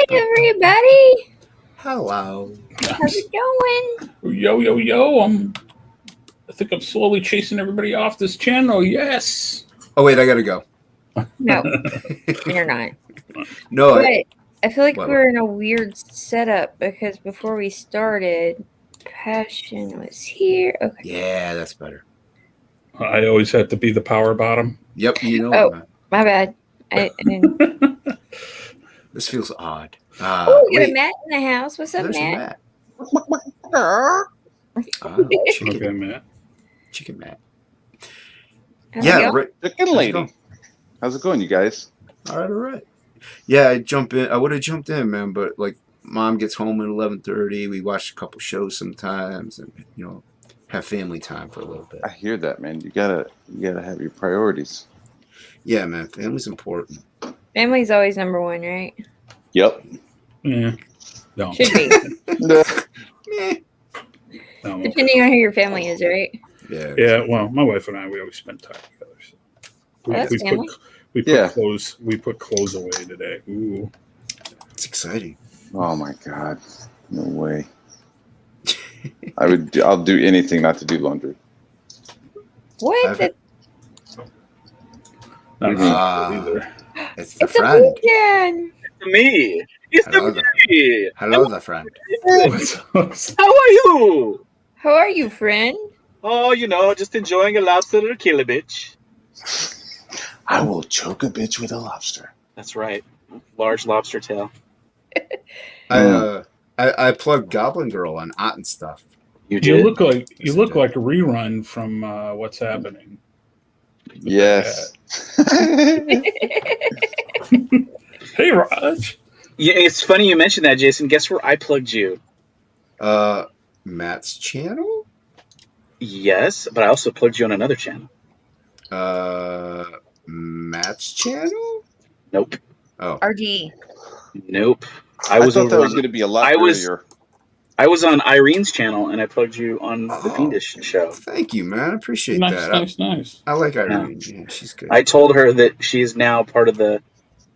everybody. Hello. How's it going? Yo. I think I'm slowly chasing everybody off this channel. Yes. Oh wait, I gotta go. No, you're not. No. But I feel like What? we're in a weird setup because before we started, Passion was here. Okay. Yeah, that's better. I always have to be the power bottom. Yep, you know. Oh, my bad. This feels odd. Oh, we got wait. Matt in the house. What's up, There's Matt? Matt. Chicken, Okay, Matt. Chicken Matt. How's Yeah, it right. Chicken lady. How's it going, you guys? All right. Yeah, I would have jumped in, man, but like, Mom gets home at 11:30. We watch a couple shows sometimes, and have family time for a little bit. I hear that, man. You gotta have your priorities. Yeah, man, family's important. Family's always number one, right? Yep. Yeah. No. Should be. Meh. No. Depending on who your family is, right? Yeah. Yeah. Well, my wife and I, we always spend time together. So. That's family. We put clothes away today. Ooh. It's exciting. Oh my God. No way. I'll do anything not to do laundry. What? Not either. It's the It's a friend. weekend. Me. It's Hello the there. me. Hello, the friend. How are you? How are you, friend? Oh, just enjoying a lobster or kill a bitch. I will choke a bitch with a lobster. That's right. Large lobster tail. I plugged Goblin Girl on Otten stuff. You You did? look like a rerun from What's Happening. Yes. Hey, Raj. Yeah, it's funny you mentioned that, Jason. Guess where I plugged you? Matt's channel? Yes, but I also plugged you on another channel. Matt's channel? Nope. Oh. RD. Nope. I thought that was going to be a lot earlier. I was on Irene's channel, and I plugged you on the Fiendish show. Thank you, man. I appreciate that. Nice. I like Irene. Yeah, she's good. I told her that she is now part of the...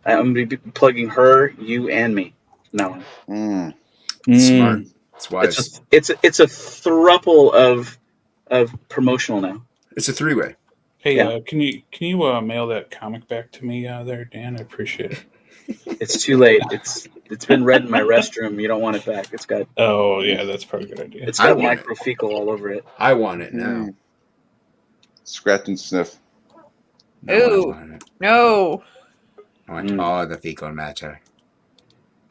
I'm going to be plugging her, you, and me. No. Smart. It's wise. It's a thruple of promotional now. It's a three-way. Hey, Yeah. can you mail that comic back to me there, Dan? I appreciate it. It's too late. It's been read in my restroom. You don't want it back. It's got. Oh yeah, that's probably a good idea. It's got microfecal all over it. I want it now. Scratch and sniff. Ooh. No. I want all the fecal matter.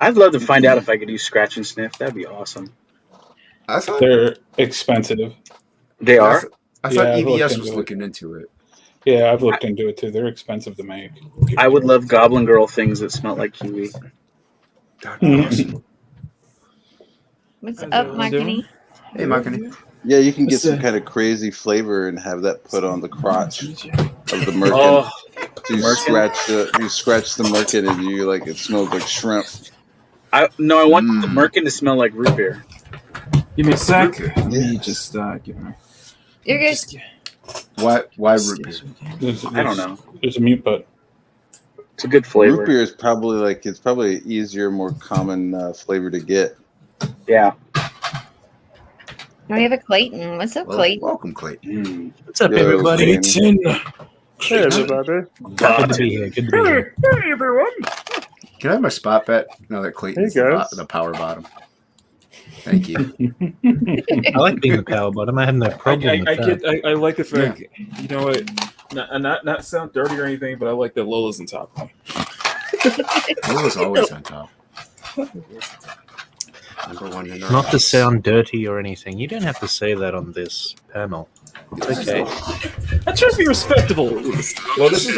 I'd love to find out if I could use scratch and sniff. That'd be awesome. I thought They're expensive. They are. I thought I've looked EBS into was it. looking into it. Yeah, I've looked into it too. They're expensive to make. I would love Goblin Girl things that smell like kiwi. That'd be awesome. What's up, Markini? Hey, Markini. Yeah, you can get some kind of crazy flavor and have that put on the crotch of the merkin. Oh, So you scratch the merkin and it smells like shrimp. I want the merkin to smell like root beer. Give me a sec. Yeah. Let me just give me. You're good. Why root beer? I don't know. There's a mute button. It's a good flavor. Root beer is probably easier, more common flavor to get. Yeah. We have a Clayton. What's up, Clayton? Welcome, Clayton. What's up, Yo, everybody? Clayton. Hey, everybody. Good to be here. Good to be here. Hey everyone. Can I have my spot bet now that Clayton's Hey, guys. the power bottom? Thank you. I like being the power bottom. I have no problem with that. I like the fact, you know what, not sound dirty or anything, but I like that Lola's on top. Lola's always on top. Number one in our Not to house. sound dirty or anything. You don't have to say that on this panel. It's okay. I try to be respectable at least. Well, this is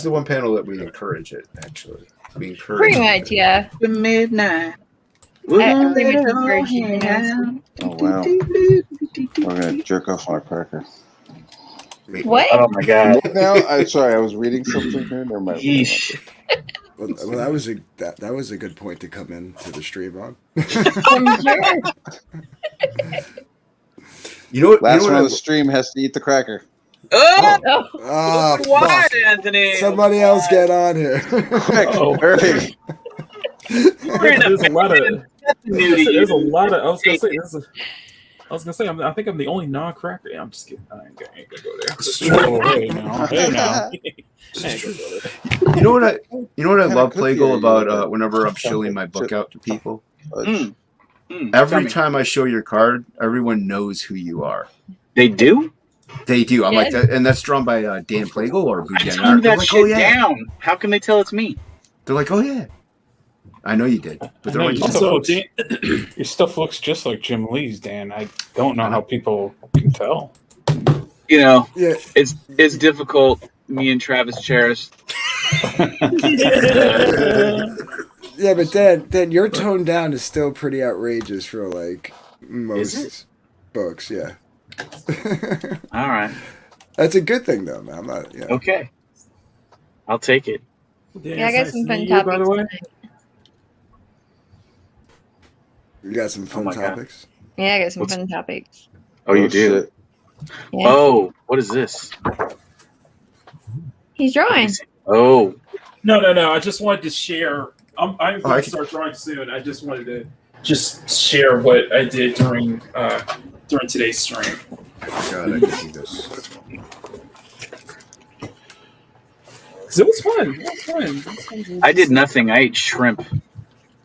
the one panel that we encourage it. Actually, we encourage. Pretty much, yeah. The midnight. I pretty much encourage you, you know. Oh wow. We're gonna jerk off on a cracker. Wait, What? Oh my god. What now? Sorry, I was reading something here. Never mind. Yeesh. Well, that was a good point to come in to the stream on. I'm sure. You know what? Last you know one what on the stream has to eat the cracker. Oh, Oh, Oh, why, fuck. Anthony? Somebody else get on here. Quick, Oh. hurry. We're in There's a lot of. That's new to There's a you. lot of. I was gonna say. I think I'm the only non-cracker. Yeah, I'm just kidding. I ain't gonna go there. Oh, hey now. Hey now. I ain't gonna go there. You know what I What kind love, of cookie are Plagle, you about looking at? whenever I'm showing my book out to people? Tell Every me. time I show your card, everyone knows who you are. They do? They do. I'm like Yeah. that, and that's drawn by Dan Plagle or I Boudin toned Art. They're that like, shit oh yeah. down. How can they tell it's me? They're like, oh yeah. I know you did, but I they're know like, your Also, stuff, looks, your stuff looks just like Jim Lee's, Dan. I don't know how people can tell. You know, Yeah, it's difficult. Me and Travis Charis. yeah, but then your tone down is still pretty outrageous for like Is most books. Yeah, All right. that's a good thing though, man. I'm not. Yeah, Okay. I'll take it. Yeah, I got some fun By the topics way. tonight. you got some fun my God. topics. Yeah, I got some What's- fun topics. Oh, you do? Shit. Yeah. Oh, what is this? He's Let me drawing. see. Oh, No. I just wanted to share. I'm I going can- to start drawing soon. I just wanted to just share what I did during today's stream. God, I can see this. Because it was fun. It was fun. It was fun. I did nothing. I ate shrimp.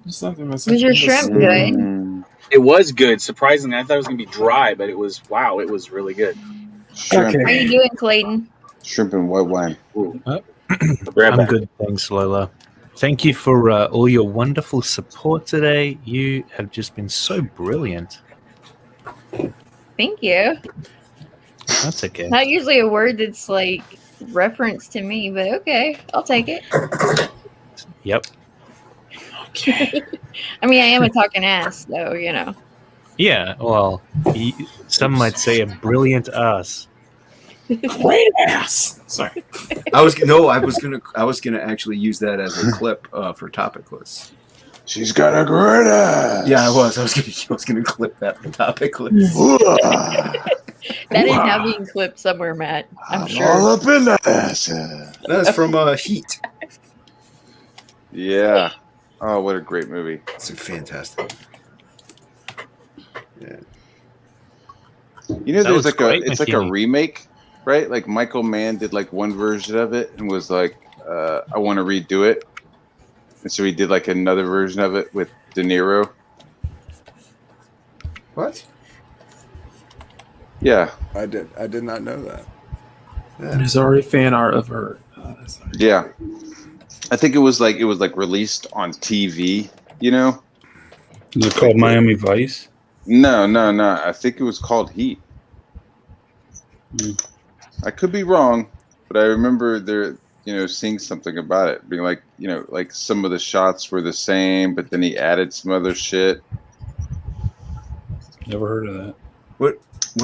Just something. Was your shrimp good? Mm, It was good. Surprisingly, I thought it was gonna be dry, but it was it was really good. shrimp, How you doing, Clayton? shrimp and white wine. Ooh. Yep. Grab I'm that. good, thanks, Lola. Thank you for all your wonderful support today. You have just been so brilliant. Thank you. That's okay. Not usually a word that's like reference to me, but okay, I'll take it. Yep. I mean, I am a talking ass, so you know. Yeah, well, some might say a brilliant ass. Great ass. Sorry. I was gonna actually use that as a clip for topic lists. She's got a great ass. Yeah, I was gonna clip that for topic lists. That is now being clipped somewhere, Matt. I'm All sure. up in that ass. That's from Heat. Yeah. Oh, what a great movie. It's fantastic. Yeah. You know, That there's was like great, it's like a Mickey. remake, right? Like Michael Mann did like one version of it and was like, I want to redo it. And so he did like another version of it with De Niro. What? Yeah. I did not know that. There's already fan art of her. Yeah. I think it was like released on TV, you know? Is it called Miami Vice? No. I think it was called Heat. I could be wrong, but I remember there, seeing something about it, being like, like some of the shots were the same, but then he added some other shit. Never heard of that. What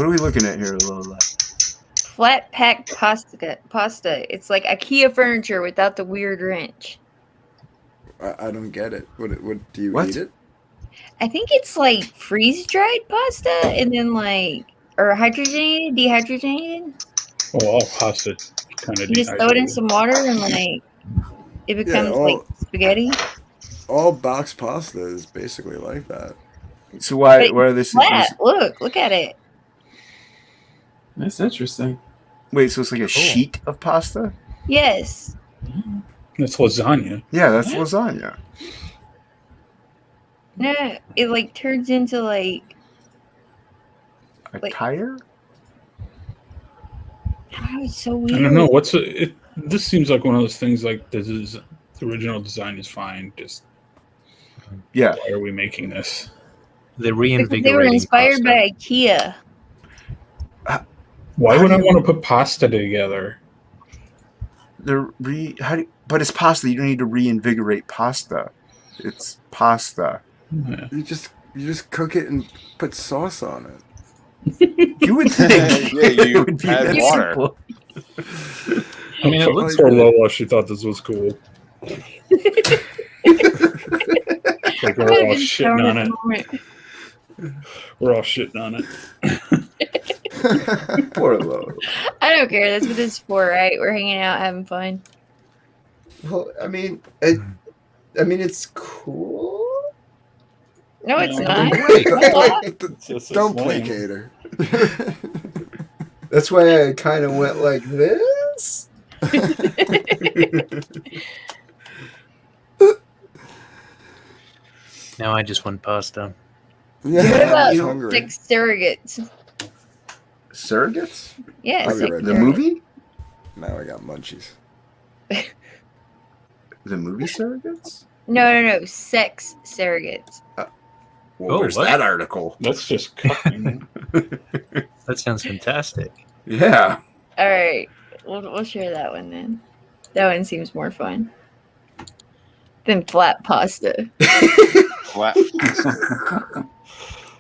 are we looking at here, Lola? Flat pack pasta. It's like IKEA furniture without the weird wrench. I don't get it. What do you What? eat it? I think it's like freeze dried pasta and then or dehydrated. Oh, all pasta kind of You just throw it in some water and it becomes like spaghetti. All box pasta is basically like that. So why But are this? Flat. Look at it. That's interesting. Wait, so it's like a sheet of pasta? Yes. That's lasagna. Yeah, that's lasagna. No, it turns into A Like- tire? oh, it's so I weird. don't know. This seems like one of those things like the original design is fine. Just Yeah. why are we making this? The Because reinvigorating they were inspired pasta. by IKEA. Why How would do I you- want to put pasta together? But it's pasta. You don't need to reinvigorate pasta. It's pasta. Yeah. You just cook it and put sauce on it. You would think Yeah, you it would be add that water. simple. I mean, it looks For Lola, she thought this was cool. Like we're all shitting on it. We're all shitting on it. Poor Lola. I don't care. That's what it's for, right? We're hanging out, having fun. Well, I mean, I mean, it's cool. No, it's No. not. Just a Don't slang. placate her. That's why I kind of went like this. Now I just want pasta. Yeah, What about I'm you know, hungry. sex surrogates? Surrogates? Yeah, I'll be sex right The back. surrogates. movie? Now I got munchies. The movie Surrogates? No. Sex surrogates. Well, Oh, where's what? that article? That's just cucking. That sounds fantastic. Yeah. All right, we'll share that one then. That one seems more fun than flat pasta. Flat.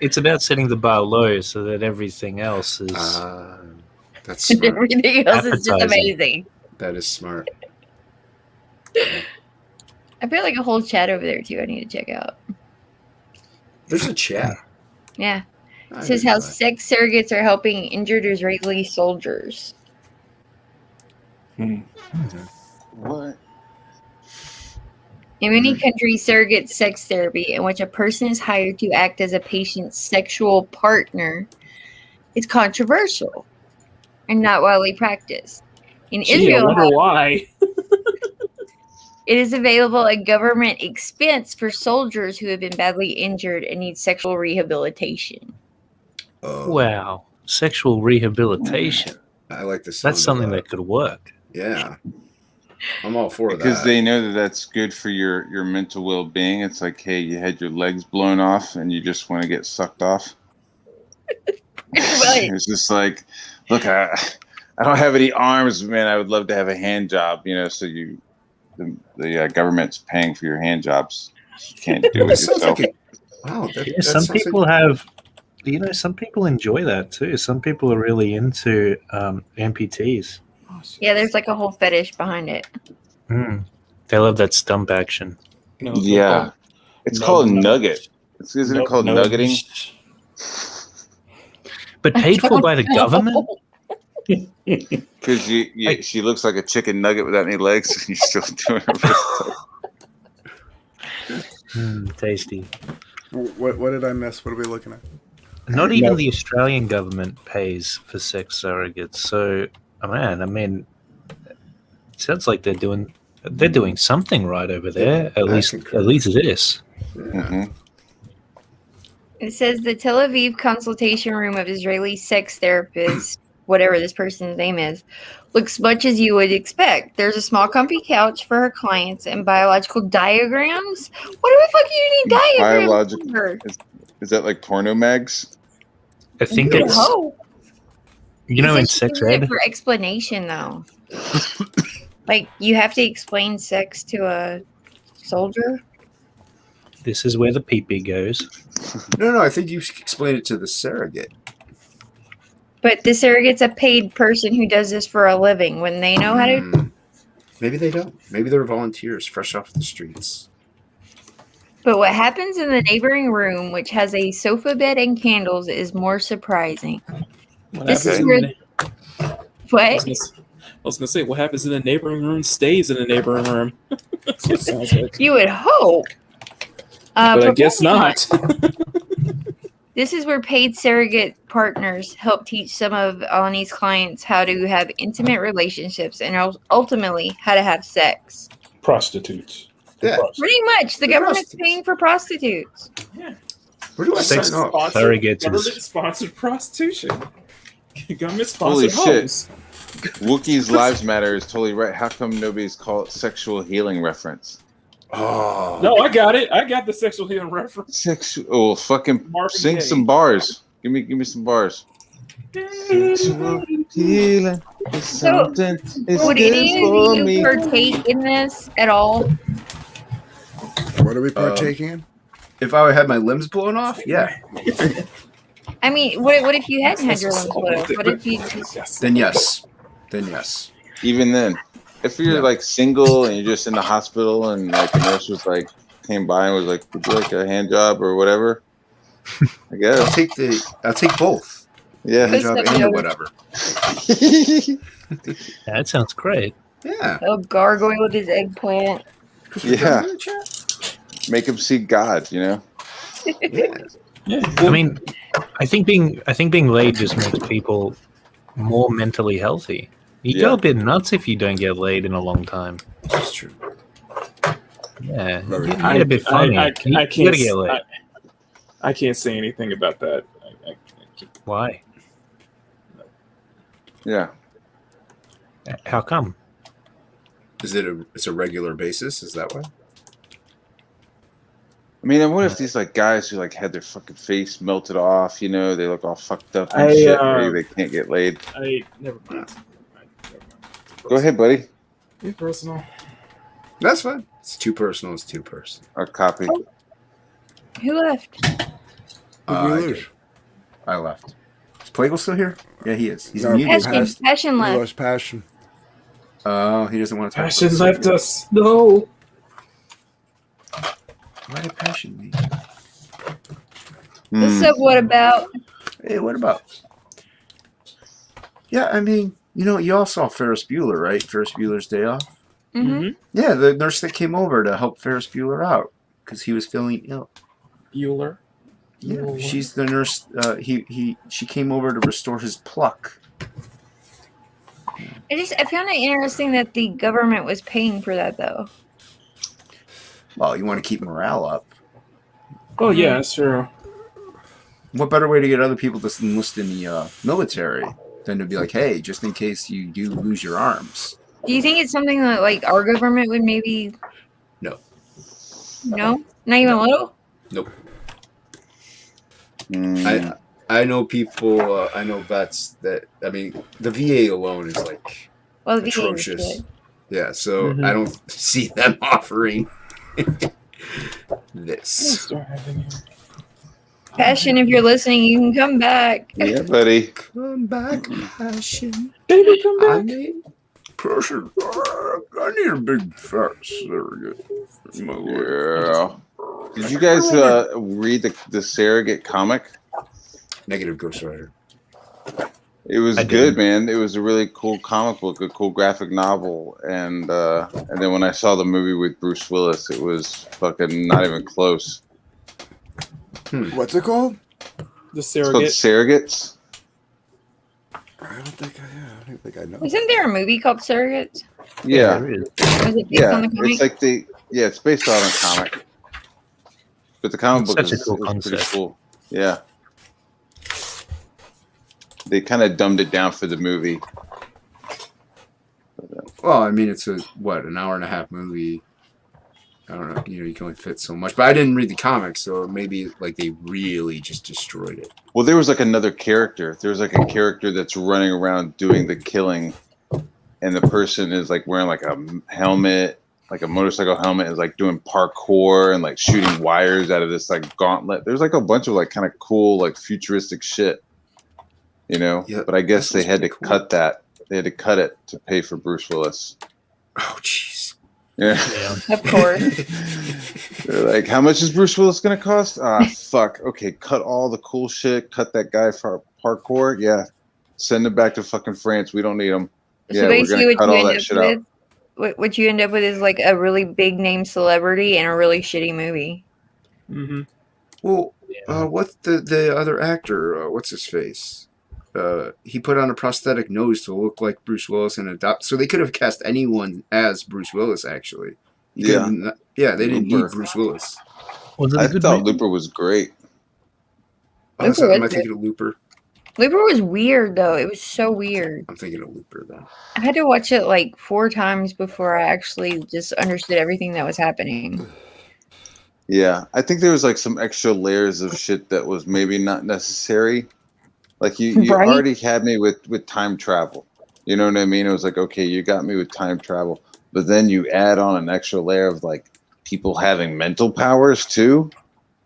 It's about setting the bar low so that everything else is. That's smart. Everything else is just Appetizing. amazing. That is smart. I feel like a whole chat over there too. I need to check out. There's a chat. Yeah, I it says didn't how know that. sex surrogates are helping injured Israeli soldiers. What? In many countries, surrogate sex therapy, in which a person is hired to act as a patient's sexual partner, is controversial and not widely practiced. In Gee, I Israel, wonder why. it is available at government expense for soldiers who have been badly injured and need sexual rehabilitation. Oh, Wow. Sexual rehabilitation. I like the sound That's something of that could work. Yeah. I'm all for Because that. they know that that's good for your mental well-being. It's like, hey, you had your legs blown off and you just want to get sucked off. Right. It's just like, look, I don't have any arms, man. I would love to have a hand job, so the government's paying for your hand jobs. You can't do That it sounds yourself. like wow. Yeah, That some sounds like- people have, some people enjoy that too. Some people are really into amputees. Yeah, there's like a whole fetish behind it. They love that stump action. No, Yeah. It's called nugget. Isn't it called nuggeting? But paid for by the government? Because she looks like a chicken nugget without any legs, and you're still doing it. Tasty. What did I miss? What are we looking at? Not even the Australian government pays for sex surrogates. So, man, I mean, it sounds like they're doing something right over there. At least this. Mm-hmm. It says the Tel Aviv consultation room of Israeli sex therapists, whatever this person's name is, looks much as you would expect. There's a small comfy couch for her clients and biological diagrams. What the fuck do you need diagrams Biological. for? Is that like porno mags? I think You would it's, hope. in It says sex she uses it ed, for explanation though. Like you have to explain sex to a soldier. this is where the pee-pee goes. No. I think you should explain it to the surrogate. But the surrogate's a paid person who does this for a living. When they know how to. Maybe they don't. Maybe they're volunteers fresh off the streets. But what happens in the neighboring room, which has a sofa bed and candles, is more surprising. This is where. What? I was gonna say, what happens in the neighboring room stays in the neighboring room. That's what it sounds like. You would hope. But I guess not. This is where paid surrogate partners help teach some of Alani's clients how to have intimate relationships and ultimately how to have sex. Prostitutes. Yeah. Pretty much. The government's paying for prostitutes. Where do I Sex sign up? surrogates is Government-sponsored prostitution. Holy Government-sponsored shit. hoes. Wookiees Lives Matter is totally right. How come nobody's called it sexual healing reference? Oh. No, I got it. I got the sexual healing reference. Fucking Marvin sing Gaye. some bars. Give me some bars. Sexual healing is something. It's Would good any for of you me. partake in this at all? What are we partaking in? If I had my limbs blown off, yeah. I mean, what if you hadn't had your limbs blown off? What if you just... Then yes. Then yes. Even then, if you're Yeah. like single and you're just in the hospital and like a nurse was like came by and was like, "Would you like a hand job or whatever?" I guess. I'll take both. Yeah. Hand job Push and the them whatever. that sounds great. Yeah. Oh, gargoyle with his eggplant. Yeah. Make him see God, you know? Yeah. Yeah. I mean, I think being laid just makes people more mentally healthy. You go Yeah. a bit nuts if you don't get laid in a long time. That's true. Yeah, you Very get a bit funny. I You can't. gotta get laid. I can't say anything about that. I can't. Why? Yeah. How come? Is it it's a regular basis? Is that why? I mean, I wonder if these like guys who like had their fucking face melted off, you know, they look all fucked up and shit. Maybe they can't get laid. Never mind. Go ahead, buddy. Be personal. That's fine. It's too personal. It's too personal. A copy. Who left? I did. I left. Is Plagle still here? Yeah, he is. He's No, muted. Passion We left. lost passion. Oh, he doesn't want to talk Passion about left this. us. No. Why did Passion leave? What's up? What about? Hey, what about? Yeah, I mean, you know, you all saw Ferris Bueller, right? Ferris Bueller's Day Off. Mm-hmm. Yeah, the nurse that came over to help Ferris Bueller out because he was feeling ill. Bueller. Yeah, she's the nurse. She came over to restore his pluck. I found it interesting that the government was paying for that, though. Well, you want to keep morale up. Oh yeah, that's true. What better way to get other people to enlist in the military than to be like, hey, just in case you do lose your arms. Do you think it's something that like our government would maybe? No. No, not even a little. Nope. Mm. I know people. I know vets that. I mean, the VA alone is like Well, the atrocious. Yeah, so Mhm. I don't see them offering this. Passion, if you're listening, you can come back. Yeah, buddy. Come back, Passion. Baby, come I back. need Passion. I need a big fat surrogate. Yeah. Did you guys read the Surrogate comic? Negative Ghost Rider. It was I good, didn't. man. It was a really cool comic book, a cool graphic novel, and then when I saw the movie with Bruce Willis, it was fucking not even close. What's it called? The It's called surrogate. Surrogates. I don't even think I know. Isn't there a movie called Surrogates? Yeah, there is. Was it based on yeah. the comic? It's like it's based on a comic, but the comic It's book such a is cool pretty concept. cool. Yeah, they kind of dumbed it down for the movie. Well, I mean, it's an hour and a half movie. I don't know. You can only fit so much. But I didn't read the comics, so maybe like they really just destroyed it. Well, there was like another character. There's like a character that's running around doing the killing, and the person is like wearing like a helmet, like a motorcycle helmet, is like doing parkour and like shooting wires out of this like gauntlet. There's like a bunch of like kind of cool like futuristic shit, Yeah, but I guess that they sounds had to pretty cool. cut that. They had to cut it to pay for Bruce Willis. Oh, jeez. Yeah. Yeah. Of course. They're like, how much is Bruce Willis gonna cost? Ah, fuck. Okay, cut all the cool shit. Cut that guy for parkour. Yeah, send him back to fucking France. We don't need him. Yeah, So we're basically, gonna what cut you all end that up shit out. with, what you end up with is like a really big name celebrity and a really shitty movie. Mm-hmm. Well, what's the other actor? What's his face? He put on a prosthetic nose to look like Bruce Willis and adopt. So they could have cast anyone as Bruce Willis. Actually, Yeah. Yeah. They didn't Looper. need Bruce Willis. Was it I a good thought movie? Looper was great. Oh, Looper am I was thinking of Looper? Looper was weird though. It was so weird. I'm thinking of Looper then. I had to watch it like 4 times before I actually just understood everything that was happening. Yeah, I think there was like some extra layers of shit that was maybe not necessary. Like you Right? already had me with time travel. You know what I mean? It was like, okay, you got me with time travel, but then you add on an extra layer of like people having mental powers too,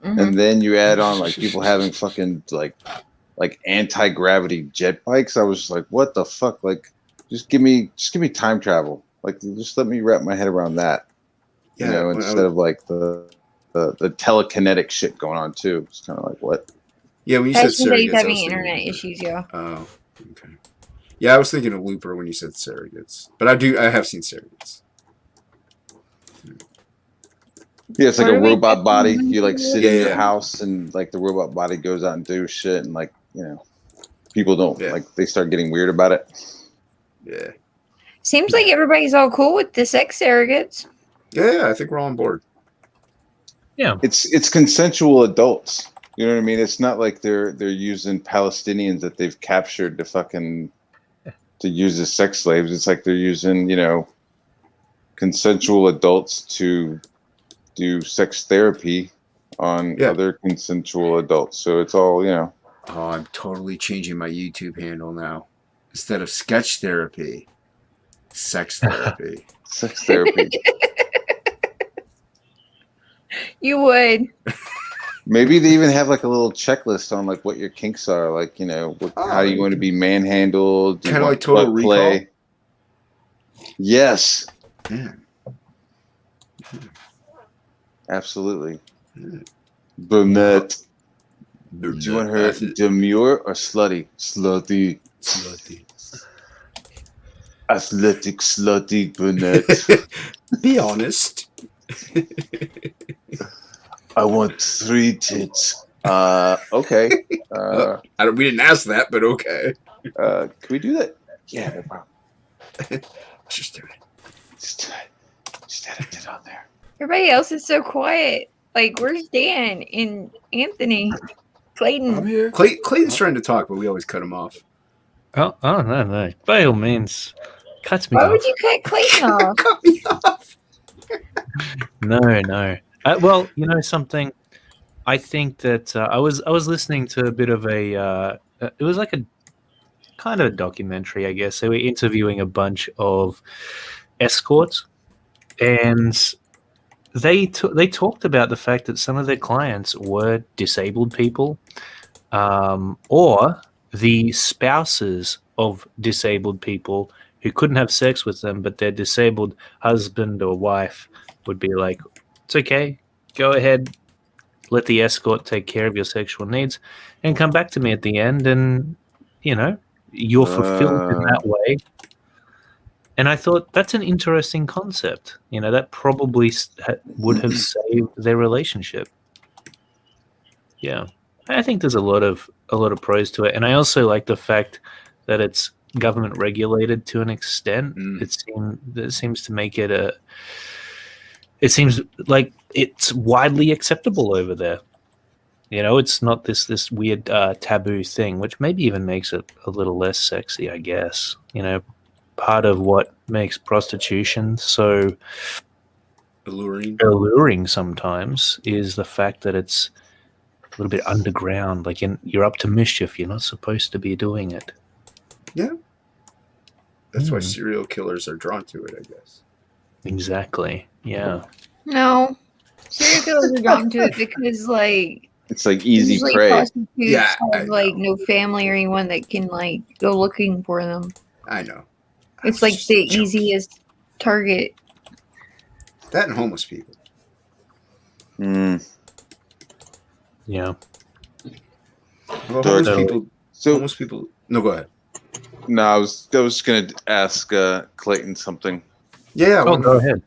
Mhm. and then you add on like people having fucking like anti-gravity jet bikes. I was just like, what the fuck? Like, just give me time travel. Like, just let me wrap my head around that. Yeah, You know, when I instead was- of like the telekinetic shit going on too. It's kind of like what? Yeah, when you said Passion that he's surrogates, I having was thinking internet Looper. issues, yeah. Oh, okay. Yeah, I was thinking of Looper when you said surrogates, but I have seen surrogates. Yeah, it's like What a are we robot body. doing? You like sit in your Yeah. house and like the robot body goes out and do shit and like, you know, people don't Yeah. like they start getting weird about it. Yeah. Seems like everybody's all cool with the sex surrogates. Yeah, I think we're all on board. Yeah. It's consensual adults. You know what I mean? It's not like they're using Palestinians that they've captured to use as sex slaves. It's like they're using, you know, consensual adults to do sex therapy on Yeah. other consensual adults. So it's all, you know. Oh, I'm totally changing my YouTube handle now. Instead of sketch therapy, sex therapy. Sex therapy. You would. Maybe they even have like a little checklist on like what your kinks are, like, you know, how you want to be manhandled, do you Kinda want like Total butt Recall? play? Yes, Yeah. absolutely. Yeah. Brunette. Do you want her demure or slutty? Slutty. Athletic, slutty brunette. Be honest. I want 3 tits. Okay. We didn't ask that, but okay. Can we do that? Yeah, no problem. Let's just do it. Just add a tit on there. Everybody else is so quiet. Like, where's Dan and Anthony? I'm Clayton. here. Clayton's trying to talk, but we always cut him off. Oh no. By all means, cut me Why off. would you cut Clayton off? Cut me off. No. Well, you know something. I think that I was listening to a bit of a. It was like a kind of a documentary, I guess. They were interviewing a bunch of escorts, and they talked about the fact that some of their clients were disabled people, or the spouses of disabled people who couldn't have sex with them, but their disabled husband or wife would be like, "It's okay, go ahead, let the escort take care of your sexual needs, and come back to me at the end, and you know you're fulfilled in that way." And I thought that's an interesting concept. You know, that probably would have saved their relationship. Yeah, I think there's a lot of pros to it, and I also like the fact that it's government regulated to an extent. It seems to make it a. It seems like it's widely acceptable over there. You know, it's not this weird taboo thing, which maybe even makes it a little less sexy, I guess. You know, part of what makes prostitution so alluring sometimes is the fact that it's a little bit underground. Like you're up to mischief. You're not supposed to be doing it. Yeah. That's why serial killers are drawn to it, I guess. Exactly. Yeah. No. Serial killers are drawn to it because, like, it's like easy usually prey. prostitutes Yeah, have, like, no family or anyone that can, like, go looking for them. I know. It's like the easiest target. That and homeless people. Yeah. Well, homeless people. No, go ahead. No, I was going to ask Clayton something. Yeah. Go ahead.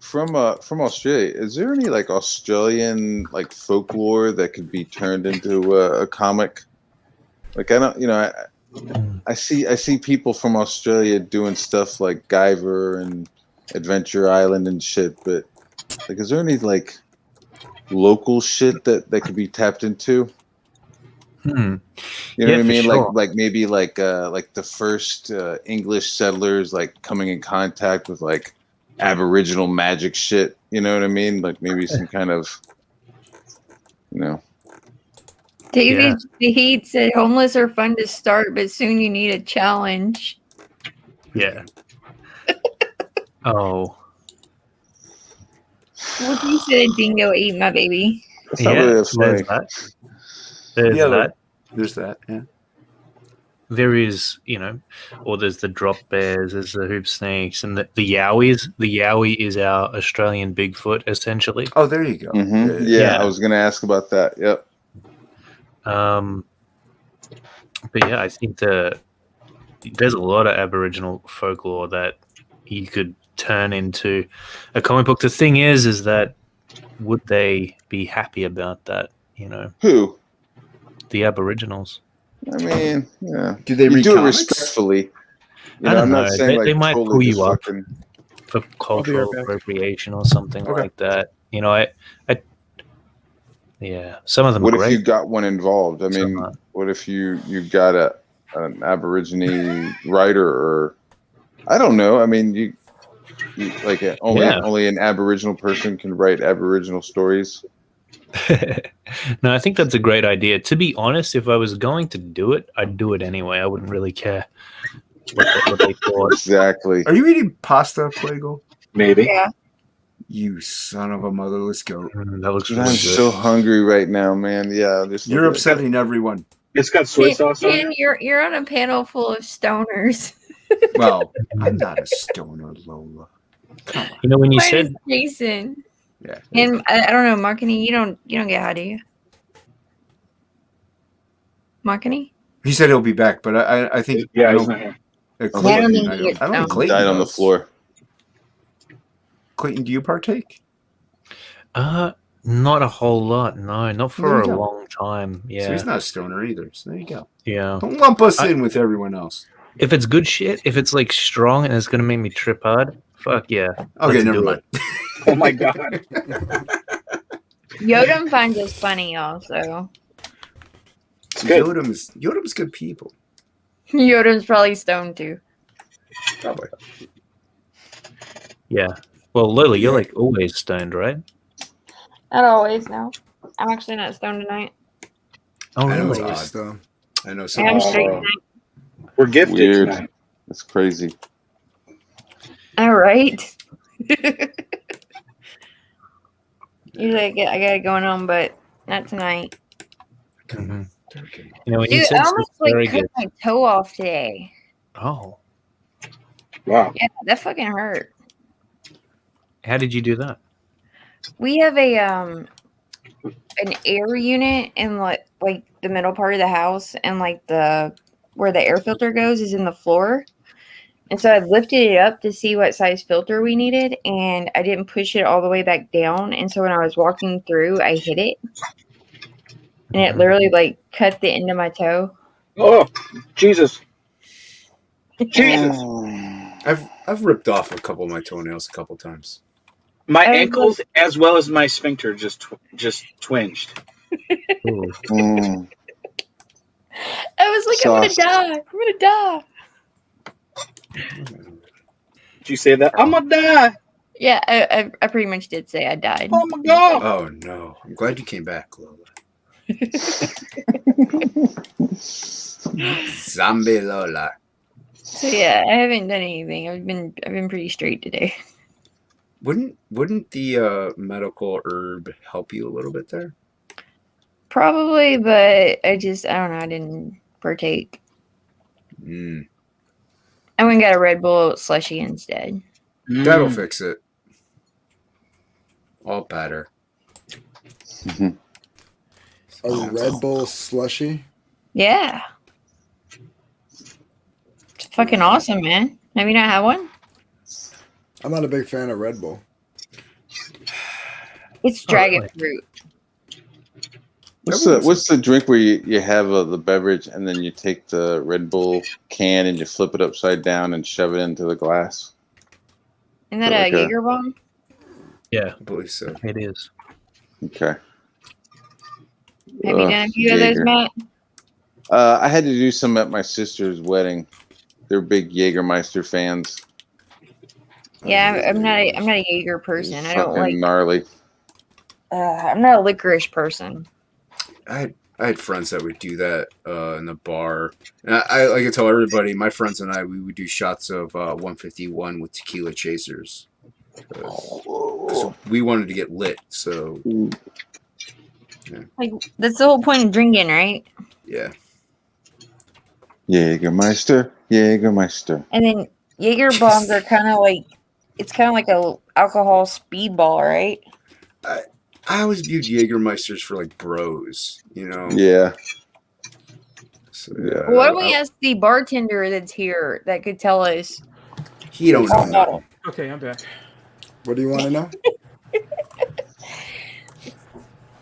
From Australia, is there any like Australian like folklore that could be turned into a comic? Like I see people from Australia doing stuff like Guyver and Adventure Island and shit, but like, is there any like local shit that could be tapped into? You know what I mean? Sure. Like maybe like the first English settlers like coming in contact with like Aboriginal magic shit. You know what I mean? Like maybe some kind of, you know. David Heat said homeless are fun to start, but soon you need a challenge. Yeah. Oh. What you said, dingo ate my baby. That's not really that funny. There's that. Yeah. There is, you know, or there's the drop bears, there's the hoop snakes, and the yowies. The yowie is our Australian Bigfoot, essentially. Oh, there you go. Mm-hmm. Yeah, I was going to ask about that. Yep. But yeah, I think there's a lot of Aboriginal folklore that you could turn into a comic book. The thing is that would they be happy about that? You know, Who? the Aboriginals. I mean, yeah. Do they You read do comics? it respectfully. I don't I'm know. not saying They like might totally pull you just up fucking. for I'll be cultural right back. appropriation or something Okay. like that. You know, yeah, some of them What are if great. you got one involved? I mean, Some aren't. what if you got an Aborigine writer, or I don't know. I mean, you like only an Aboriginal person can write Aboriginal stories. No, I think that's a great idea. To be honest, if I was going to do it, I'd do it anyway. I wouldn't really care what they thought. Exactly. Are you eating pasta, Plago? Maybe. Yeah. You son of a motherless goat. That looks Dude, really I'm good. so hungry right now, man. Yeah, just You're upsetting everyone. It's got soy sauce on Dan, it. you're on a panel full of stoners. Well, I'm not a stoner, Lola. Come on. You know, when you Mine is said Jason. Yeah. And I don't know, Makani, you don't get high, do you? Makani? He said he'll be back, but I think Yeah, I he's don't. not here. Clayton, I don't think I he don't, gets I don't think stoned. Clayton died on the does. floor. Clayton, do you partake? not a whole lot. No, not There for you a go. long time. So Yeah, he's not a stoner either. So there you go. yeah. Don't lump us I- in with everyone else. If it's good shit, if it's like strong and it's gonna make me trip hard, fuck yeah. Okay, let's never do mind. it. Oh my god. Yodam finds us funny also. It's good. Yoda's good people. Yodam's probably stoned too. Probably. Yeah. Well, Lola, you're like always stoned, right? Not always, no. I'm actually not stoned tonight. Oh, I know really? it's odd. Though. I know I'm some. straight Oh. tonight. We're gifted Weird. tonight. That's crazy. All right. Usually I got it going on, but not tonight. Mm-hmm. You know, when you Dude, said I almost very cut good. my toe off today. Oh, Wow. Yeah, that fucking hurt. how did you do that? We have a an air unit in like the middle part of the house, and like the where the air filter goes is in the floor. And so I lifted it up to see what size filter we needed, and I didn't push it all the way back down. And so when I was walking through, I hit it, and it literally like cut the end of my toe. Oh, Jesus. Jesus. I've ripped off a couple of my toenails a couple times. My I was ankles as well as my sphincter just twinged. Ooh. Mm. I was like, Soft. I'm gonna die. Did you say that? I'm gonna die. Yeah, I pretty much did say I died. Oh my god. Oh no! I'm glad you came back, Lola. Zombie Lola. So yeah, I haven't done anything. I've been pretty straight today. Wouldn't the medical herb help you a little bit there? Probably, but I don't know. I didn't partake. Mm, I went and got a Red Bull slushy instead. that'll fix it. All better. A Red Bull slushy. Yeah, it's fucking awesome, man. Have you not had one? I'm not a big fan of Red Bull. It's dragon fruit. What's the drink where you have the beverage and then you take the Red Bull can and you flip it upside down and shove it into the glass? Isn't that Like a a- Jaeger bomb? Yeah, I believe so. it is. Okay. Have you done a few of those, Jaeger. Matt? I had to do some at my sister's wedding. They're big Jägermeister fans. Yeah, I'm not a Jaeger person. I don't Fucking like. gnarly. I'm not a licorice person. I had friends that would do that in the bar. And I like to tell everybody, my friends and I, we would do shots of 151 with tequila chasers. 'Cause we wanted to get lit, so Like that's the whole point of drinking, right? yeah. Jägermeister. And then Jaeger bombs are kind of like a alcohol speedball, right? I always viewed Jägermeisters for like bros, you know? Yeah. So, yeah. Well, why don't we ask the bartender that's here that could tell us? He don't know nothing. Okay, I'm back. What do you want to know?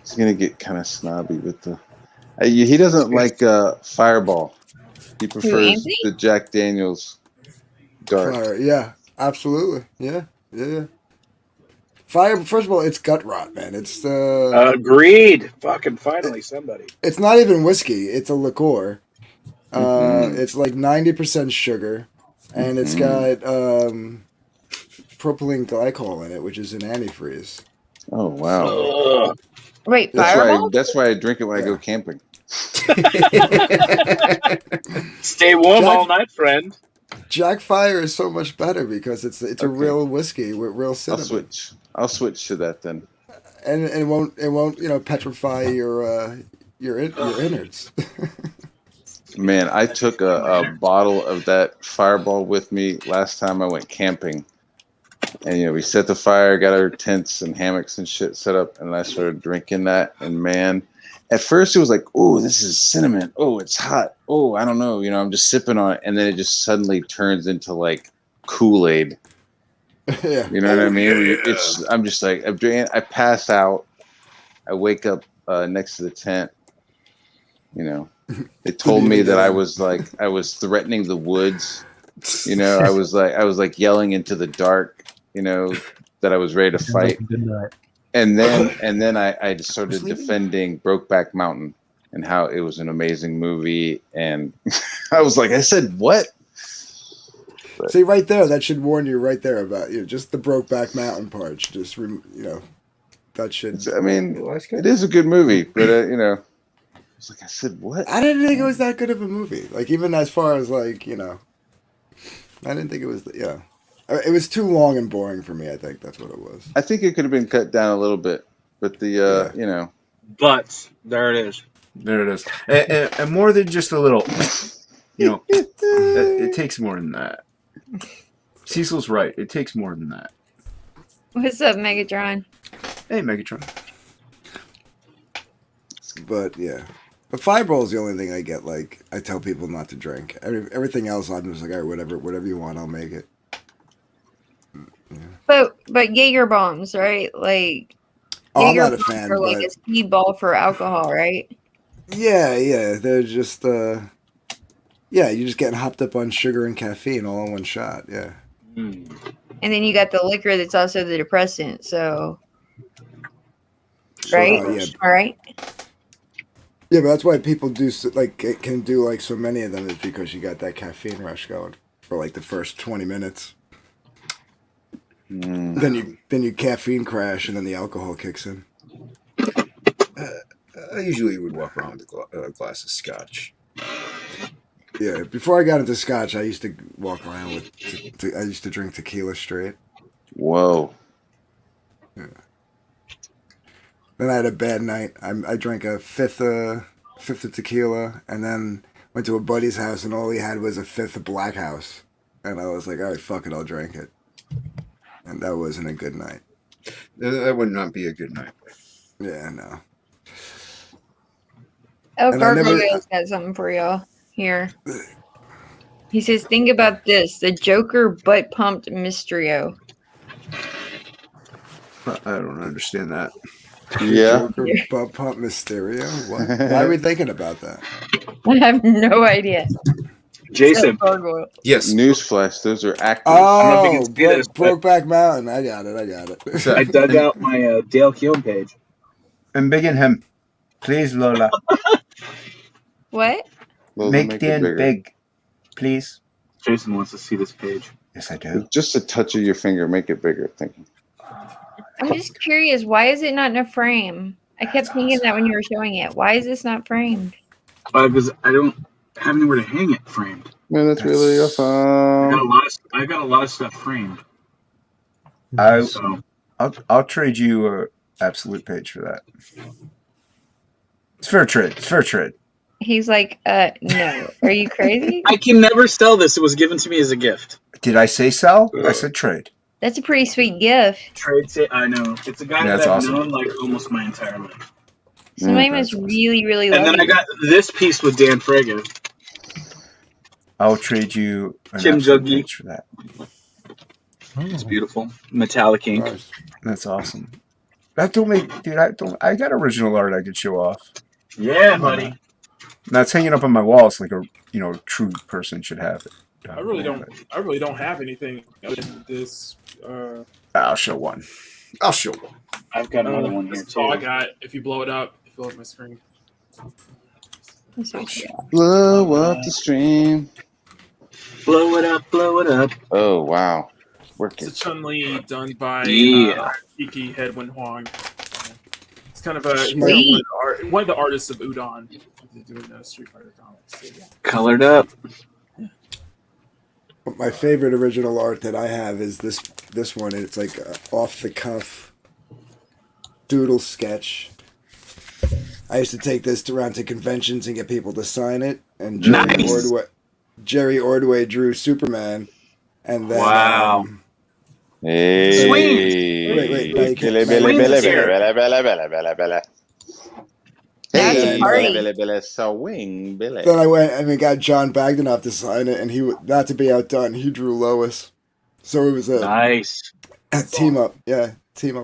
He's gonna get kind of snobby with the. He doesn't like Fireball. He prefers Anthony? the Jack Daniels dark. Fire. Yeah, absolutely. Yeah. Fire. First of all, it's gut rot, man. It's Agreed. Fucking finally, somebody. It's not even whiskey. It's a liqueur. Mhm. It's like 90% sugar, and it's got propylene glycol in it, which is an antifreeze. Oh wow! Ugh. Wait, That's Fireball? why I drink it when I go camping. Stay warm Jack- all night, friend. Jack Fire is so much better because it's a Okay. real whiskey with real cinnamon. I'll switch to that then. And it won't petrify your innards. Man, I took a bottle of that Fireball with me last time I went camping. And we set the fire, got our tents and hammocks and shit set up, and I started drinking that. And man, at first it was like, oh, this is cinnamon. Oh, it's hot. Oh, I don't know. I'm just sipping on it, and then it just suddenly turns into like Kool-Aid. Yeah. You know what I mean? I'm just like, I pass out. I wake up next to the tent. They told me that I was threatening the woods. I was like yelling into the dark. That I was ready to fight. Good night. And then I just started defending Brokeback Mountain and how it was an amazing movie. And I was like, I said what? But, See, right there, that should warn you right there about just the Brokeback Mountain part. Just that should. I mean, it is a good movie, but I was like, I said what? I didn't think it was that good of a movie. Like even as far as I didn't think it was. Yeah, it was too long and boring for me. I think that's what it was. I think it could have been cut down a little bit, but But there it is. There it is. And more than just a little, it takes more than that. Cecil's right. It takes more than that. What's up, Megatron? Hey, Megatron. But yeah, but Fireball is the only thing I get. Like I tell people not to drink. Everything else, I'm just like, all right, whatever you want, I'll make it. But Jaeger bombs, right? Like Oh, I'm Jaeger not a bombs fan, are like but a speedball for alcohol, right? yeah, they're just yeah, you're just getting hopped up on sugar and caffeine all in one shot. Yeah. And then you got the liquor that's also the depressant. So, right? yeah. All right. Yeah, but that's why people can do like so many of them is because you got that caffeine rush going for like the first 20 minutes. Then you caffeine crash and then the alcohol kicks in. I usually would walk around with a glass of scotch. Yeah, before I got into scotch, I used to walk around with. I used to drink tequila straight. whoa. Yeah. Then I had a bad night. I drank a fifth of tequila, and then went to a buddy's house, and all he had was a fifth of Black House, and I was like, all right, fuck it, I'll drink it. And that wasn't a good night. That would not be a good night. Yeah, no. Oh, And I never- Gargoyle's got something for y'all here. He says, think about this. The Joker butt pumped Mysterio. I don't understand that. Yeah. Joker butt pump Mysterio. What? Why are we thinking about that? I have no idea. Jason, Gargoyle. Yes. Newsflash, those are actors. know if you Oh, can see this, but- Brokeback Mountain. I got it. So, I dug out my Dale Keown page. and begin him. Please, Lola. What? Those will Make it Dan bigger. big. Please. Jason wants to see this page. Yes, I do. Just a touch of your finger, make it bigger. Thank you. I'm just curious. Why is it not in a frame? I kept thinking that when you were showing it. Why is this not framed? Because I don't have anywhere to hang it framed. Man, that's really I awesome. got a lot of stuff framed. So I'll trade you a absolute page for that. It's fair trade. It's fair trade. He's like, no. Are you crazy? I can never sell this. It was given to me as a gift. Did I say sell? I said trade. That's a pretty sweet gift. Trade say I know. It's a guy Yeah, that that's I've awesome. known like almost my entire life. Somebody that's must awesome. really, really And love then I you. got this piece with Dan Fraga. I'll trade you an Kim absolute Jong-gi. page for that. It's beautiful, metallic ink. Nice. That's awesome. That don't make, dude. I got original art I could show off. Yeah, Come on buddy. now. That's hanging up on my walls like a true person should have it. I really don't have anything other than this. I'll show one. I've got another one here That's all I too. got. If you blow it up, it fills my screen. Blow up the stream. Blow it up, blow it up. Oh wow, It's working. a Chun-Li done by Yeah. Kiki Hedwin Huang. It's kind of a Sweet. one of the artists of Udon. Doing Street Fighter comics. So, yeah. Colored up. My favorite original art that I have is this one. It's like off the cuff doodle sketch. I used to take this around to conventions and get people to sign it. And Nice. Jerry Ordway drew Superman, and then Wow. Hey. Wait, now you can't- Billy, Billy, Billy, Billy, Billy, Billy, Billy, Billy. That's Hey, a party. Billy, Billy, swing, Billy. then I went and we got John Bagdenoff to sign it, and not to be outdone, he drew Lois. So it was a Nice. team up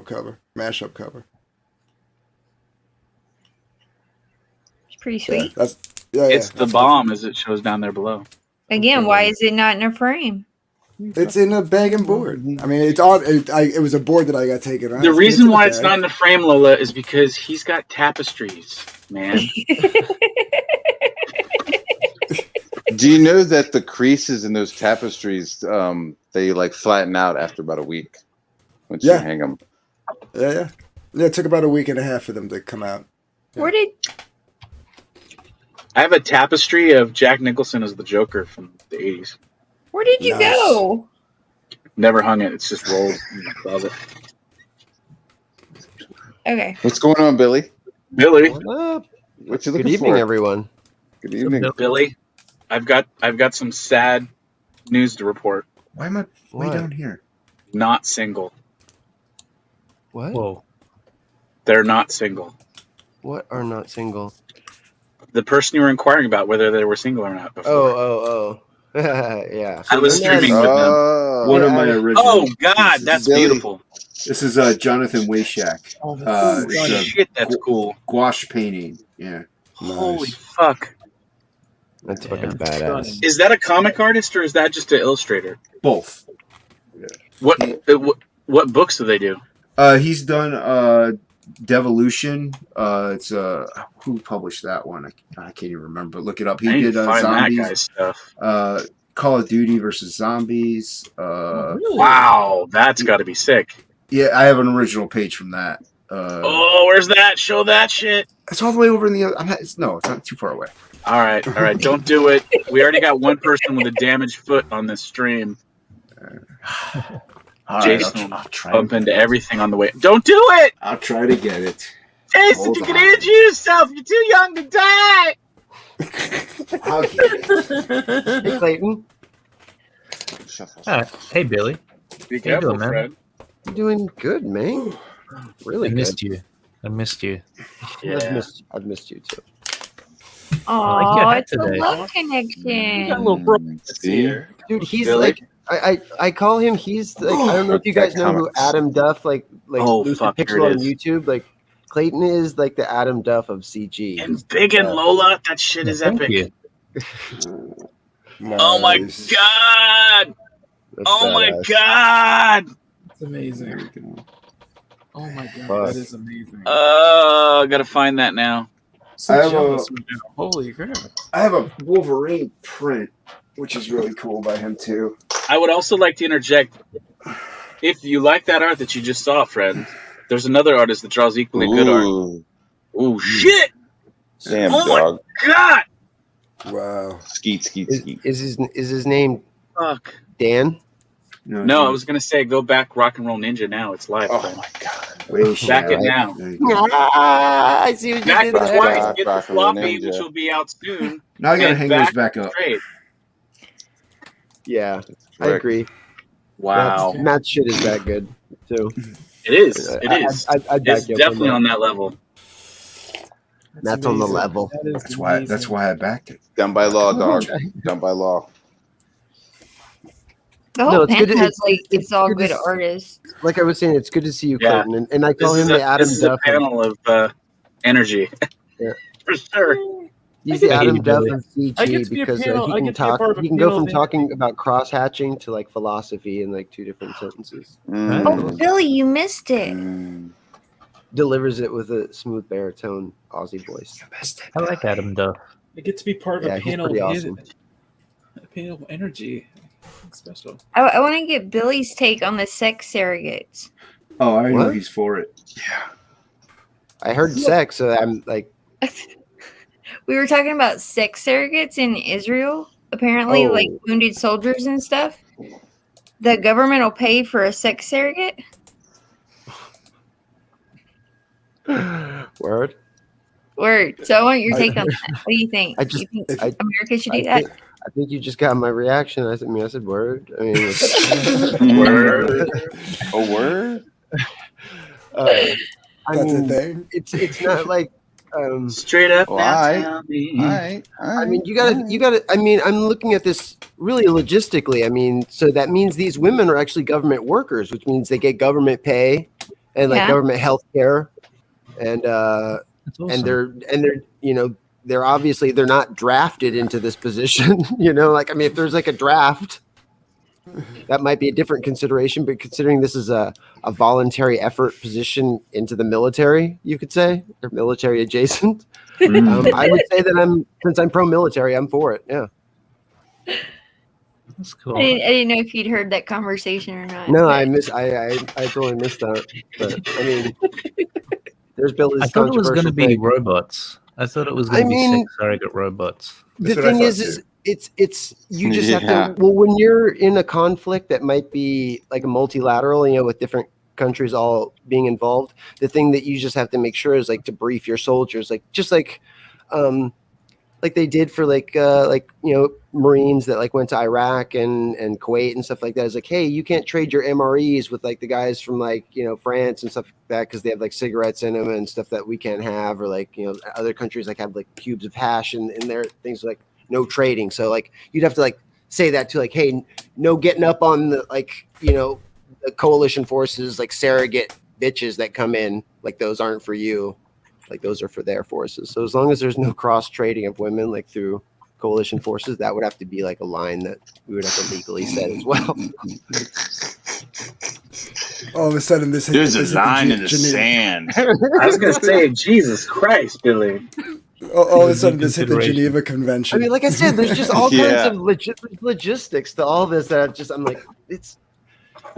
cover, mashup cover. It's pretty Yeah, sweet. It's the bomb, as it shows down there below. Again, why is it not in a frame? It's in a bag and board. I mean, it's on. It was a board that I got taken on. The reason why it's not in the frame, Lola, is because he's got tapestries, man. Do you know that the creases in those tapestries, they like flatten out after about a week once you Yeah. hang them? Yeah. It took about a week and a half for them to come out. Where did I have a tapestry of Jack Nicholson as the Joker from the 80s. you Nice. go? Never hung it. It's just rolled in my closet. Okay. What's going on, Billy? Billy, What up? What you Good looking evening, for? everyone. Good evening. Billy, I've got some sad news to report. Why am I way What? down here? Not single. What? Whoa. They're not single. What are not single? The person you were inquiring about, whether they were single or not before. Oh. Yeah. I was They're not- streaming with them. One of Yeah, my I- original. Oh God, that's Billy. beautiful. This is Jonathan Wayshak. Oh, It's Holy a shit, that's cool. gouache painting. Yeah. Holy fuck. That's Yeah. fucking badass. Is that a comic artist or is that just an illustrator? Both. What books do they do? He's done Devolution. It's who published that one? I can't even remember. But look it up. He I need did to find that Zombies. guy's stuff. Call of Duty versus Zombies. really? Wow, that's got to be sick. Yeah, I have an original page from that. Oh, where's that? Show that shit. It's all the way over in the other. It's not too far away. All right. Don't do it. We already got one person with a damaged foot on this stream. All right, Jason I'll try. Bump into everything on the way. Don't do it, I'll try to get it. Jason. Hold You can on. injure yourself. You're too young to die. I'll get it. Hey, Clayton. Hey, Billy. Be you careful, doing, man? Fred. You doing good, man? Really I good. missed you. I missed you. Yeah. I've missed you too. Oh, your hat it's a today. love connection. Got a little bro See? here. Dude, he's Billy? like I call him. He's like I don't know if you guys know who Comics. Adam Duff like Oh, Lucid fuck, Pixel here it on is. YouTube. Like Clayton is like the Adam Duff of CG. And Big and Lola, that shit is Thank epic. you. Oh my Nice. god! That's Oh my badass. god! It's amazing. Oh my god, Fuck. that is amazing. I gotta find that now. So I have jealous right now. Holy crap. I have a Wolverine print, which is really cool by him too. I would also like to interject. If you like that art that you just saw, friend, there's another artist that draws equally good art. Ooh, Oh shit! damn Oh my dog. God! Wow. Skeet. Is his name Fuck. Dan? No, I was gonna say go back Rock and Roll Ninja now. It's live. Oh friend. my god. Back it now. Ah, I see what you Back did it there. twice. Rock Get the and Roll floppy, Ninja. which will be out soon. Now I gotta and hang those back up. Trade. Yeah, I Correct. agree. Wow. Matt's shit is that good too. It is. It is. I'd back It's you up definitely that. on that level. That's on the level. That is That's why. amazing. I backed it. Done by law, dog. Done by law. The whole No, it's good pen to- has it's- like it's it's all good to good s- artists. Like I was saying, it's good to see you, Yeah. Clayton, and I call This him is the Adam this is a Duff. panel of energy, Yeah. for sure. He's I the get to Adam be- Duff of I get CG to be a because panel- he I can get to be a talk. part of a He can go panel from of talking about cross hatching to like philosophy in like 2 different sentences. Oh, Mm. Billy, you missed it. Mm. Delivers it with a smooth baritone Aussie voice. I like Adam Duff. I get to be part of Yeah, a he's panel pretty of awesome. a panel of energy. It's special. I want to get Billy's take on the sex surrogates. Oh, I already know What? he's for it. Yeah. I heard sex, so I'm like, We were talking about sex surrogates in Israel. Apparently, Oh. like wounded soldiers and stuff. The government will pay for a sex surrogate. word. Word. So I want your take on that. What do you think? I just- you think I- America should I do that? think you just got my reaction. I said word. I mean, Word. A word? I That's mean, a thing. it's not like. Straight up Well, now, I- tell me. I mean, you gotta. I mean, I'm looking at this really logistically. I mean, so that means these women are actually government workers, which means they get government pay and like Yeah. government health care, and That's awesome. and they're they're obviously they're not drafted into this position. Like I mean, if there's like a draft, that might be a different consideration. But considering this is a voluntary effort position into the military, you could say, or military adjacent. I would say that since I'm pro-military, I'm for it. Yeah. That's cool. I didn't know if you'd heard that conversation or not. No, but- I totally missed that. But I mean, there's Billy's I thought it was going to controversial be take. robots. I thought it was going I to be mean- sex surrogate robots. The That's what I thing thought is too. it's you just have Yeah. to. Well, when you're in a conflict that might be like a multilateral, with different countries all being involved, the thing that you just have to make sure is like to brief your soldiers, like they did for Marines that like went to Iraq and Kuwait and stuff like that. Is like, hey, you can't trade your MREs with like the guys from France and stuff like that because they have like cigarettes in them and stuff that we can't have, or like other countries like have like cubes of hash in their things, like no trading. So like you'd have to like say that to like, hey, no getting up on the the coalition forces like surrogate bitches that come in, like those aren't for you. Like those are for their forces. So as long as there's no cross trading of women like through coalition forces, that would have to be like a line that we would have to legally set as well. All of a sudden, this There's this a line Ge- in the Geneva- sand. I was gonna say, Jesus Christ, Billy. All of a sudden, this hit the Consideration. Geneva I Convention. mean, like I said, there's just all Yeah. kinds of logistics to all this that I'm like, it's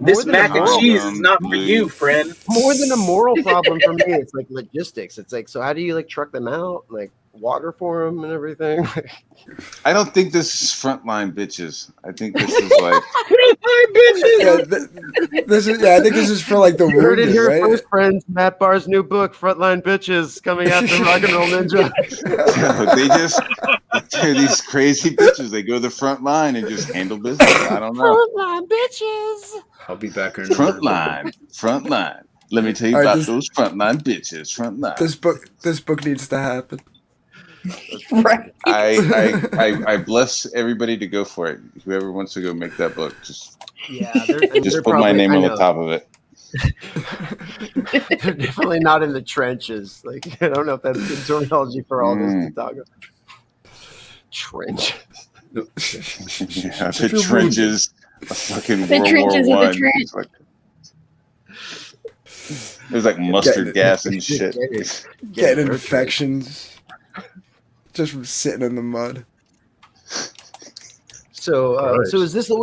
This more than a mac and moral- cheese is not for you, friend. more than a moral problem for me. It's like logistics. It's like, so how do you like truck them out, like water for them and everything? I don't think this is frontline bitches. I think this is like I think this is for like the You heard it wounded, here right? first, friends. Matt Barr's new book, Frontline Bitches, coming out from Rock and Roll Ninja. they're these crazy bitches. They go to the front line and just handle business. I don't know. Frontline bitches. I'll be back in Front line. Let me tell you All right, about this- those frontline bitches. Front line. This book needs to happen. Right. I bless everybody to go for it. Whoever wants to go make that book, just Yeah, put my name on the top of it. They're definitely not in the trenches. Like, I don't know if that's good terminology for all this to talk about. Trench. Yeah, the trenches, a fucking The World trenches War of the One. trench. It's like- There's like mustard gas and shit. Getting infections just from sitting in the mud. So is this a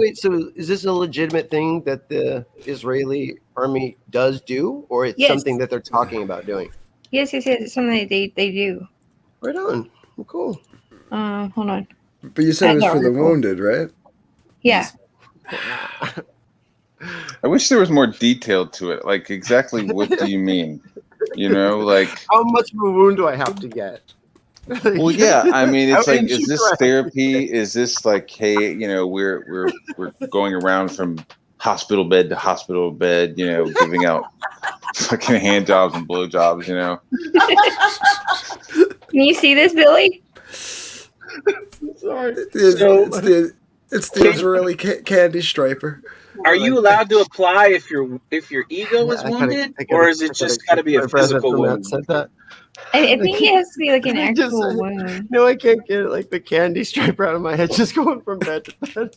legitimate thing that the Israeli army does do, or it's Yes. something that they're talking about doing? Yes. It's something that they do. Right on. Well, cool. Hold on. But you said it was That for the article. wounded, right? Yeah. I wish there was more detail to it. Like, exactly what do you mean? Like, How much of a wound do I have to get? well, yeah. I mean, it's How like, injured is this do I have to therapy? Is this like, hey, we're going around from hospital bed to hospital bed, giving out fucking hand jobs and blow jobs, Can you see this, Billy? It's It's the Israeli candy striper. Are you allowed to apply if your ego is I wounded, or is it just got to be a physical wound? Said that. I think it has to be like an I just- actual wound. No, I can't get it. Like the candy striper out of my head, just going from bed to bed.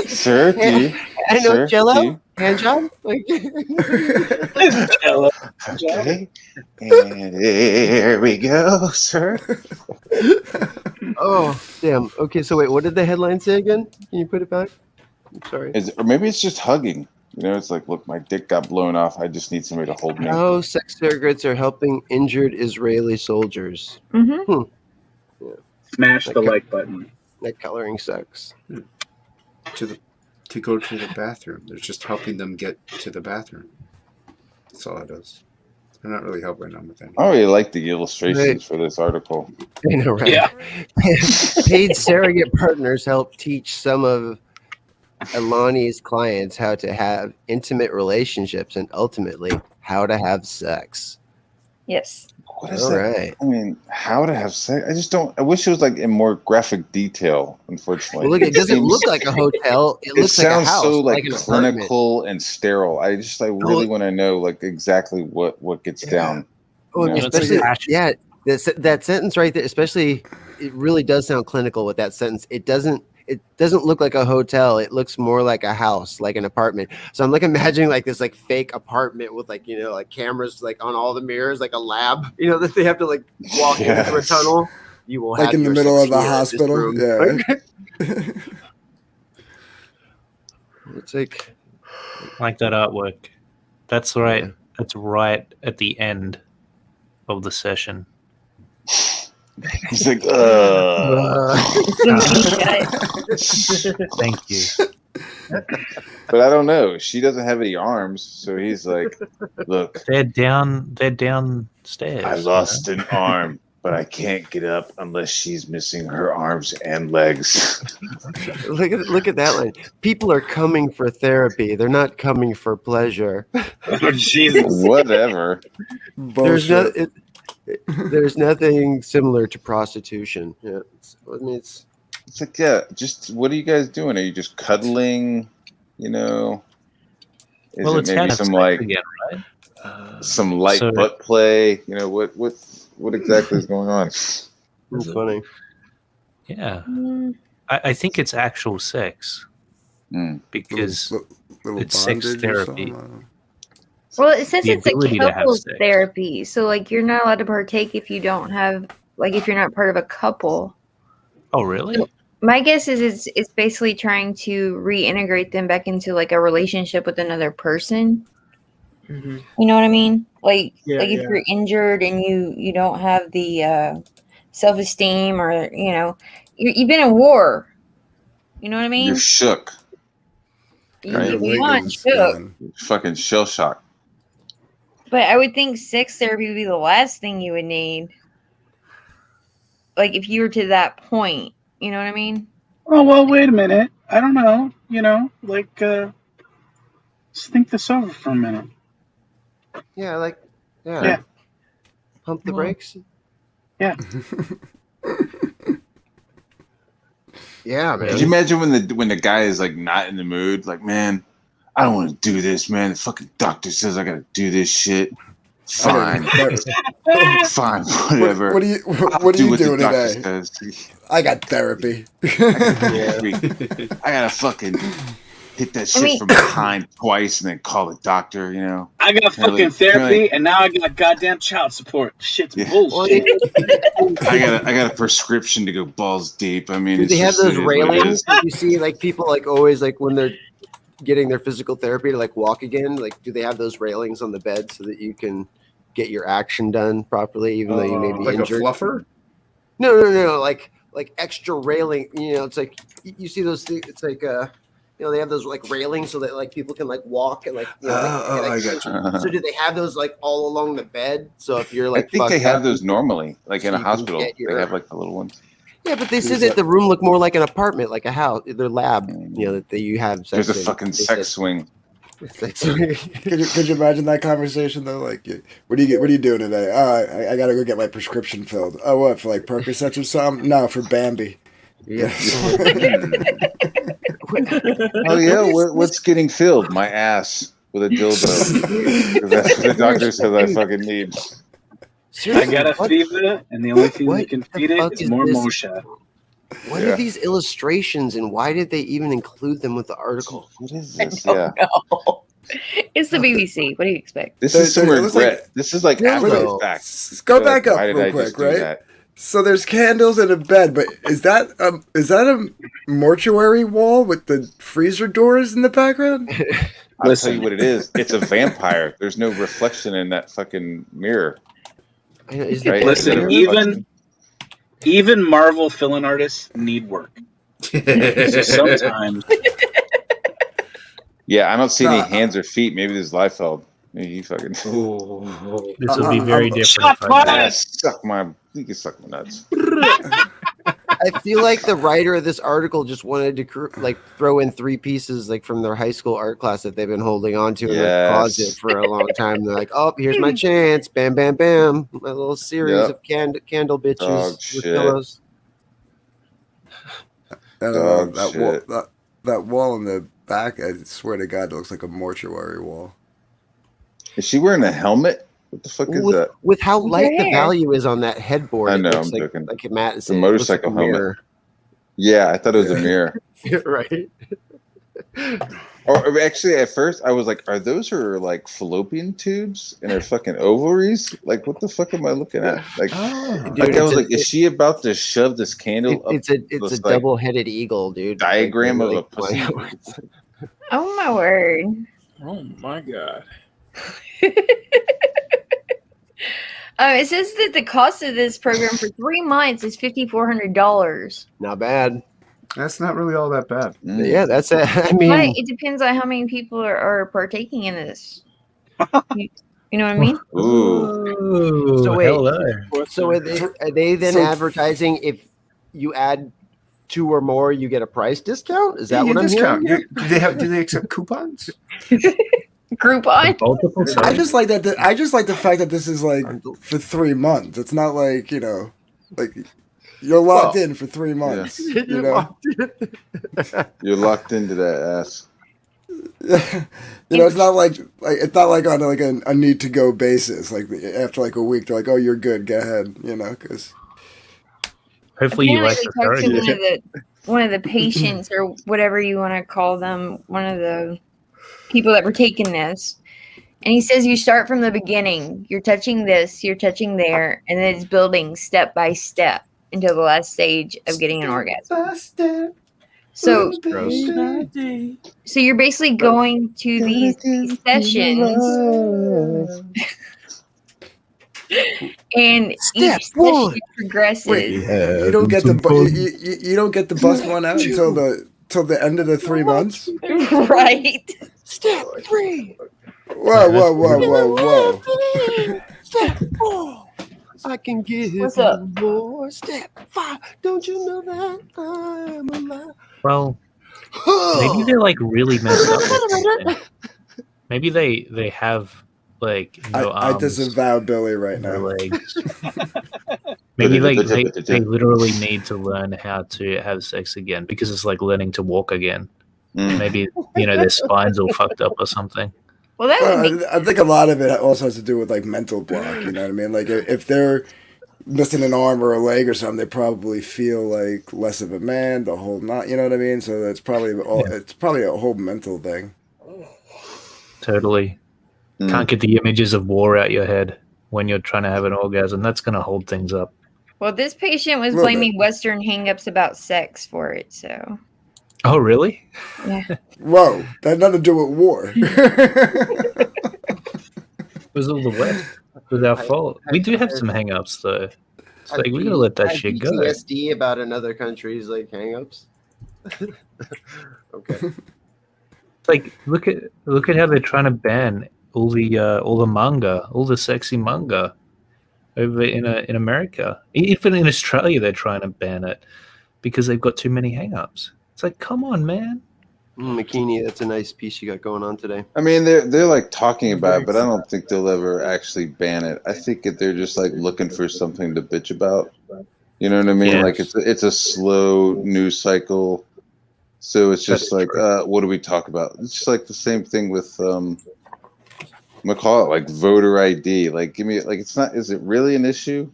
Sir, do you? I know Sir, do Jello you? hand job. Like, Jello. Okay. And here we go, sir. oh damn. Okay, so wait, what did the headline say again? Can you put it back? I'm sorry. Or maybe it's just hugging. You know, it's like, look, my dick got blown off. I just need somebody to hold me. How sex surrogates are helping injured Israeli soldiers. Mm-hmm. Smash the like button. That coloring sucks. To go to the bathroom. They're just helping them get to the bathroom. That's all it is. They're not really helping them with anything. I really like the illustrations for this article. I know, right? Yeah. Paid surrogate partners help teach some of Alani's clients how to have intimate relationships and ultimately how to have sex. Yes. What is All that? right. I mean, how to have sex? I just don't. I wish it was like in more graphic detail. Unfortunately, Well, look, it doesn't look like a hotel. It looks like a sounds house, so like an apartment. clinical and sterile. I really want to know like exactly what gets down. Oh, you know? especially that sentence right there. Especially, it really does sound clinical with that sentence. It doesn't look like a hotel. It looks more like a house, like an apartment. So I'm like imagining like this like fake apartment with like, you know, like cameras like on all the mirrors, like a lab, you know, that they have to like walk in through a tunnel. You will like have in the your middle of the 16 hospital. Yeah. It's like that artwork. That's right. Yeah. That's right at the end of the session. He's like, Thank you. But I don't know. She doesn't have any arms, so he's like, look. They're downstairs. I lost an arm, but I can't get up unless she's missing her arms and legs. Look at that line. People are coming for therapy. They're not coming for pleasure. Oh, Jesus. Whatever. There's nothing similar to prostitution. Yeah, it's like, yeah, just what are you guys doing? Are you just cuddling? You know, is it maybe some like again, right? Some light butt play? You know, what exactly is going on? It's funny. Yeah, I think it's actual sex because it's sex therapy. Well, it says it's like couples therapy, so like you're not allowed to partake if you don't have if you're not part of a couple. Oh, really? So my guess is it's basically trying to reintegrate them back into like a relationship with another person. Mm-hmm. You know what I mean? Like if you're injured and you don't have the self-esteem, or you know you've been in war. You know what I mean? You're shook. Right? You're fucking shell shocked. But I would think sex therapy would be the last thing you would need. Like if you were to that point, you know what I mean? Oh, well, wait a minute. I don't know. You know, like, just think this over for a minute. Yeah, yeah. Pump the brakes. Yeah. Yeah, man. Could you imagine when the guy is like not in the mood? Like, man, I don't want to do this, man. The fucking doctor says I gotta do this shit. Fine. Fine, whatever. What are you doing today? I got therapy. I gotta fucking hit that shit from behind twice and then call the doctor, you know. I got fucking therapy and now I got goddamn child support. Shit's bullshit. I got a prescription to go balls deep. I mean, do they have those railings? You see, like people like always like when they're getting their physical therapy to like walk again, like do they have those railings on the bed so that you can get your action done properly even though you may be injured? Like a fluffer? No, like extra railing, you know, it's like you see those things, it's like you know, they have those like railings so that like people can like walk and like, you know, I got you. So do they have those like all along the bed? So if you're like I think they have those normally, like in a hospital. They have like the little ones. Yeah, but they said that the room looked more like an apartment, like a house, their lab, you know, that you have sex. There's a fucking sex swing. Could you imagine that conversation though? Like, what are you doing today? Oh, I gotta go get my prescription filled. Oh, what, for like Percocets or something? No, for Bambi. Yeah. Oh yeah, what's getting filled? My ass with a dildo. 'Cause that's what the doctor says I fucking need. I Seriously, got a what, fever, and the only thing what that can the feed it fuck is is more this? motion. What Yeah. are these illustrations, and why did they even include them with the article? What is I this? don't Yeah. know. It's the BBC. What do you expect? This is some It looks like regret. This is like dildo. after the Wait, fact. go You're like, back up why did real I quick, just do right? that? So there's candles in a bed, but is that a mortuary wall with the freezer doors in the background? I'll Listen. tell you what it is. It's a vampire. There's no reflection in that fucking mirror. I know, is the Right? bed Listen, There's no mirror? reflection. even Marvel fill-in artists need work. So sometimes Yeah, I don't see any Nah. hands or feet. Maybe this is Liefeld. Maybe he fucking. This will be very different. Shut if I do my- that. You can suck my nuts. I feel like the writer of this article just wanted to throw in 3 pieces like from their high school art class that they've been holding on to in their Yes. closet for a long time. They're like, "Oh, here's my chance! Bam, bam, bam! My little series Yep. of candle bitches Dog with shit. pillows." I don't Dog know, shit. that wall in the back. I swear to God, it looks like a mortuary wall. Is she wearing a helmet? What the fuck is With, that? with how What's light her the hair? value is on that headboard, I it know, looks I'm like, joking. like Matt is The saying, it looks like motorcycle a helmet. mirror. Yeah, I thought it was a mirror. Right? Or actually, at first, I was like, "Are those her like fallopian tubes and her fucking ovaries? Like, what the fuck am I looking at?" Like, Dude, like I was it's like, "Is she about to shove this candle up it's a this, like, double-headed eagle, dude. Like, diagram of literally a pussy?" flying Oh my word. Oh my god. It says that the cost of this program for 3 months is $5,400. Not bad. That's not really all that bad. But yeah, that's it. I mean, But it depends on how many people are partaking in this. You know what I mean? Ooh. So wait, hello. so are they then So- advertising if you add 2 or more, you get a price discount? Is that Yeah, what I'm discount. hearing? Do they accept coupons? Groupon. Multiple I sites. just like that. I just like the fact that this is like for 3 months. It's not like like you're locked in for 3 months. You know, You're locked into that ass. it's not like it's not like on like a need to go basis. Like after like a week, they're like, "Oh, you're good. Go ahead." Because Hopefully you Apparently like they the talked to surrogate. one of the patients or whatever you want to call them, one of the people that were taking this. And he says you start from the beginning. You're touching this, you're touching there, and then it's building step by step until the last stage of getting an orgasm. So so you're basically going to these sessions and Step each one. session progresses. wait, you don't get you don't get the bust one out until the end of the 3 months. Right. Step 3. Whoa! Step 4. I can give What's you up? more. Step 5. Don't you know that I'm alive? Well, maybe they're like really messed up with something. Maybe they have like no I arms, disavow Billy right no now. legs. Maybe they literally need to learn how to have sex again because it's like learning to walk again. Mm. Maybe their spines all fucked up or something. Well, that would be I think a lot of it also has to do with like mental block. You know what I mean? Like if they're missing an arm or a leg or something, they probably feel like less of a man. The whole not, you know what I mean? So it's probably it's probably a whole mental thing. Totally. Mm. Can't get the images of war out your head when you're trying to have an orgasm. That's going to hold things up. Well, this patient was Little blaming Western hangups about sex for it, so Oh, really? yeah. Whoa, that had nothing to do with war. It was all the West. It was our fault. We do have some hang-ups, though. It's like, we got to let that shit go. PTSD about another country's like hangups. Okay. Like, look at how they're trying to ban all the manga, all the sexy manga over in America. Even in Australia, they're trying to ban it because they've got too many hang-ups. It's like, come on, man. McKinney, that's a nice piece you got going on today. I mean, they're like talking about it, but I don't think they'll ever actually ban it. I think that they're just like looking for something to bitch about. You know what I mean? Yeah. Like it's a slow news cycle. So it's just like, what do we talk about? It's just like the same thing with I'm gonna call it like voter ID. Like, give me like, it's not. Is it really an issue?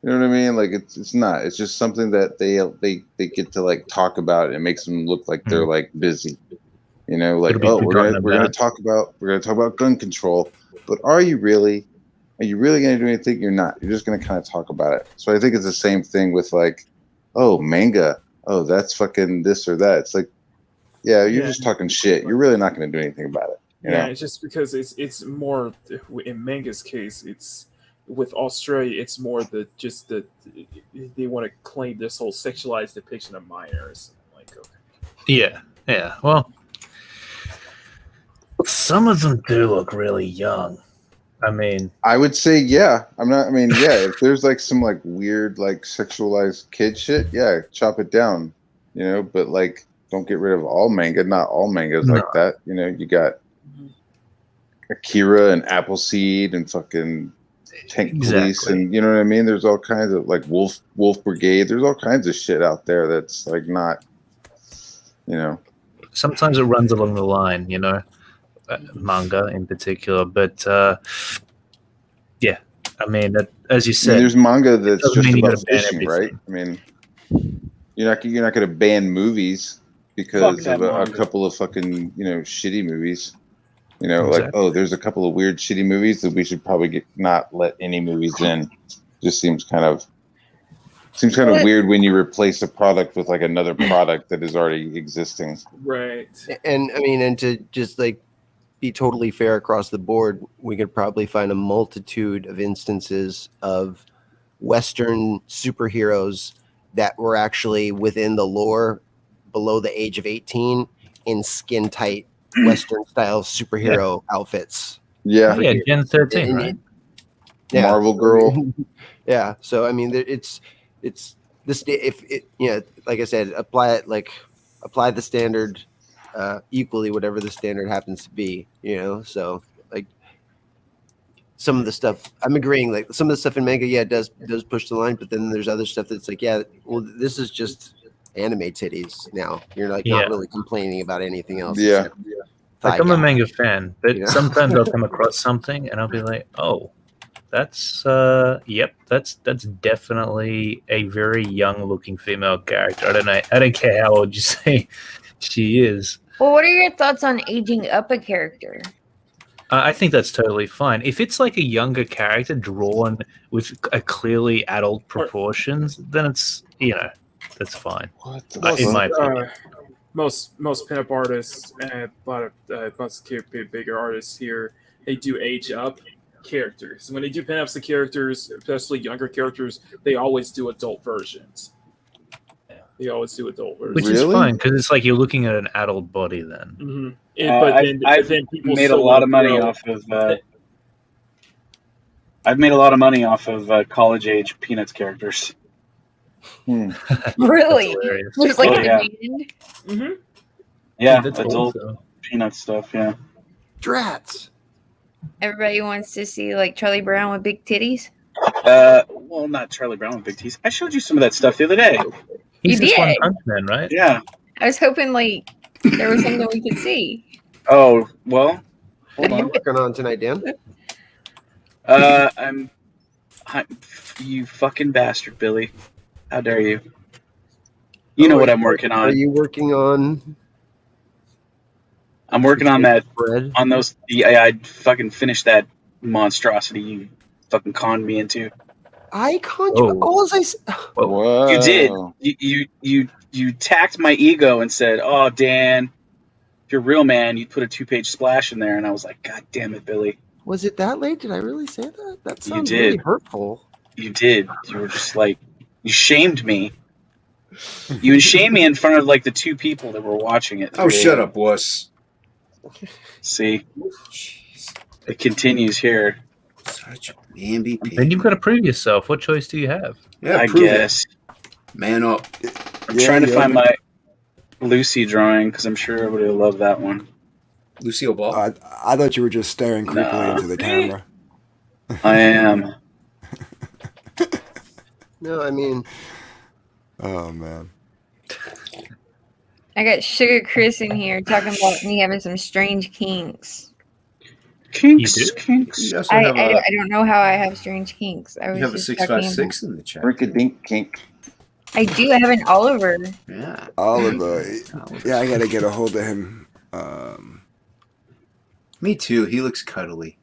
You know what I mean? Like it's not. It's just something that they get to like talk about. It makes them look like they're like busy. You know, like, It'll be forgotten we're gonna about. talk about gun control, but are you really? Are you really gonna do anything? You're not. You're just gonna kind of talk about it. So I think it's the same thing with like, oh, manga. Oh, that's fucking this or that. It's like, yeah, you're just talking shit. You're really not gonna do anything about it. You know? It's just because it's more in manga's case. It's with Australia. It's more they want to claim this whole sexualized depiction of minors. Like, okay. Yeah. Well, some of them do look really young. I mean, I would say, yeah. If there's like some like weird like sexualized kid shit, yeah, chop it down. You know, but like, don't get rid of all manga. Not all mangas like that. You know, you got Akira and Appleseed and fucking Tank Police, and you know what I mean. There's all kinds of like Wolf Brigade. There's all kinds of shit out there that's like not, you know. Sometimes it runs along the line, you know, manga in particular. But yeah, I mean, as you said, there's manga that's just mean you about gotta ban fishing, everything. right? I mean, you're not going to ban movies because of a couple of fucking shitty movies. You know, like, oh, there's a couple of weird shitty movies that we should probably not let any movies in. Just seems kind of weird when you replace a product with like another product that is already existing. Right. And I mean, and to just like be totally fair across the board, we could probably find a multitude of instances of Western superheroes that were actually within the lore below the age of 18 in skin tight Western style superhero outfits. Yeah. Gen 13, right? Yeah. Marvel Girl. Yeah. So I mean, it's this, if it, like I said, apply the standard equally, whatever the standard happens to be, so like some of the stuff I'm agreeing, like some of the stuff in manga, does push the line, but then there's other stuff that's like, well, this is just anime titties now. You're like not really complaining about anything else. Yeah. Like, I'm a manga fan, but sometimes I'll come across something and I'll be like, oh, that's that's definitely a very young looking female character. I don't care how old you say she is. Well, what are your thoughts on aging up a character? I think that's totally fine. If it's like a younger character drawn with a clearly adult proportions, then it's that's fine. In my opinion. Most pinup artists and a lot of most bigger artists here, they do age up characters. When they do pinups of characters, especially younger characters, they always do adult versions. They always do adult versions, which is fine because it's like you're looking at an adult body then. Mm-hmm. I've made a lot of money off of. I've made a lot of money off of college age Peanuts characters. Really? Just like Mm-hmm. Yeah, that's adult awesome. Peanut stuff. Yeah. Drats. Everybody wants to see like Charlie Brown with big titties. Well, not Charlie Brown with big teeth. I showed you some of that stuff the other day. He's You just One did? Punch Man, right? Yeah. I was hoping like there was something we could see. Oh well. What are you working on tonight, Dan? I'm you fucking bastard, Billy. How dare you? You know what I'm working on. Are you working on? I'm working on that. Bread? On those. I fucking finished that monstrosity you fucking conned me into. I conned you. All I Whoa. You did. You tacked my ego and said, "Oh, Dan, if you're a real man, you'd put a 2-page splash in there." And I was like, "God damn it, Billy." Was it that late? Did I really say that? That sounds did. really hurtful. You did. You were just like, you shamed me. You shamed me in front of like the 2 people that were watching it. Oh, shut up, wuss. See, it continues here. Such a Bambi pig. Then you've got to prove yourself. What choice do you have? Yeah, I prove guess. it. Man up. I'm trying to find my Lucy drawing because I'm sure everybody will love that one. Lucille Ball. I thought you were just staring creepily into the camera. I am. No, I mean, Oh man. I got Sugar Chris in here talking about me having some strange kinks. Kinks, You do? kinks. You also I have a don't know how I have strange kinks. I was you have a just 656 in the chat. Rink-a-dink kink. I do. I have an Oliver. Yeah. Oliver. Oliver's Yeah, I gotta cool. get a hold of him. Me too. He looks cuddly.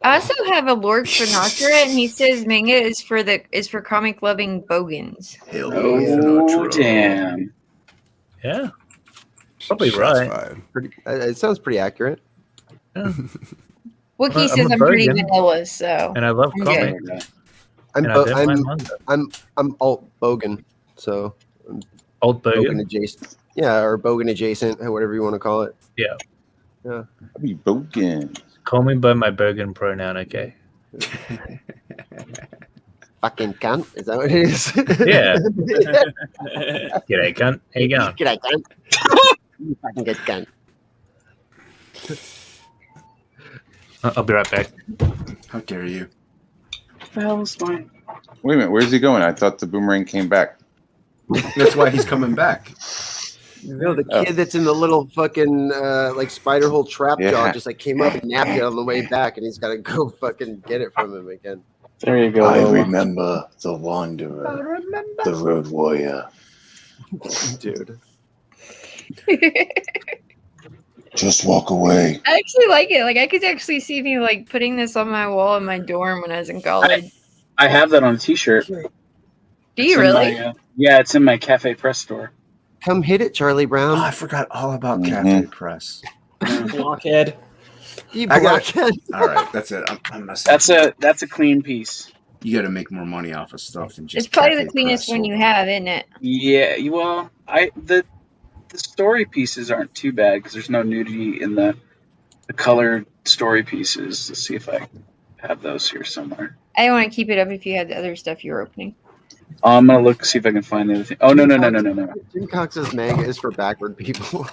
I also have a Lord Sinatra, and he says manga is for comic loving bogans. Hell Oh, Sinatra. damn. Yeah. Probably Shots right. fired. It sounds pretty accurate. Wookie I'm says a I'm pretty bogan. vanilla, so And I love I'm good. comics. I'm And I bo- don't mind manga. I'm alt bogan, so Old bogan bogan. adjacent. Yeah, or bogan adjacent, whatever you want to call it. I'll be bogan. Call me by my bogan pronoun, okay? Fucking cunt. Is that what it is? Yeah. G'day, cunt. How you going? G'day, cunt. You fucking good cunt. I'll be right back. How dare you? Well, it's fine. Wait a minute, where's he going? I thought the boomerang came back. That's why he's coming back. No, the kid that's in the little fucking like spider hole trap Yeah. jaw just like came up and napped it on the way back, and he's got to go fucking get it from him again. There you go. I Lola. remember the wanderer, the road warrior. Dude. Just walk away. I actually like it. Like I could actually see me like putting this on my wall in my dorm when I was in college. I have that on a T-shirt. Do It's you in really? my, yeah, it's in my Cafe Press store. Come hit it, Charlie Oh, Brown. I forgot all about Mhm. Cafe Press. Blockhead. You I got- blockhead. All right, that's it. I'm messing. That's a clean piece. You got to make more money off of stuff than just. It's probably Cafe the cleanest Press. one you have, isn't it? Yeah, well, the story pieces aren't too bad because there's no nudity in the colored story pieces. Let's see if I have those here somewhere. I want to keep it up if you had the other stuff you were opening. I'm gonna look see if I can find anything. Oh no. Jim Cox's manga is for backward people.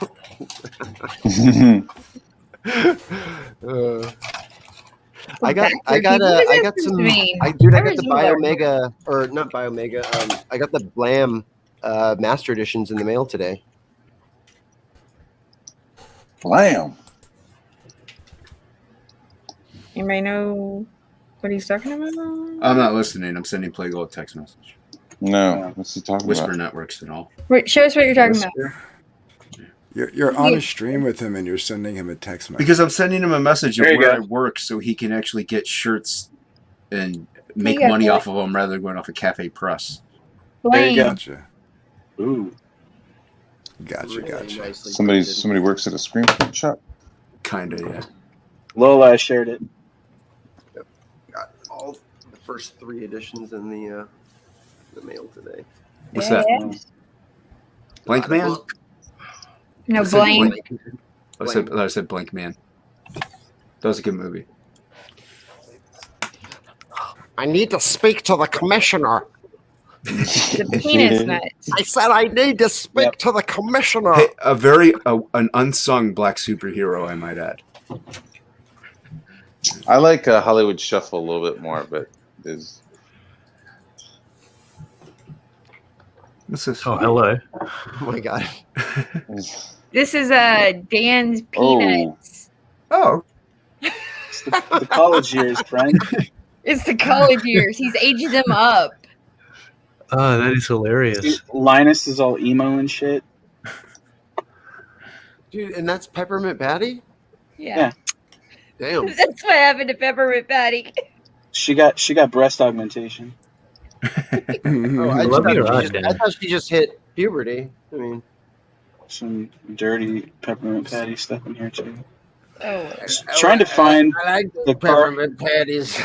I got What does that some. mean? I got the Where's Miller? Biomega, or not Biomega. I got the Blam Master Editions in the mail today. Blam. Anybody know what he's talking about? I'm not listening. I'm sending Plague a text message. No, what's he talking Whisper about? Networks and all. Wait, show us what you're talking about. You're on a stream with him and you're sending him a text message. Because I'm sending him a message of There you where go. I work so he can actually get shirts and make you go, money Corey. off of them rather than going off of Cafe Press. There you go. Gotcha. Ooh, Gotcha. Somebody works at a screen print shop. Kinda, yeah. Lola, I shared it. Got all the first 3 editions in the mail today. What's that? Blank Man? No, I said blame. I said Blank Man. That was a good movie. I need to speak to the commissioner. The penis nuts. I said I need to speak to the commissioner. Hey, an unsung black superhero, I might add. I like Hollywood Shuffle a little bit more, but there's What's this? Oh, hello. Oh my god. This is Dan's peanuts. Oh, It's the college years, friend. It's the college years. He's aged them up. Oh, that is hilarious. Linus is all emo and shit. Dude, and that's Peppermint Patty? Yeah. Damn. That's what happened to Peppermint Patty. She got breast augmentation. Oh, I love your eyes, Dan. I thought she just hit puberty. I mean, Some dirty peppermint patty stuff in here too. Oh. Trying to find I like the car. peppermint patties.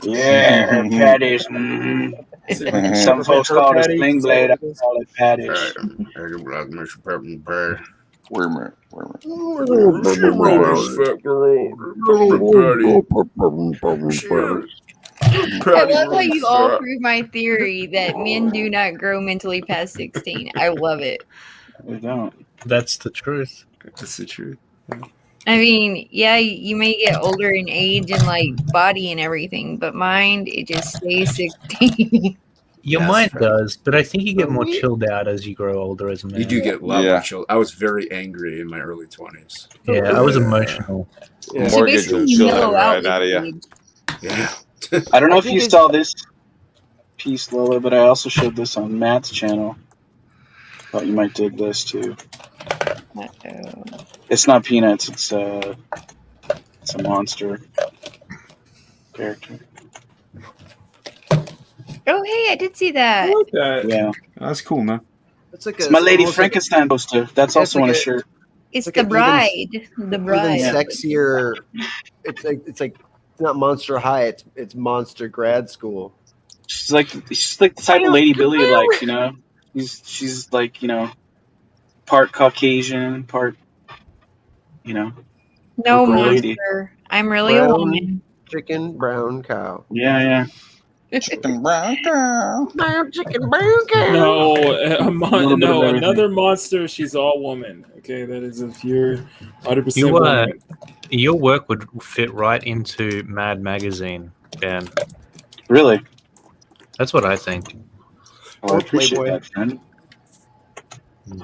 Yeah, patties. Mm-hmm. Some folks call it sling blade. I call it patties. Wormer. I love how you all prove my theory that men do not grow mentally past 16. I love it. They don't. That's the truth. that's the truth. I mean, yeah, you may get older in age and like body and everything, but mind, it just stays 16. Your Yes, mind friend. does, but I think you get But more we- chilled out as you grow older as a man. You do get a lot Yeah. more chill. I was very angry in my early 20s. Yeah, I was Yeah. emotional. Yeah. So Mortgage basically, and you children mellow out right out of with you. age. Yeah. I don't know I if think you it's- saw this piece, Lola, but I also showed this on Matt's channel. Thought you might dig this too. Uh-oh. It's not Peanuts. It's a monster character. Oh, hey, I did see I that. like that. Yeah, That's cool, man. It's like it's my Lady almost like Frankenstein poster. That's Yeah, it's also on like a a- shirt. It's like the an bride. The even bride. Yeah. sexier. It's like it's not Monster High. It's Monster Grad School. She's like the type of lady Billy likes. You know, she's like part Caucasian, part No Oprah lady. monster. I'm really a Brown woman. chicken, brown cow. Yeah. Chicken brown cow. Brown chicken, brown cow. No, little bit of everything. another monster. She's all woman. Okay, that is a pure 100% You, woman. Your work would fit right into Mad Magazine, Dan. Really. That's what I think. Well, I Or appreciate Playboy. that, friend.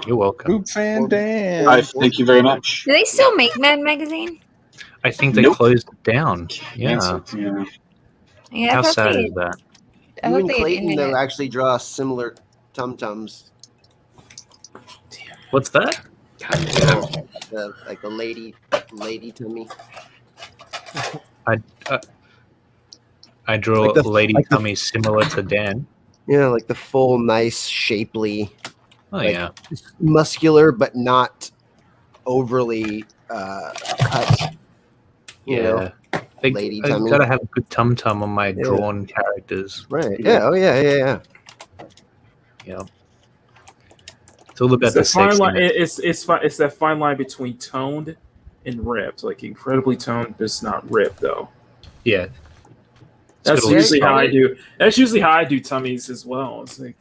You're welcome. Hoop fan Dan. Thank you very much. Do they still make Mad Magazine? I think they Nope. closed it down. Yeah. Canceled. Yeah. Yeah, I How thought sad they is that? I You thought and they had Clayton ended though it. actually draw similar tum tums. What's that? Like the lady tummy. I draw Like the- lady like the- tummy similar to Dan. Yeah, like the full, nice, shapely, Oh Like- yeah. muscular, but not overly cut. You know, lady I tummy. gotta have a good tum tum on my Yeah. drawn characters. right? Yeah. Oh yeah. Yeah. It's all about It's the that fine line. sexiness. It's that fine line between toned and ripped. Like incredibly toned, but it's not ripped though. Yeah. It's That's got all usually this- how I do. That's usually how I do tummies as well. It's like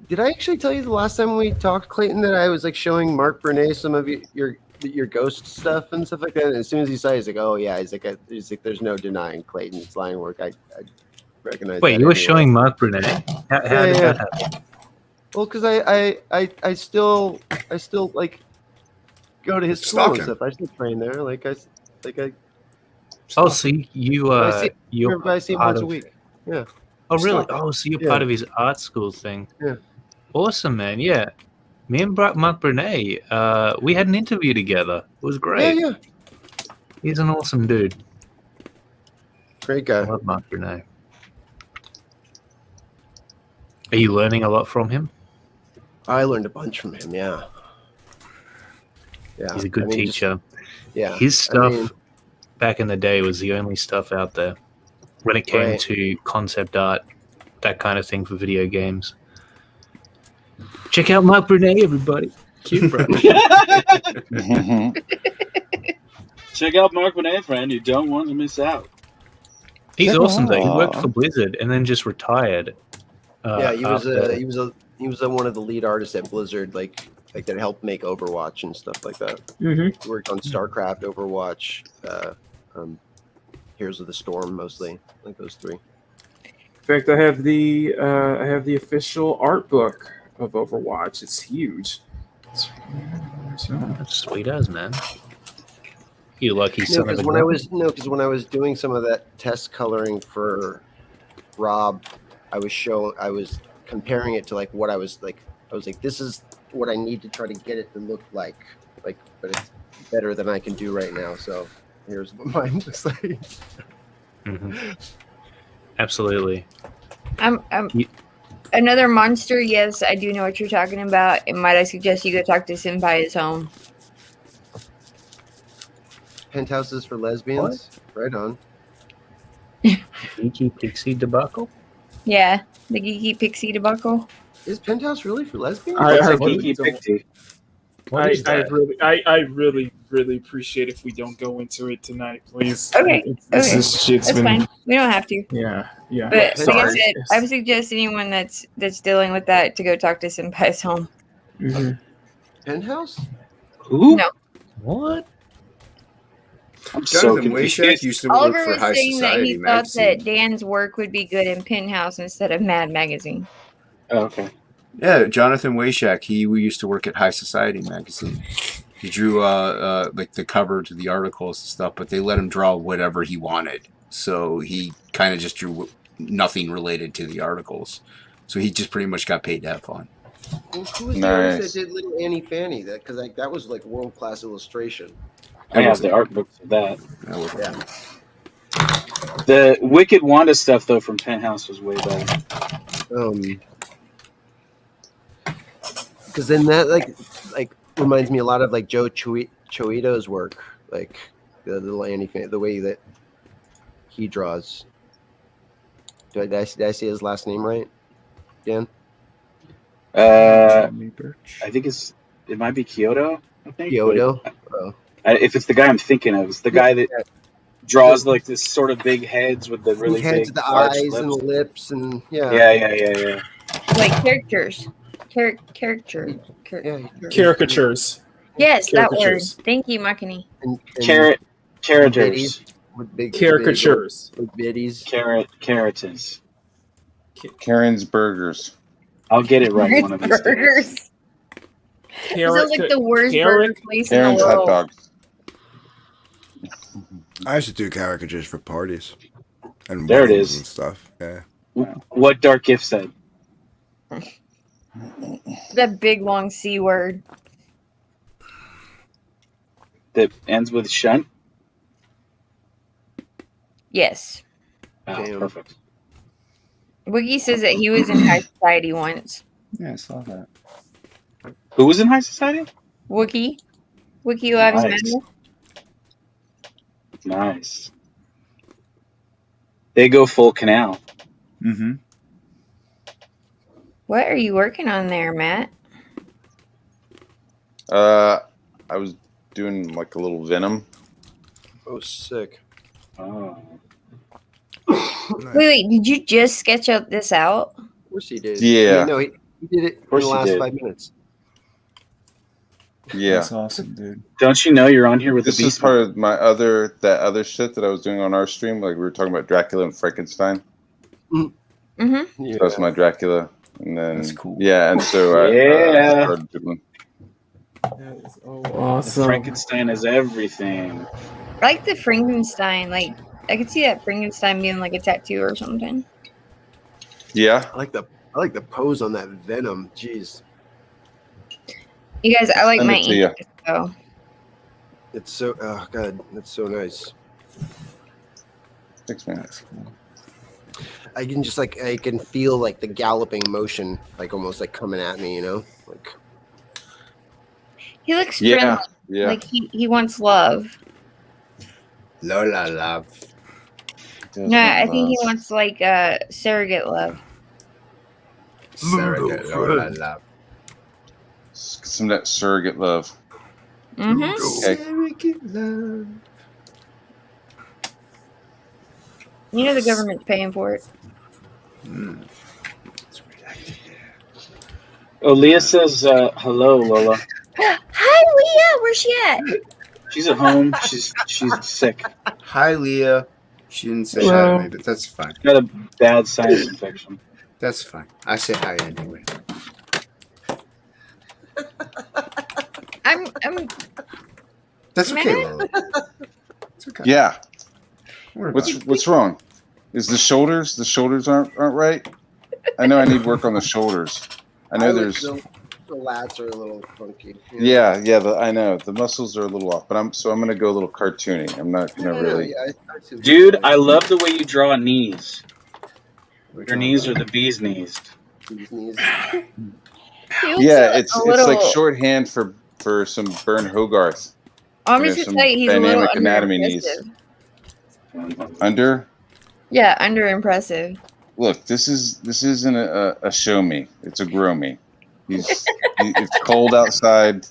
Did I actually tell you the last time we talked, Clayton, that I was like showing Mark Bernay some of your ghost stuff and stuff like that? And as soon as he saw it, he's like, "Oh yeah," he's like, "There's no denying Clayton's line work." I recognize. Wait, that you were anyway. showing Mark Brunet? How did Yeah. that happen? Well, because I still like go to his school Stalk and him. stuff. I still train there. I Oh, so I see you're I see him part once a of- week. Yeah. Oh, really? Stalk him. Oh, so you're Yeah. part of his art school thing. Yeah. Awesome, man. Yeah. Me and Mark Brunet, we had an interview together. It was great. Yeah. He's an awesome dude. Great I guy. love Mark Brunet. Are you learning a lot from him? I learned a bunch from him. Yeah. Yeah. He's a good I mean, just- teacher. yeah. His stuff mean- back in the day was the only stuff out there when it came Right. to concept art, that kind of thing for video games. Check out Mark Brunet, everybody. Cute, bro. Check out Mark Bonet, friend. You don't want to miss out. He's Check awesome though. He out. worked for Blizzard and then just retired. Yeah, he was after- one of the lead artists at Blizzard, like that helped make Overwatch and stuff like that. Mhm. He worked on StarCraft, Overwatch, Heroes of the Storm mostly, like those three. In fact, I have the official art book of Overwatch. It's huge. That's sweet as, man. You lucky No, son of because a when I was doing some of that test coloring for Rob, I was comparing it to like what I was like. I was like, this is what I need to try to get it to look like, but it's better than I can do right now. So here's what mine looks like. Mhm. Absolutely. Another monster. Yes, I do know what you're talking about. And might I suggest you go talk to Senpai's home? Penthouses for lesbians, right on. Geeky Pixie debacle? Yeah, the geeky pixie debacle. Is Penthouse really for lesbians? I It's a really geeky don't- pixie. What is that? I really appreciate if we don't go into it tonight, please. Okay, This okay. is shit's That's been fine. We don't have to. yeah. But like I Sorry. said, I would suggest anyone that's dealing with that to go talk to Senpai's home. Mhm. Penthouse? Who? No. What? I'm so Jonathan Wayshack confused. used to work Oliver for was High saying that he Society thought that magazine. Dan's work would be good in Penthouse instead of Mad Magazine. Oh, okay. Yeah, Jonathan Wayshack. We used to work at High Society magazine. He drew like the cover to the articles and stuff, but they let him draw whatever he wanted. So he kind of just drew nothing related to the articles. So he just pretty much got paid to have fun. Who was the artist that Nice. did Little Annie Fanny? That because like that was like world class illustration. I have the art books of that. That wasn't Yeah. funny. The Wicked Wanda stuff though from Penthouse was way better. Because then that like reminds me a lot of like Joe Choito's work, like the Little Annie Fanny, the way that he draws. Did I say his last name right, Dan? I think it might be Kyoto. I think Kyoto. If it's the guy I'm thinking of, it's the guy that draws like this sort of big heads with the really heads, big the arched eyes, lips. and the lips, and Yeah. Like characters. Caricature. Caricatures. Yes, that word. Caricatures. Thank you, Makani. And Characters. with big Caricatures. big bitties. Carotids. Karen's Burgers. I'll get it right one of these days. Burgers. It sounds like the worst burger place in the Karen's hot world. dogs. I used to do caricatures for parties and There it weddings is. and stuff. Yeah. What Dark Gift said. That big long C word. That ends with shunt. Yes. Oh, perfect. Wiggy says that he was in High Society once. Yeah, I saw that. Who was in High Society? Wookie. Wookie Labs Nice. Madness. Nice. They go full canal. Mm-hmm. What are you working on there, Matt? I was doing like a little Venom. Oh, sick. Oh. Wait, did you just sketch out this out? Of course he did. Yeah. No, he did it in course the he last did. 5 minutes. Yeah. That's awesome, dude. Don't you know you're on here with This the is beast? part of my other shit that I was doing on our stream. Like we were talking about Dracula and Frankenstein. Mm-hmm. Yeah. So that's my Dracula, and then That's cool. Yeah, and so I started doing. That is awesome. Frankenstein is everything. I like the Frankenstein. Like, I could see that Frankenstein being like a tattoo or something. Yeah. I like the pose on that Venom. Jeez. You guys, I like Send my it to ya. ink. So. It's so god, that's so nice. Thanks, man. That's cool. I can just like I can feel like the galloping motion, like almost like coming at me, you know, like He looks Yeah. friendly. Yeah. Like he wants love. Lola love. No, I think he wants like surrogate love. Surrogate Lola love. Some of that surrogate love. Mm-hmm. Okay. Surrogate love. You know the government's paying for it. Oh, Leah says hello, Lola. Hi, Leah. Where's she at? She's at home. She's sick. Hi, Leah. She didn't say Hello. hi to me, but that's fine. Got a bad sinus infection. That's fine. I say hi anyway. I'm That's okay, Matt? Lola. It's okay. Yeah. Don't worry about What's wrong? Is the shoulders aren't right? I know I need work on the shoulders. I know there's the lats are a little funky. yeah, I know the muscles are a little off, but I'm gonna go a little cartoony. I'm not gonna really. I see what Dude, you're I love the way you draw knees. it. Your knees are the bee's knees. saying. These knees. he looks Yeah, a it's little, like shorthand for some Bern Hogarth. I'm you just know, gonna some tell you, he's a little dynamic anatomy knees. under-impressive. Under. Yeah, under impressive. Look, this isn't a show me. It's a grow me. It's cold outside.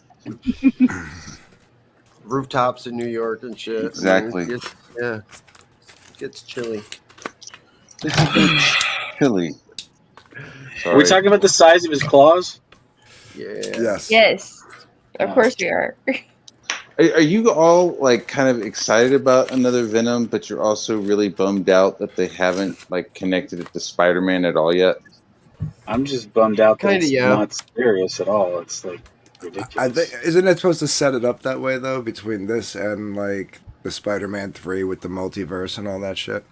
Rooftops in New York and shit. Exactly. It gets chilly. Chilly. Are we talking about the size of his claws? Yeah. Yes. Yes, of course we are. Are you all like kind of excited about another Venom, but you're also really bummed out that they haven't like connected it to Spider-Man at all yet? I'm just bummed out that Kinda, it's yeah. not serious at all. It's like I ridiculous. think isn't it supposed to set it up that way though, between this and like the Spider-Man 3 with the multiverse and all that shit?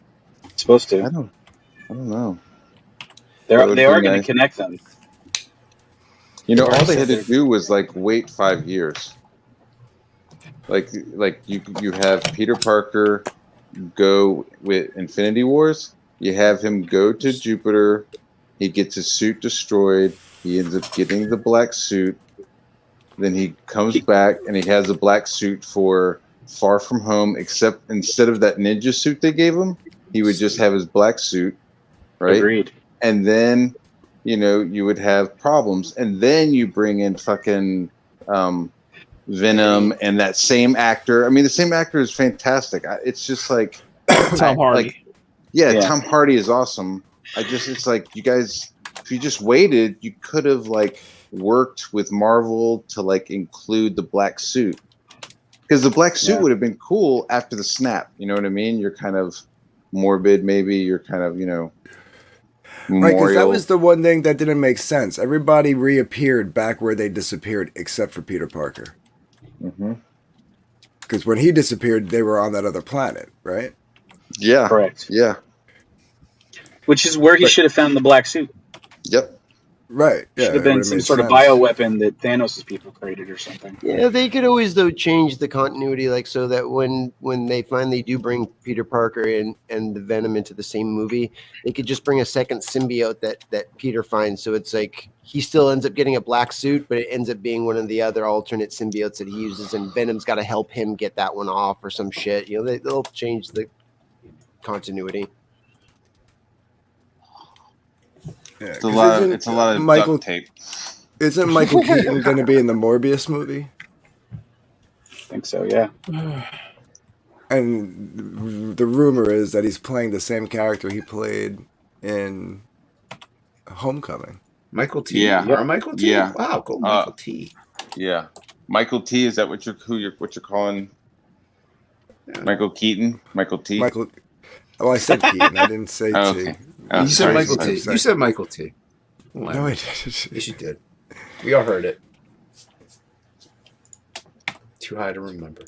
It's supposed to. I don't know. They That would are be going to nice. connect them. You know, They've all already they had said to they're- do was like wait 5 years. Like you have Peter Parker go with Infinity Wars. You have him go to Jupiter. He gets his suit destroyed. He ends up getting the black suit. Then he comes back and he has a black suit for Far From Home, except instead of that ninja suit they gave him, he would just have his black suit, right? Agreed. And then, you would have problems. And then you bring in fucking Venom and that same actor. I mean, the same actor is fantastic. It's just like Tom Hardy. yeah, Yeah. Tom Hardy is awesome. It's like you guys, if you just waited, you could have like worked with Marvel to like include the black suit, because the black suit Yeah. would have been cool after the snap. You know what I mean? You're kind of morbid, maybe. You're kind of Right, because memorial. that was the one thing that didn't make sense. Everybody reappeared back where they disappeared, except for Peter Parker. Mm-hmm. Because when he disappeared, they were on that other planet, right? Yeah, Correct. yeah, Which is where he But- should have found the black suit. yep. Right. Yeah, Should have it been would've some made sort of sense. bioweapon that Thanos' people created or something. Yeah, they could always though change the continuity, like so that when they finally do bring Peter Parker and the Venom into the same movie, they could just bring a second symbiote that Peter finds. So it's like he still ends up getting a black suit, but it ends up being one of the other alternate symbiotes that he uses, and Venom's got to help him get that one off or some shit. They'll change the continuity. Yeah, It's a lot. It's a lot of Michael. duct tape. Isn't Michael Keaton going to be in the Morbius movie? I think so, yeah. And the rumor is that he's playing the same character he played in Homecoming. Michael T. Yeah. Or Michael T. Yeah. Wow, go Michael T. Yeah, Michael T. Is that what you're calling? Yeah. Michael Keaton, Michael T. Michael. Oh, I said Keaton. I didn't say Oh, T. okay. Oh, You said sorry, Michael sorry. T. You said Michael T. Wow. No, I didn't. Yes, you did. We all heard it. Too high to remember.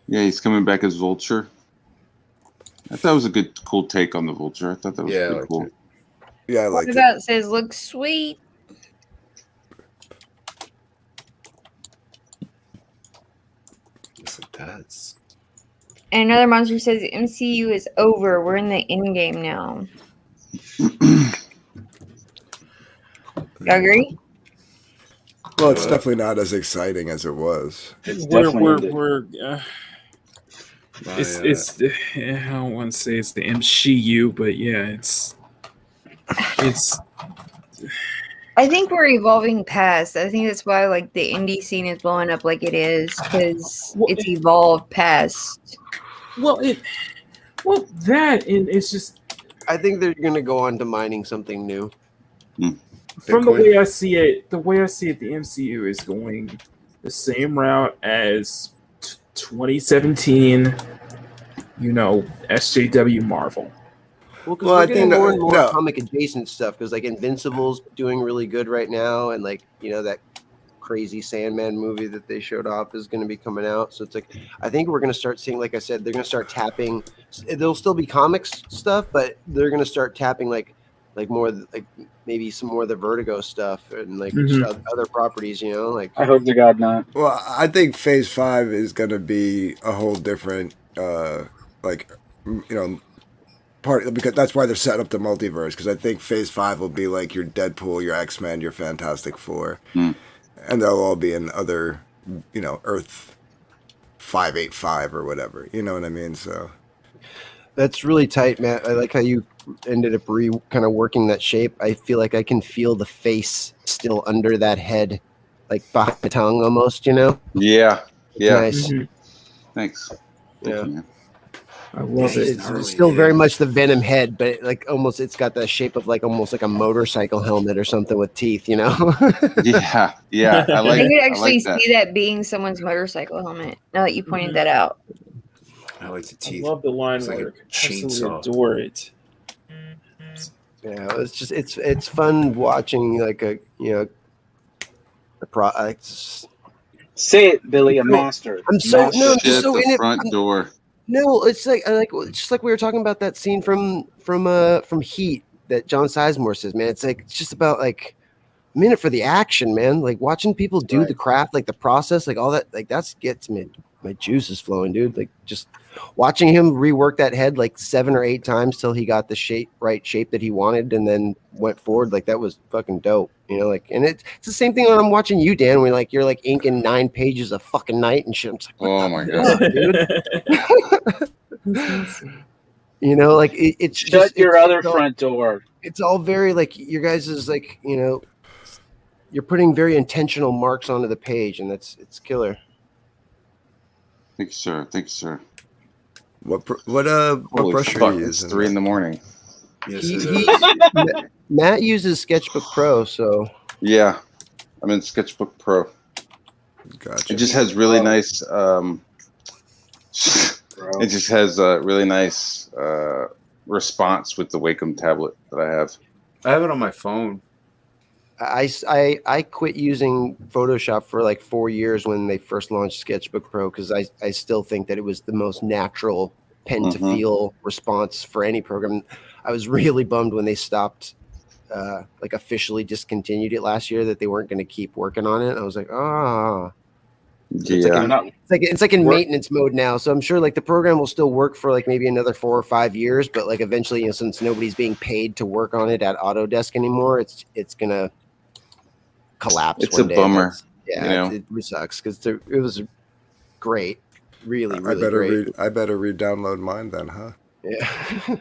Yeah, he's coming back as Vulture. I thought it was a cool take on the Vulture. I thought that was Yeah, I pretty liked cool. it. Yeah, I What liked it. about says looks sweet? Yes, it does. And another monster says MCU is over. We're in the end game now. You agree? Well, it's definitely not as exciting as it was. It's definitely ended. It's I don't want to say it's the MCU, but yeah, it's I think we're evolving past. I think that's why like the indie scene is blowing up like it is because Well, it's evolved past. that and it's just I think they're gonna go on to mining something new. from the Bitcoin? way I see it, the MCU is going the same route as 2017. SJW Marvel. Well, because Well, we're I getting think more and more no. comic adjacent stuff. Because like Invincible's doing really good right now, and like that crazy Sandman movie that they showed off is going to be coming out. So it's like I think we're going to start seeing, like I said, they're going to start tapping. There'll still be comics stuff, but they're going to start tapping like more like maybe some more of the Vertigo stuff and like just other properties. Like I hope to God not. Well, I think Phase 5 is going to be a whole different, part, because that's why they're setting up the multiverse. Because I think Phase 5 will be like your Deadpool, your X-Men, your Fantastic Four, and they'll all be in other, Earth 585 or whatever. You know what I mean? So that's really tight, Matt. I like how you ended up kind of working that shape. I feel like I can feel the face still under that head, like behind the tongue almost. Yeah. Nice. Thanks. Yeah. Thank you, man. I love it. It's still very much the Venom head, but like almost it's got the shape of like almost like a motorcycle helmet or something with teeth, you know? Yeah. I I like. could I actually like that. see that being someone's motorcycle helmet. Now that you pointed that out. I like the I teeth. love the line It's like a work. Absolutely chainsaw. adore it. Yeah, it's just it's fun watching like a Say it, Billy, a master. I'm so no, I'm Shit just at so the in it. front door. No, it's like just like we were talking about that scene from Heat that John Sizemore says, man. It's like it's just about like I'm in it for the action, man. Like watching people do the craft, like the process, like all that, like that's gets me my juices flowing, dude. Like just watching him rework that head like 7 or 8 times till he got the right shape that he wanted, and then went forward. Like that was fucking dope, you know. Like, and it's the same thing when I'm watching you, Dan. When like you're like inking 9 pages a fucking night and shit. I'm just like, Oh my god, dude. You know, like it's Shut just your other it's all, front door. It's all very like your guys is like, you know, you're putting very intentional marks onto the page, and it's killer. Thank you, sir. Thank you, sir. What Holy brush are fuck! you It's using? 3 a.m. Yes, Matt uses Sketchbook Pro, so Yeah, I'm in Sketchbook Pro. Gotcha. It just has really nice. It just has a really nice response with the Wacom tablet that I have. I have it on my phone. I quit using Photoshop for like 4 years when they first launched Sketchbook Pro because I still think that it was the most natural pen to feel response for any program. I was really bummed when they stopped, like officially discontinued it last year, that they weren't going to keep working on it. I was like, Yeah, it's like in maintenance mode now. So I'm sure like the program will still work for like maybe another 4 or 5 years, but like eventually, you know, since nobody's being paid to work on it at Autodesk anymore, it's gonna collapse. It's one a day. bummer. Yeah, you know? it sucks because it was great, really I better great. I better re-download mine then, huh? Yeah.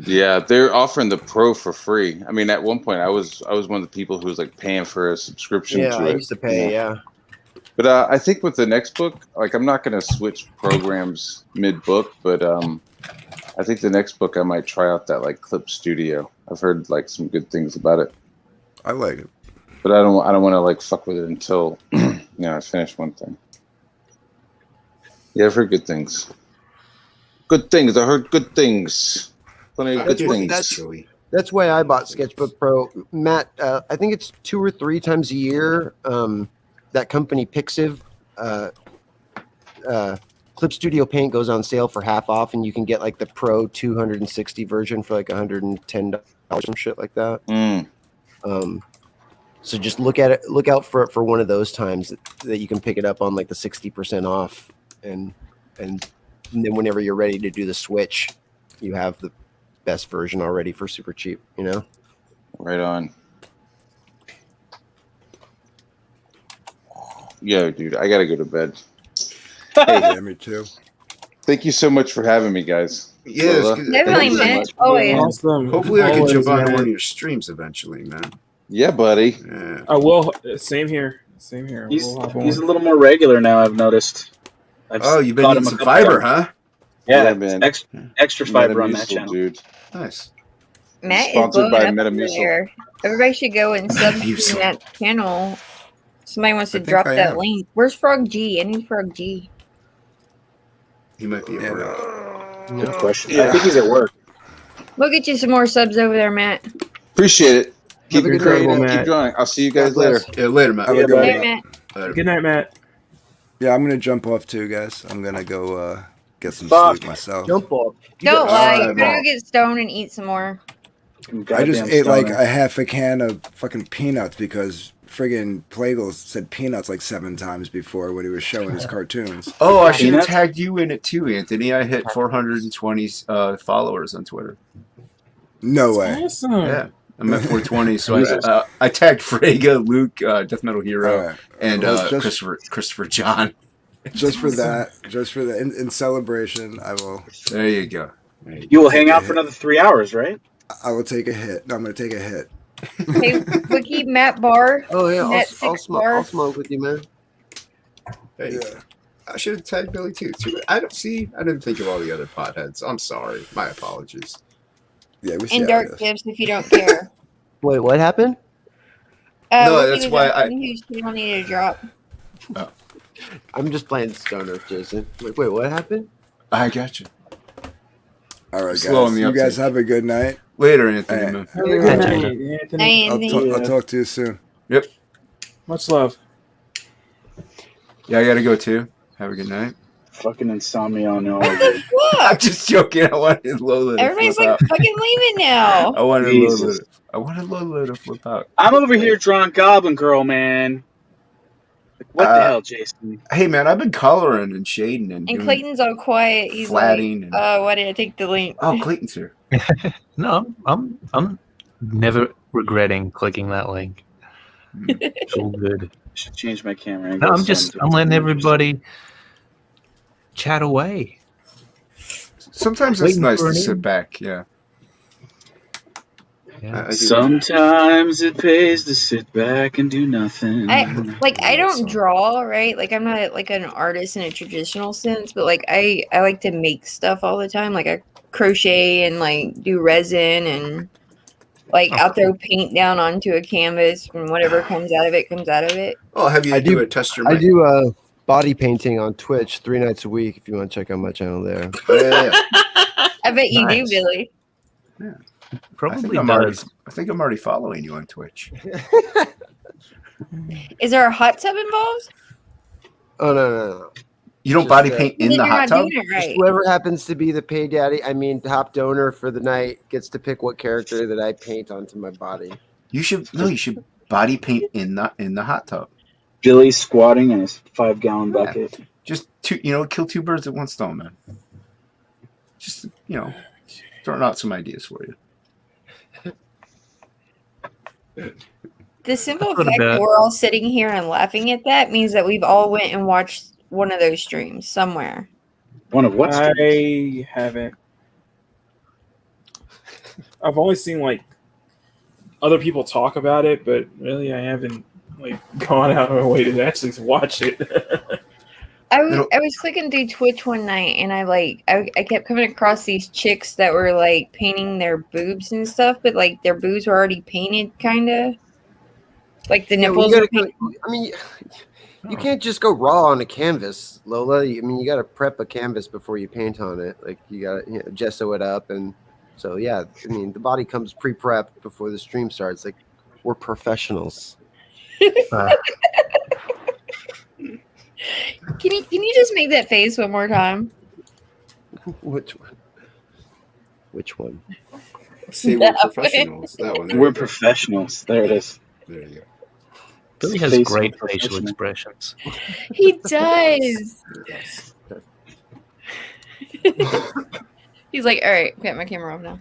Yeah, they're offering the Pro for free. I mean, at one point, I was one of the people who was like paying for a subscription Yeah, to I it. used to pay. Yeah. But I think with the next book, like I'm not going to switch programs mid-book, but I think the next book I might try out that like Clip Studio. I've heard like some good things about it. I like it, but I don't want to like fuck with it until I finish one thing. Yeah, I've heard good things. Good things. I heard good things. Plenty of good things. That's why I bought Sketchbook Pro. Matt, I think it's 2 or 3 times a year. That company Pixiv, Clip Studio Paint goes on sale for half off, and you can get like the Pro 260 version for like $110, some shit like that. So just look out for one of those times that you can pick it up on like the 60% off, and then whenever you're ready to do the switch, you have the best version already for super cheap, you know? Right on. Yo, dude, I gotta go to bed. Hey, yeah, me too. Thank you so much for having me, guys. Yeah, Lola, definitely, man. Always. Awesome. Hopefully, I can Always, jump onto man. one of your streams eventually, man. Yeah, buddy. Yeah. I will. Same here. Same here. He's We'll hop on. a little more regular now. I've noticed. You've been caught eating him a some couple fiber, times. huh? Yeah, man. Extra fiber on that Metamucil, channel. dude. Nice. Matt is Sponsored blowing by up over Metamucil. there. Everybody should go and sub to Metamucil. that channel. Somebody wants to think drop I that am. link. Where's Frog G? I need Frog G. He might be at work. Good question. Yeah. I think he's at work. We'll get you some more subs over there, Matt. Appreciate it. Keep a good incredible, night, Matt. Keep drawing. I'll see you guys God bless. later. Yeah, later, Matt. Have a good buddy. Good one. night, Matt. Later. Good night, Matt. Yeah, I'm gonna jump off too, guys. I'm gonna go get some Fuck. sleep myself. Jump ball. Don't lie. Alright, You better Ball. go get stoned and eat some more. I just Goddamn ate like stoner. a half a can of fucking peanuts because friggin' Plagle said peanuts like 7 times before when he was showing his cartoons. Oh, I should have Peanuts? tagged you in it too, Anthony. I hit 420 followers on Twitter. No way. Awesome. Yeah, I'm at 420. So I tagged Frega, Luke, Death Metal Hero, All right. and Well, just- Christopher John. Just for that, in celebration, I will There you go. There you go. You will hang out for another 3 hours, right? take a hit. No, I'm gonna take a hit. Hey, Wiki Matt Bar. Oh yeah, Matt I'll Six Bar. smoke with you, man. Hey. Yeah. I should have tagged Billy too. I don't see. I didn't think of all the other potheads. I'm sorry. My apologies. Yeah, we see And how it dark is. tips if you don't care. Wait, what happened? No, What that's he was why asking whose channel needed to drop. I'm just playing stoner, Jason. Wait, what happened? I got you. All right, Slow on guys. the You guys uptake. have a good night. Later, Anthony. Hey. Man. Have a good Yeah. night, Anthony. Anthony. I'll talk to you soon. Yep. Much love. Yeah, I gotta go too. Have a good night. Fucking insomnia on all What of the you. I'm fuck? just joking. I wanted Lola to Everybody's flip like out. fucking leaving now. I wanted Jesus. Lola to flip out. I'm over here drawing Goblin Girl, man. Like, what the hell, Jason? Hey man, I've been coloring and shading and And doing Clayton's all quiet. He's flatting like, and why did I take the link? oh, Clayton's here. No, I'm never regretting clicking that link. It's all good. I should change my camera No, angle. I'm letting everybody chat away. Sometimes it's Waiting nice for to an sit in. back. Yeah. Yeah. I do. Sometimes it pays to sit back and do nothing. I Love don't song. draw, right? Like I'm not like an artist in a traditional sense, but like I like to make stuff all the time. Like I crochet and like do resin and like Oh, I'll throw paint down onto a canvas and whatever comes out of it comes out of it. Oh, have you I do do- a test your I mic? do body painting on Twitch 3 nights a week. If you want to check out my channel there. Yeah. I bet you Nice. do, Billy. Probably I does. think I'm already following you on Twitch. Is there a hot tub involved? Oh no. You don't Just, body paint in Then the you're hot not tub? doing it Just right. whoever happens to be the pay daddy, I mean top donor for the night, gets to pick what character that I paint onto my body. You should body paint in the hot tub. Billy squatting in his 5-gallon bucket. Just kill two birds with one stone, man. Just throwing out some ideas for you. The simple I thought fact that about- we're all sitting here and laughing at that means that we've all went and watched one of those streams somewhere. One of what streams? I haven't. I've only seen like other people talk about it, but really I haven't like gone out of my way to actually watch it. I was clicking through Twitch one night and I kept coming across these chicks that were like painting their boobs and stuff, but like their boobs were already painted, kind of like the nipples. You can't just go raw on a canvas, Lola. I mean, you got to prep a canvas before you paint on it. Like you got to gesso it up, and so yeah. I mean, the body comes pre-prepped before the stream starts. Like we're professionals. Can you just make that face one more time? Which one? Which one? See, we're professionals. That one. There We're you go. professionals. There it is. There you go. Billy has Face great of facial professional. expressions. He does. He's like, all right, get my camera off now.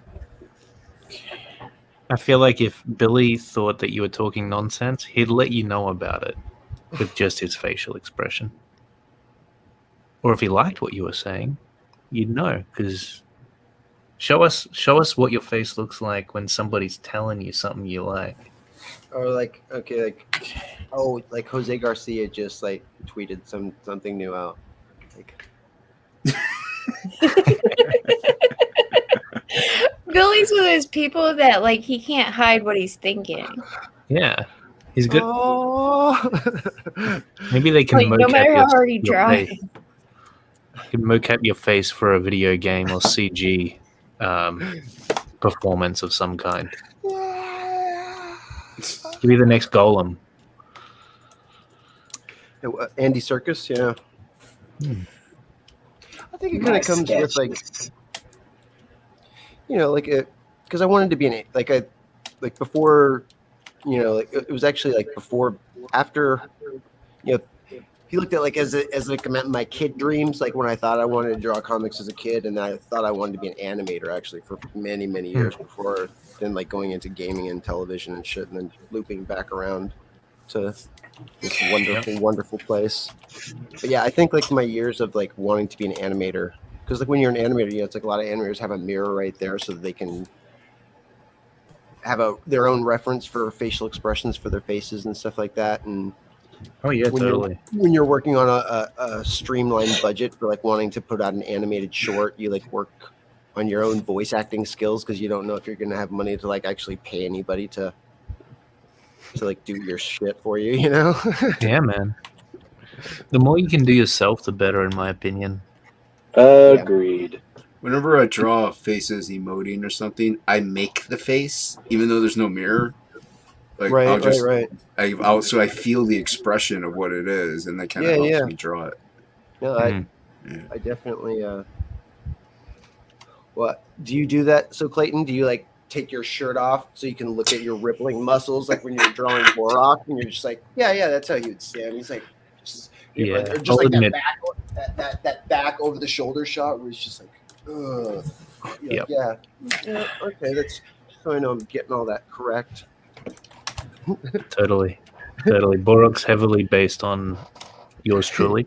I feel like if Billy thought that you were talking nonsense, he'd let you know about it with just his facial expression. Or if he liked what you were saying, you'd know, because show us what your face looks like when somebody's telling you something you like. Or like like Jose Garcia just like tweeted something new out. Like, Billy's one of those people that like he can't hide what he's thinking. Yeah, he's good. oh. Maybe they can Like no mocap matter how hard he your tries. face. You can mocap your face for a video game or CG performance of some kind. Give me the next Golem. Andy Serkis, yeah. I think it kind of comes with like, like because I wanted to be like before, it was actually like before, after, he looked at like as like my kid dreams, like when I thought I wanted to draw comics as a kid, and I thought I wanted to be an animator actually for many years before then, like going into gaming and television and shit, and then looping back around to this wonderful place. But yeah, I think like my years of like wanting to be an animator, because like when you're an animator, it's like a lot of animators have a mirror right there so that they can have their own reference for facial expressions for their faces and stuff like that, and Oh yeah, when totally. when you're working on a streamlined budget for like wanting to put out an animated short, you like work on your own voice acting skills because you don't know if you're gonna have money to like actually pay anybody to like do your shit for you, you know? Yeah, man. The more you can do yourself, the better, in my opinion. Agreed. Whenever I draw faces emoting or something, I make the face, even though there's no mirror. Like I'll just, Right. so I feel the expression of what it is, and that kind of Yeah, helps yeah. me draw it. No, Mhm. I definitely. What do you do that? So Clayton, do you like take your shirt off so you can look at your rippling muscles, like when you're drawing Borok, and you're just like, yeah, that's how you'd stand. He's like, just, Yeah, or just I'll like admit. that back over the shoulder shot where he's just like, ugh. You're like, yeah, okay, that's so I know I'm getting all that correct. Totally. Borok's heavily based on yours truly.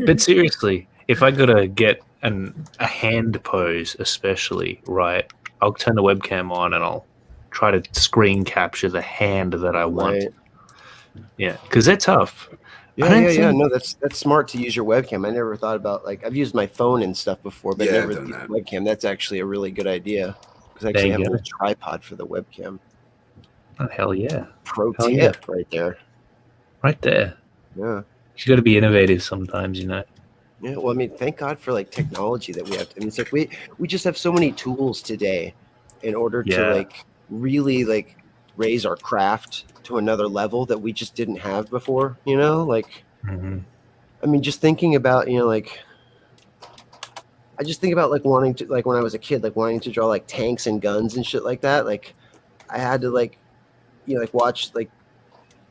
But seriously, if I gotta get a hand pose, especially right, I'll turn the webcam on and I'll try to screen capture the hand that I want. Right. Yeah, because they're tough. Yeah. No, that's smart to use your webcam. I never thought about like I've used my phone and stuff before, but Yeah, never I've done used that. webcam. That's actually a really good idea because I There actually you have a go. little tripod for the webcam. Oh, hell yeah. Pro Hell tip right there. Right there. Yeah. You got to be innovative sometimes, you know. Yeah, well, I mean, thank God for like technology that we have. I mean, it's like we just have so many tools today in order to Yeah. like really like raise our craft to another level that we just didn't have before. You know, like Mhm. I mean, just thinking about like I just think about like wanting to like when I was a kid, like wanting to draw like tanks and guns and shit like that. Like I had to like like watch like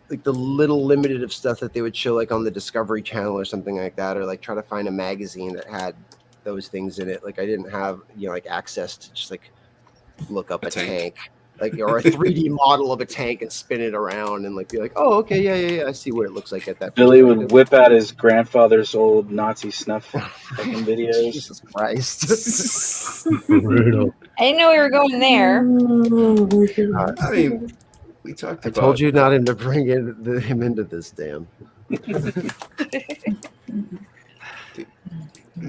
the little limited of stuff that they would show like on the Discovery Channel or something like that, or like try to find a magazine that had those things in it. Like I didn't have like access to just like look up a tank. Like or a 3D model of a tank and spin it around and like be like, oh okay, yeah, I see what it looks like at that. Billy would whip out his grandfather's old Nazi snuff fucking videos. Jesus Christ. Brutal. I didn't know we were going there. I mean, we talked I about. told you not to bring him into this, damn. Didn't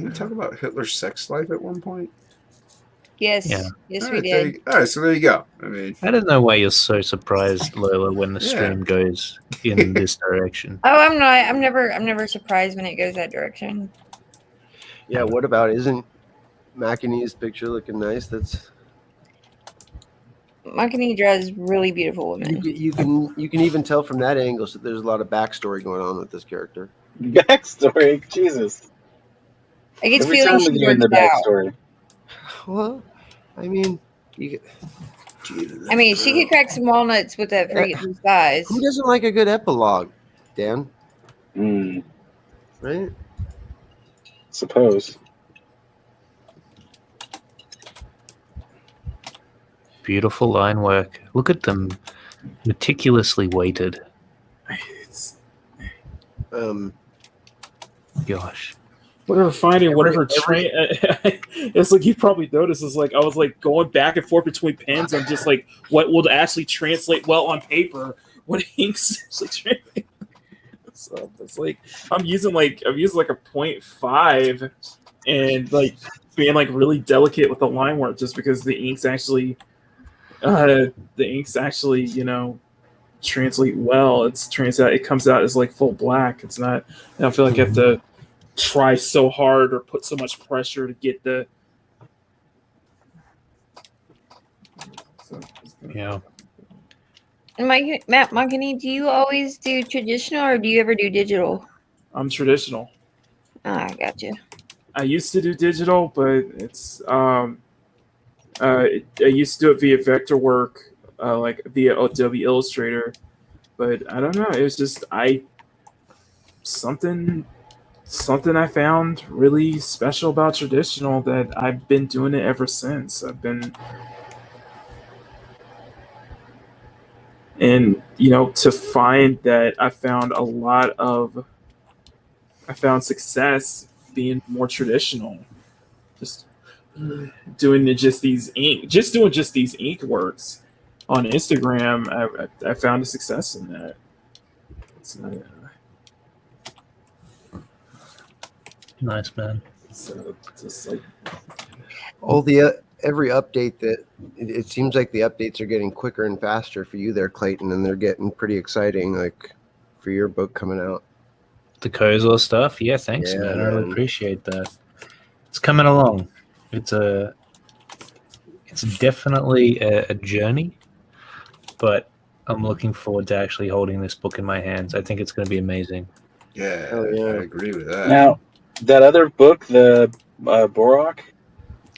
we talk about Hitler's sex life at one point? Yes, Yeah. yes, All we right, did. all right, so there you go. I mean, I don't know why you're so surprised, Lola, when the Yeah. stream goes in this direction. Oh, I'm not. I'm never surprised when it goes that direction. Yeah, what about isn't McEnany's picture looking nice? That's Makani draws really beautiful women. you can even tell from that angle that there's a lot of backstory going on with this character. Backstory, Jesus. I get the Every feeling time she we get in works the out. backstory. Well, I mean, she could crack some walnuts with that freaking size. who doesn't like a good epilogue, Dan? Right? Suppose. Beautiful line work. Look at them, meticulously weighted. Gosh. Whatever train. It's like you probably noticed. Is like I was like going back and forth between pens on just like what will actually translate well on paper. What inks actually translate. So it's like I'm using like a 0.5 and like being like really delicate with the line work just because the inks actually translate well. It comes out as like full black. It's not. I don't feel like I have to try so hard or put so much pressure to get the. Yeah. And Matt Makani, do you always do traditional or do you ever do digital? I'm traditional. Ah, gotcha. I used to do digital, but it's I used to do it via vector work, like via Adobe Illustrator. But I don't know. It was just something I found really special about traditional that I've been doing it ever since. And to find that I found success being more traditional, just doing just these ink works, on Instagram, I found a success in that. Nice, man. So just like All the every update that it seems like the updates are getting quicker and faster for you there, Clayton, and they're getting pretty exciting. Like for your book coming out. The Kozor stuff, yeah. Thanks, Yeah, man. I really man. appreciate that. It's coming along. It's definitely a journey, but I'm looking forward to actually holding this book in my hands. I think it's going to be amazing. Yeah, Oh, yeah. I agree with that. Now, that other book, the Borok,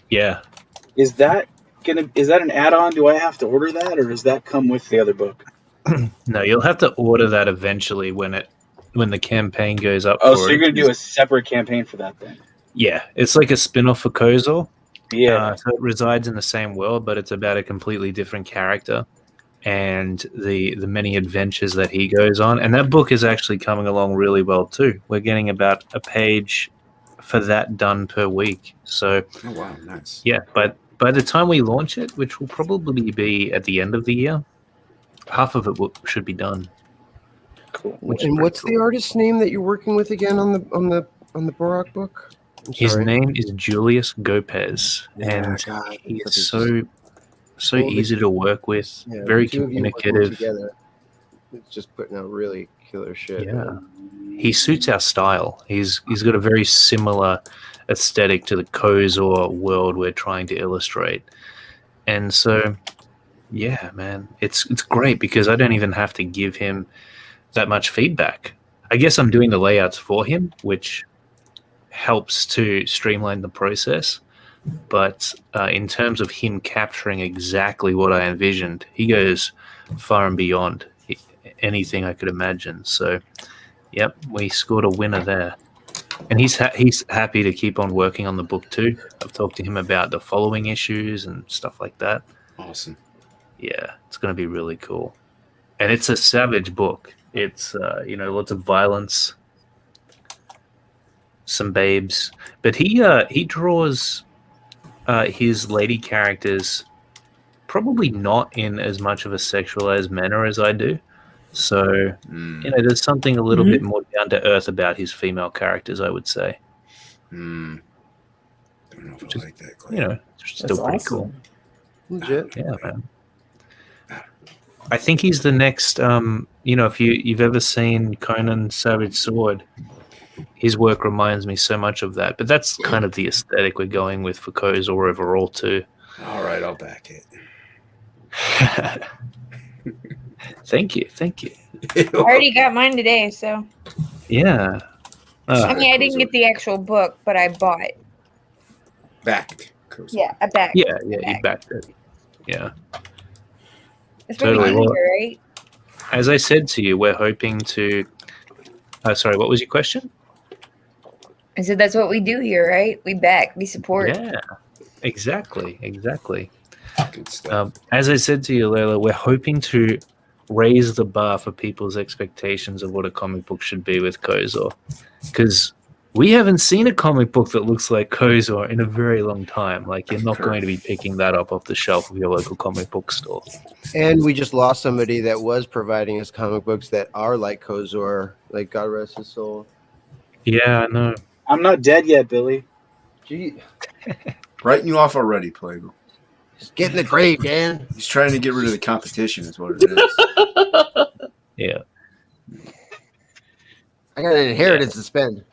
Yeah. is that an add-on? Do I have to order that, or does that come with the other book? No, you'll have to order that eventually when the campaign goes up. Oh, for so it. you're gonna do a separate campaign for that then? Yeah, it's like a spin-off for Kozor. Yeah. So it resides in the same world, but it's about a completely different character and the many adventures that he goes on. And that book is actually coming along really well too. We're getting about a page for that done per week. So, oh wow, nice. Yeah, but by the time we launch it, which will probably be at the end of the year, half of it should be done. Cool. And what's the artist's name that you're working with again on the Borok book? His name is Julius Gopez, Yeah, and God, he that's is such so Well, easy to work with, Yeah, very the two of you working communicative. together, it's just putting out really killer shit. Yeah, man. he suits our style. He's got a very similar aesthetic to the Kozor world we're trying to illustrate, and so yeah, man, it's great because I don't even have to give him that much feedback. I guess I'm doing the layouts for him, which helps to streamline the process. But in terms of him capturing exactly what I envisioned, he goes far and beyond anything I could imagine. So, yep, we scored a winner there. And he's happy to keep on working on the book too. I've talked to him about the following issues and stuff like that. Awesome. Yeah, it's going to be really cool. And it's a savage book. It's lots of violence, some babes, but he draws his lady characters probably not in as much of a sexualized manner as I do. So there's something a little bit more down to earth about his female characters, I would say. Don't know if I like that. It's still That's pretty awesome. cool. Legit. Yeah, man. I think he's the next. If you've ever seen Conan Savage Sword, his work reminds me so much of that. But that's kind of the aesthetic we're going with for Kozor overall too. All right, I'll back it. Thank you. I already got mine today, so. Yeah. I mean, I didn't get the actual book, but I bought it. Backed. Yeah, I backed. Yeah, you backed it. Yeah. That's what we do here, right? As I said to you, we're hoping to. Sorry, what was your question? I said that's what we do here, right? We back, we support. Yeah, exactly. Good stuff. As I said to you, Layla, we're hoping to raise the bar for people's expectations of what a comic book should be with Kozor, because we haven't seen a comic book that looks like Kozor in a very long time. Like, you're not going to be picking that up off the shelf of your local comic book store. And we just lost somebody that was providing us comic books that are like Kozor, like God rest his soul. Yeah, I know. I'm not dead yet, Billy. Gee, Writing you off already, Plague. just get in the grave, Dan. He's trying to get rid of the competition, is what it is. Yeah. I got an inheritance to spend.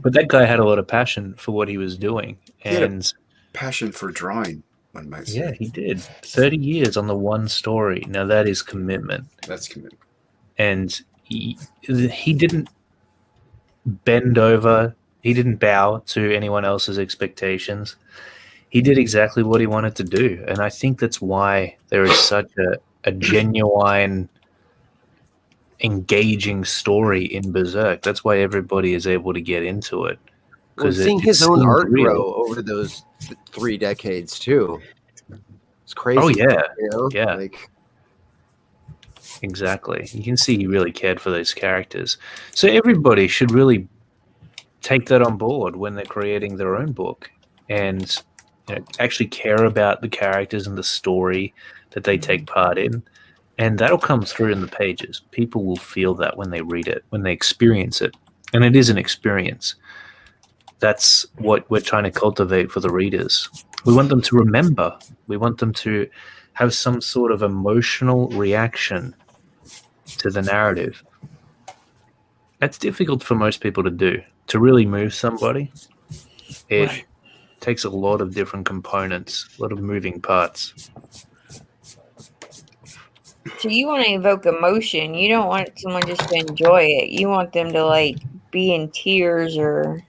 But that guy had a lot of passion for what he was doing. And passion for drawing, one might say. yeah, he did. 30 years on the one story. Now that is commitment. That's commitment. And he didn't bend over. He didn't bow to anyone else's expectations. He did exactly what he wanted to do. And I think that's why there is such a genuine, engaging story in Berserk. That's why everybody is able to get into it. Well, Because seeing his own art grow over those 3 decades too. It's crazy. Oh yeah, you know? yeah. Like, exactly. You can see he really cared for those characters. So everybody should really take that on board when they're creating their own book. And actually care about the characters and the story that they take part in. And that'll come through in the pages. People will feel that when they read it, when they experience it. And it is an experience. That's what we're trying to cultivate for the readers. We want them to remember. We want them to have some sort of emotional reaction to the narrative. That's difficult for most people to do. To really move somebody, it takes a lot of different components, a lot of moving parts. So you want to evoke emotion. You don't want someone just to enjoy it. You want them to like be in tears or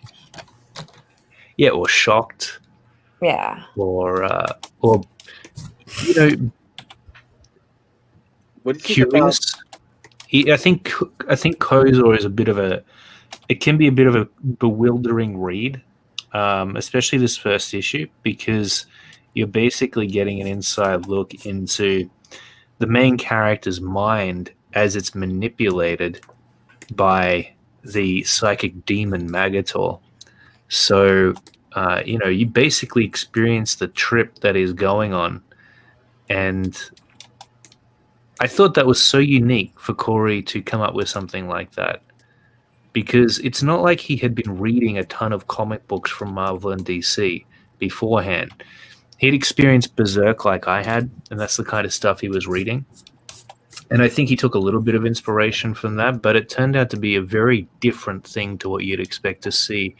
or shocked, or What do you think about? curious. I think Kozor is it can be a bit of a bewildering read, especially this first issue, because you're basically getting an inside look into the main character's mind as it's manipulated by the psychic demon Magator. So, you basically experience the trip that is going on. And I thought that was so unique for Corey to come up with something like that, because it's not like he had been reading a ton of comic books from Marvel and DC beforehand. He'd experienced Berserk like I had, and that's the kind of stuff he was reading. And I think he took a little bit of inspiration from that, but it turned out to be a very different thing to what you'd expect to see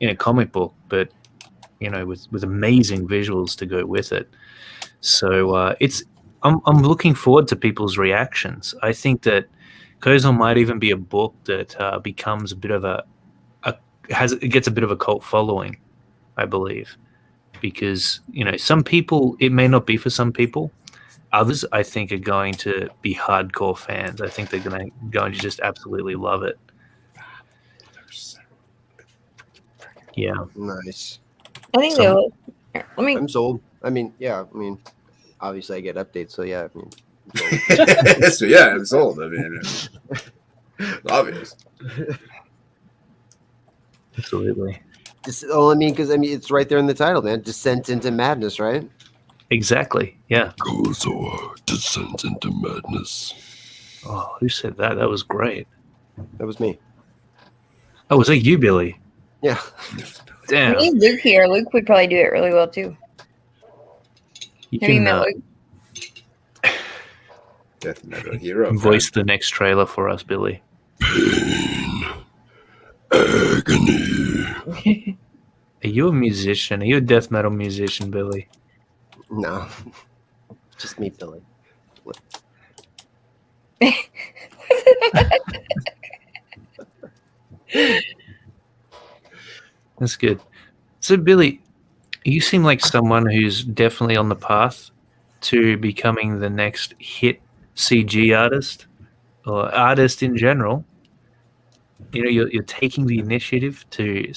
in a comic book, but with amazing visuals to go with it. So I'm looking forward to people's reactions. I think that Kozon might even be a book that becomes a bit of it gets a bit of a cult following, I believe, because some people, it may not be for some people. Others, I think, are going to be hardcore fans. I think they're going to just absolutely love it. Yeah, Nice. I think they'll. I'm sold. Obviously I get updates, so yeah. So yeah, I'm sold. I mean, obvious. Absolutely. Because it's right there in the title, man. Descent into Madness, right? Exactly. Yeah. Kozor, Descent into Madness. Oh, who said that? That was great. That was me. Oh, was that you, Billy? Yeah. Damn. We need Luke here. Luke would probably do it really well too. You Have you can met Luke? Death metal hero. voice the next trailer for us, Billy. Pain. Agony. Are you a musician? Are you a death metal musician, Billy? No. Just me, Billy. That's good. So, Billy, you seem like someone who's definitely on the path to becoming the next hit CG artist or artist in general. You're taking the initiative to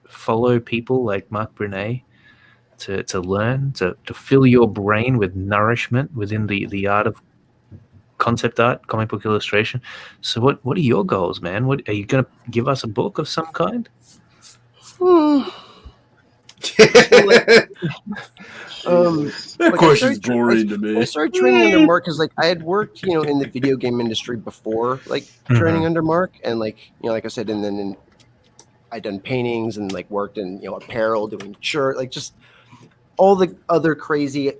follow people like Mark Brunet, to learn, to fill your brain with nourishment within the art of concept art, comic book illustration. So what are your goals, man? What are you going to give us a book of some kind? That question's boring to me. I started training under Mark because I had worked in the video game industry before training under Mark, and like I said, and then I'd done paintings and worked in apparel, doing shirt, just all the other crazy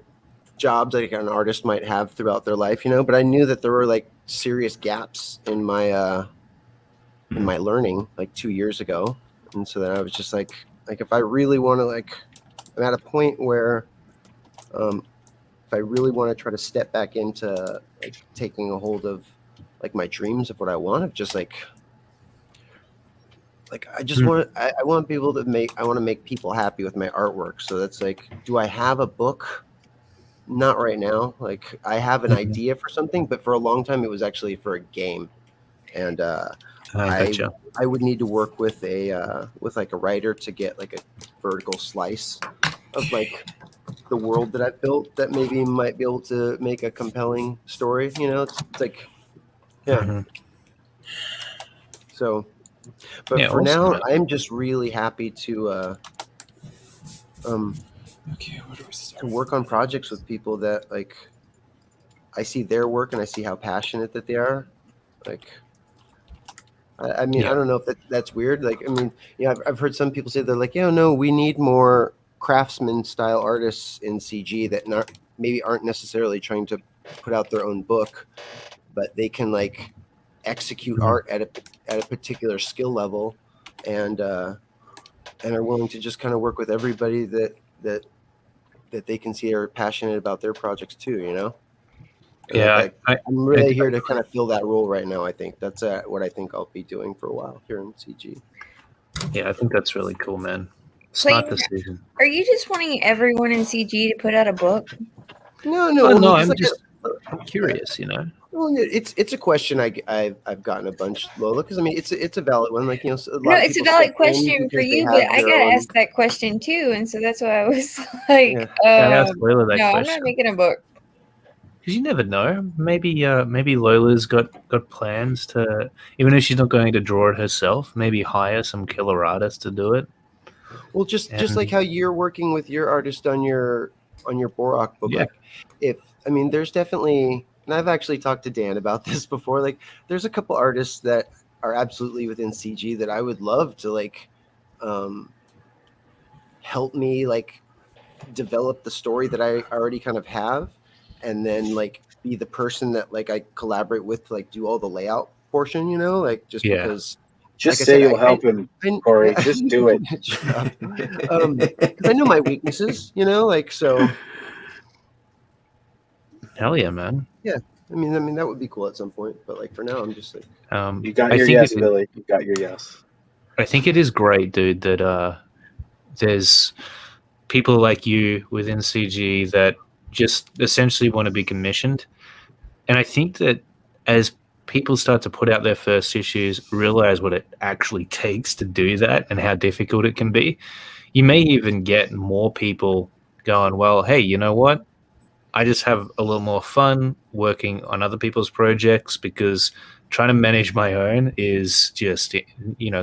jobs like an artist might have throughout their life, but I knew that there were serious gaps in my learning 2 years ago, and so then I was just like if I really want to I'm at a point where if I really want to try to step back into taking a hold of my dreams of what I want, of just I just want I want people to I want to make people happy with my artwork. So that's do I have a book? Not right now. I have an idea for something, but for a long time it was actually for a game, and I would need to work with a writer to get a vertical slice of the world that I've built that maybe might be able to make a compelling story. It's yeah. So, but for now, I'm just really happy to Okay, what do we start? to work on projects with people that like I see their work and I see how passionate that they are. Like, I mean, I Yeah. don't know if that's weird. Like, I mean, I've heard some people say they're like, yeah, no, we need more craftsman style artists in CG that maybe aren't necessarily trying to put out their own book, but they can like execute Mhm. art at a particular skill level, and are willing to just kind of work with everybody that they can see are passionate about their projects too. And Yeah, like I I'm really here to kind of fill that role right now. I think that's what I think I'll be doing for a while here in CG. yeah, I think that's really cool, man. Smart Clayton, decision. are you just wanting everyone in CG to put out a book? No, Oh, I no, mean, I'm like, just I'm curious, you know. well, it's a question I've gotten a bunch, Lola, because I mean it's a valid one. Like a No, lot of it's a people valid step in question for because they you, but have I their gotta own. ask that question too, and so that's why I was like, Yeah. I asked Lola that no, I'm question not making a book. because you never know. Maybe Lola's got plans to, even if she's not going to draw it herself, maybe hire some killer artist to do it. Well, just And like how you're working with your artist on your Borak book, Yeah. like I mean, there's definitely, and I've actually talked to Dan about this before. Like, there's a couple artists that are absolutely within CG that I would love to like help me like develop the story that I already kind of have, and then like be the person that like I collaborate with to like do all the layout portion. Like just Yeah. because. Just Like I say said, you'll help him, Corey. Just do it. Shut up. 'Cause I know my weaknesses, like so. Hell yeah, man. Yeah, I mean that would be cool at some point, but like for now, I'm just like, You got I your think yes, Billy. You got your yes. I think it is great, dude, that there's people like you within CG that just essentially want to be commissioned. And I think that as people start to put out their first issues, realize what it actually takes to do that and how difficult it can be, you may even get more people going, well, hey, you know what? I just have a little more fun working on other people's projects because trying to manage my own is just, it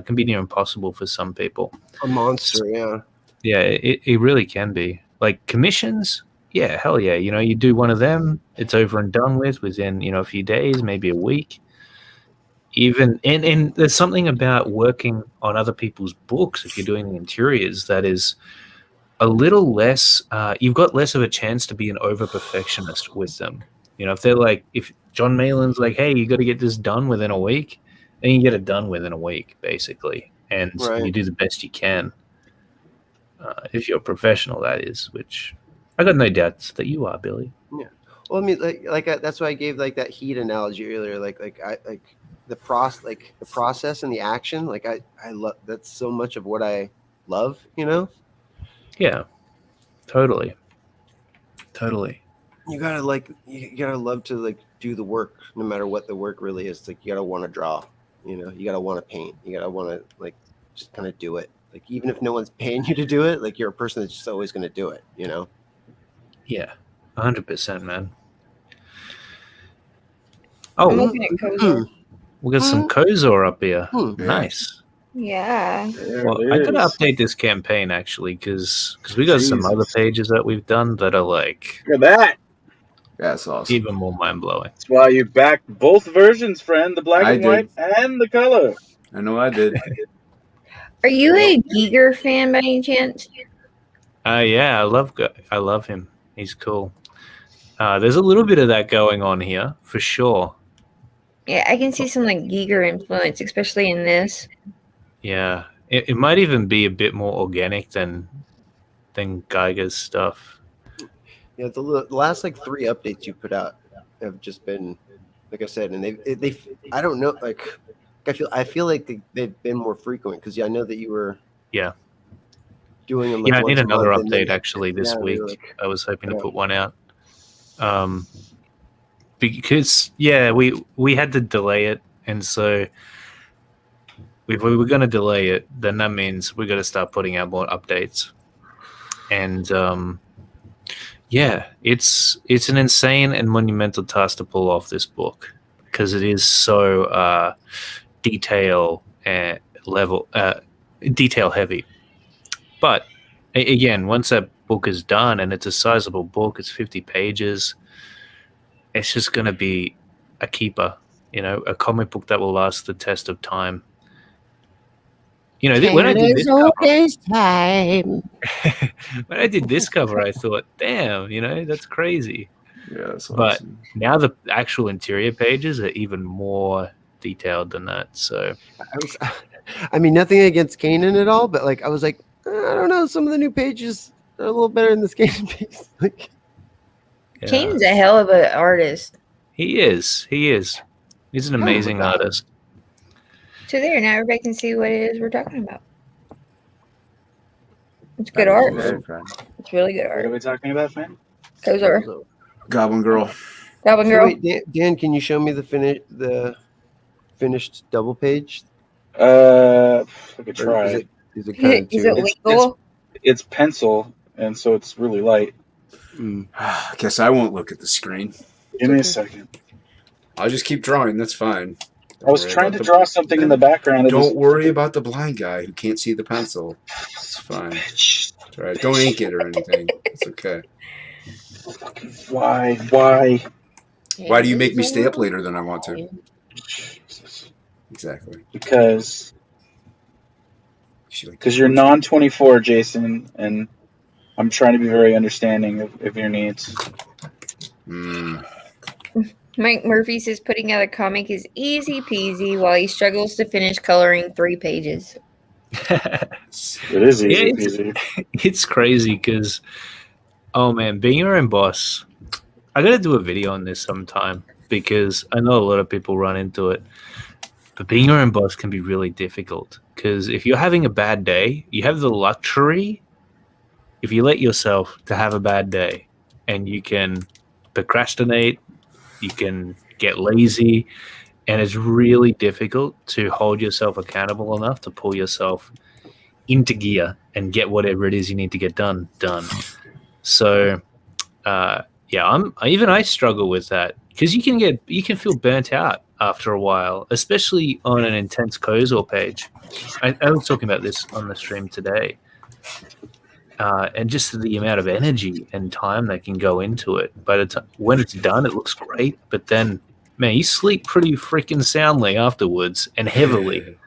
can be near impossible for some people. a monster. Yeah. Yeah, it really can be. Like commissions, yeah, hell yeah. You do one of them, it's over and done with within, a few days, maybe a week. Even and there's something about working on other people's books if you're doing the interiors that is a little less you've got less of a chance to be an over perfectionist with them. If they're like, if John Malin's like, hey, you got to get this done within a week, then you get it done within a week basically, and Right. you do the best you can. If you're a professional, that is, which I got no doubts that you are, Billy. Yeah. Well, I mean, that's why I gave like that heat analogy earlier. Like the process and the action. Like I love that's so much of what I love. Yeah, totally. You gotta love to like do the work, no matter what the work really is. Like you gotta want to draw. You gotta want to paint. You gotta want to like just kind of do it. Like even if no one's paying you to do it, like you're a person that's just always going to do it. Yeah, 100%, man. I'm Oh, looking at Kozar. we got some Kozar up here. Hmm. Nice. Yeah. Well, I gotta update this campaign actually because we got some other pages that we've done that are like, Look at that. That's awesome. even more mind blowing. That's why you backed both versions, friend. The black I and did. white and the color. I know I did. Are you a Giger fan by any chance? Yeah, I love him. He's cool. There's a little bit of that going on here for sure. Yeah, I can see some like Giger influence, especially in this. Yeah, it might even be a bit more organic than Geiger's stuff. Yeah, the last like 3 updates you put out have just been, like I said, and they I don't know, like I feel like they've been more frequent because I know that you were doing them. Like I need once a another month, update actually this week. like, I was hoping to put one out. Because we had to delay it, and so if we were going to delay it, then that means we got to start putting out more updates. And it's an insane and monumental task to pull off this book because it is so detail heavy. But again, once that book is done, and it's a sizable book, it's 50 pages, it's just going to be a keeper, a comic book that will last the test of time. When I did this cover, when I did this cover, I thought, damn, that's crazy. Yeah, that's But awesome. now the actual interior pages are even more detailed than that. So, I mean, nothing against Kanan at all, but like, I was like, I don't know, some of the new pages are a little better than this Kanan piece. Like, yeah. Kane's a hell of an artist. He is. He's an amazing artist. So there, now everybody can see what it is we're talking about. It's good art. It's really good What art. are we talking about, man? Kozo. Goblin Girl. Goblin so Girl. wait, Dan, can you show me the finished double page? I could Or try. is it kind of Is it too? legal? It's pencil, and so it's really light. I guess I won't look at the screen. Give me a second. I'll just keep drawing. That's fine. I was trying to draw something in the background. Don't worry about the blind guy who can't see the pencil. It's fine. It's all right. Don't ink it or anything. It's okay. Why? Why do you make me stay up later than I want to? Exactly. Because you're non-24, Jason, and I'm trying to be very understanding of your needs. Mike Murphy says putting out a comic is easy peasy while he struggles to finish coloring 3 pages. It is easy peasy. It's crazy because, oh man, being your own boss, I got to do a video on this sometime because I know a lot of people run into it. But being your own boss can be really difficult because if you're having a bad day, you have the luxury, if you let yourself to have a bad day, and you can procrastinate, you can get lazy, and it's really difficult to hold yourself accountable enough to pull yourself into gear and get whatever it is you need to get done. So, I struggle with that because you can feel burnt out after a while, especially on an intense Kozo page. I was talking about this on the stream today. And just the amount of energy and time that can go into it. When it's done, it looks great. But then, man, you sleep pretty freaking soundly afterwards and heavily.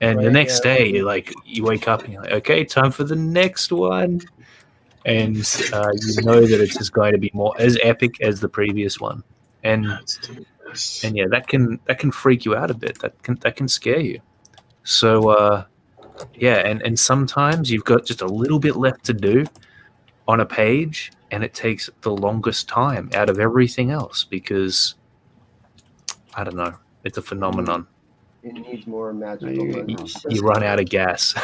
And the next day, you wake up and you're like, okay, time for the next one. And you know that it's just going to be more as epic as the previous one. And yeah, that can freak you out a bit. That can scare you. So. And sometimes you've got just a little bit left to do on a page, and it takes the longest time out of everything else because, I don't know, it's a phenomenon. It needs more magical. You run out of gas.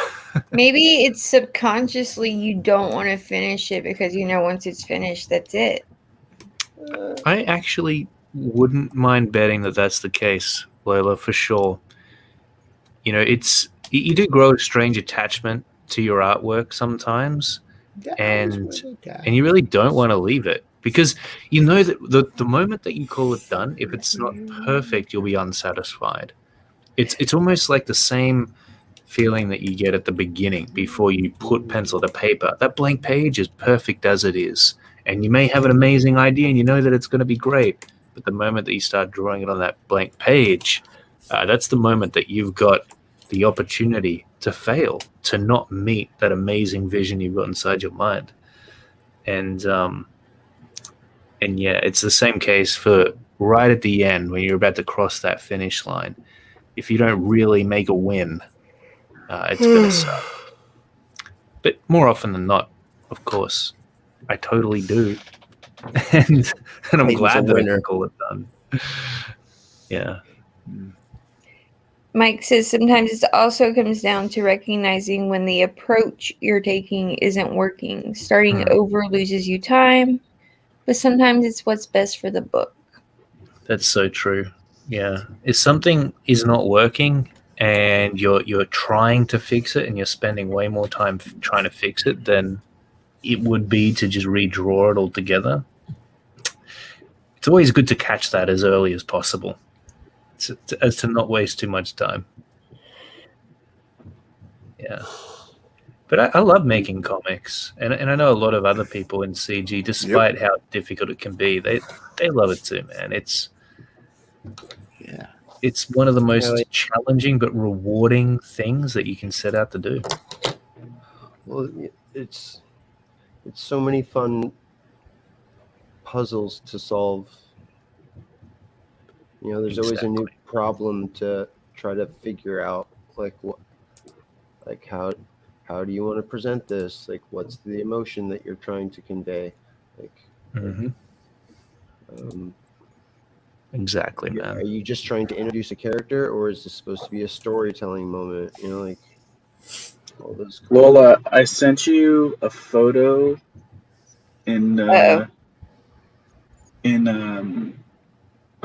Maybe it's subconsciously you don't want to finish it because once it's finished, that's it. I actually wouldn't mind betting that that's the case, Lola, for sure. You do grow a strange attachment to your artwork sometimes, and you really don't want to leave it because you know that the moment that you call it done, if it's not perfect, you'll be unsatisfied. It's almost like the same feeling that you get at the beginning before you put pencil to paper. That blank page is perfect as it is, and you may have an amazing idea and you know that it's going to be great, but the moment that you start drawing it on that blank page, that's the moment that you've got the opportunity to fail, to not meet that amazing vision you've got inside your mind. And yeah, it's the same case for right at the end when you're about to cross that finish line. If you don't really make a win, it's going to suck. But more often than not, of course, I totally do. and I'm glad that I can call it done. Yeah. Mike says sometimes it also comes down to recognizing when the approach you're taking isn't working. Starting over loses you time, but sometimes it's what's best for the book. That's so true. Yeah. If something is not working and you're trying to fix it and you're spending way more time trying to fix it than it would be to just redraw it altogether, it's always good to catch that as early as possible. As to not waste too much time. Yeah. But I love making comics, and I know a lot of other people in CG, despite how difficult it can be, they love it too, man. It's one of the most challenging but rewarding things that you can set out to do. Well, it's so many fun puzzles to solve. You know, there's always a new problem to try to figure out, like how do you want to present this? Like, what's the emotion that you're trying to convey? Exactly, man. Are you just trying to introduce a character, or is this supposed to be a storytelling moment? You know, like all those. Lola, I sent you a photo in a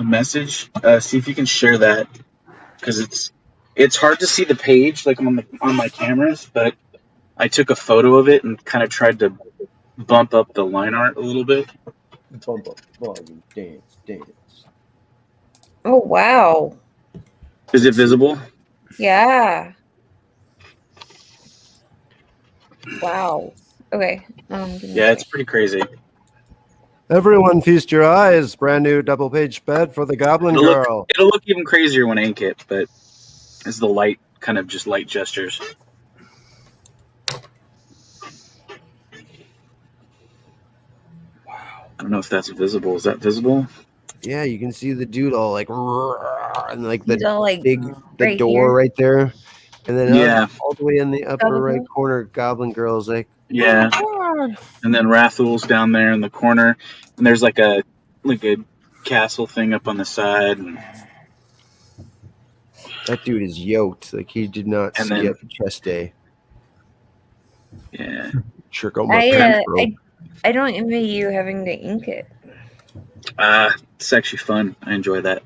message. See if you can share that, because it's hard to see the page like on my cameras, but I took a photo of it and kind of tried to bump up the line art a little bit. Bump up volume, dance. Oh wow! Is it visible? Yeah. Wow. Okay. Yeah, it's pretty crazy. Everyone feast your eyes. Brand new double-page spread for the Goblin Girl. It'll look even crazier when I ink it, but it's the light gestures. I don't know if that's visible. Is that visible? Yeah, you can see the dude all like, and like He's all, like, the right door here. right there, and then Yeah. all the way in the upper right corner, Goblin Girl's like, Yeah. And then Rathul's down there in the corner, and there's like a castle thing up on the side. And that dude is yoked. Like, he did not And skip chest day. Yeah. Trick on my pants, bro. I don't envy you having to ink it, It's actually fun. I enjoy that.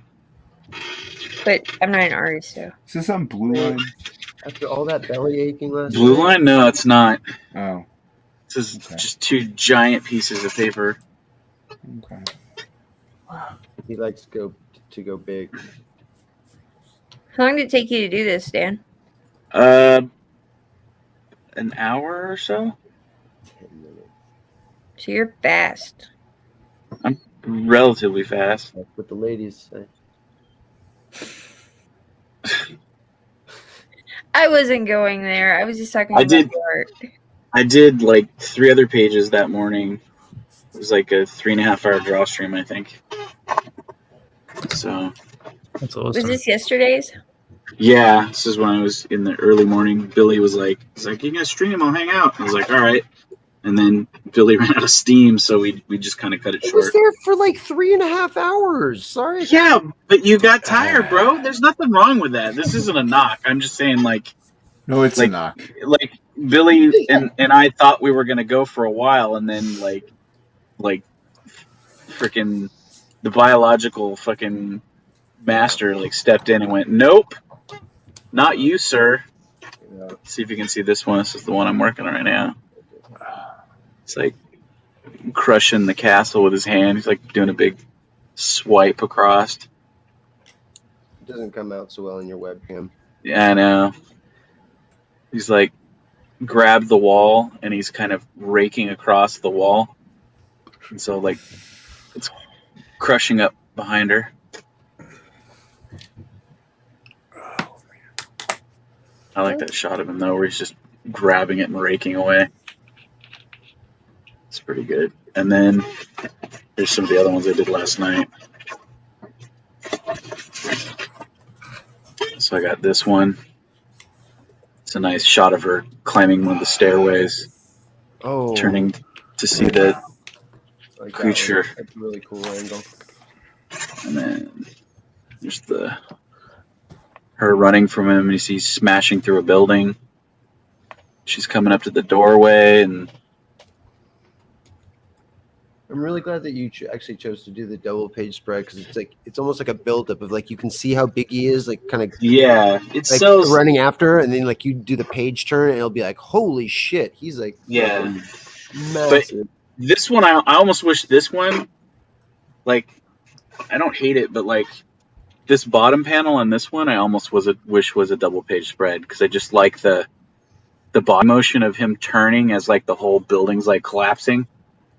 but I'm not an artist, so. Is this on Blue Line? After all that belly aching last Blue night? Line? No, it's not. Oh. This is just two giant pieces of paper. Okay. He likes to go big. How long did it take you to do this, Dan? An hour or so. So you're fast. I'm relatively fast. That's what the ladies say. I wasn't going there. I was just talking about the art. I did like 3 other pages that morning. It was like a 3.5 hour draw stream, I think. So that's awesome. Was this yesterday's? Yeah, this is when I was in the early morning. Billy was like, "You gonna stream? I'll hang out." I was like, "All right." And then Billy ran out of steam, so we just kind of cut it short. I was there for like 3.5 hours. Sorry. Yeah, but you got tired, bro. There's nothing wrong with that. This isn't a knock. I'm just saying, like, no, it's a knock. Like Billy and I thought we were gonna go for a while, and then like freaking the biological fucking master like stepped in and went, "Nope, not you, sir." Let's see if you can see this one. This is the one I'm working on right now. It's like crushing the castle with his hand. He's like doing a big swipe across. It doesn't come out so well in your webcam. Yeah, I know. He's like grabbed the wall and he's kind of raking across the wall. And so like it's crushing up behind her. I like that shot of him though, where he's just grabbing it and raking away. It's pretty good. And then here's some of the other ones I did last night. So I got this one. It's a nice shot of her climbing one of the stairways. Oh. Turning to see the creature. That's a really cool angle. And then there's her running from him, and you see smashing through a building. She's coming up to the doorway, and I'm really glad that you actually chose to do the double page spread, because it's almost like a buildup of like you can see how big he is, like kind of it's like so running after, and then like you do the page turn, and it'll be like, holy shit, he's like massive. But this one, I almost wish this one, like, I don't hate it, but like this bottom panel on this one, I almost wish was a double page spread, because I just like the the body motion of him turning as like the whole building's like collapsing,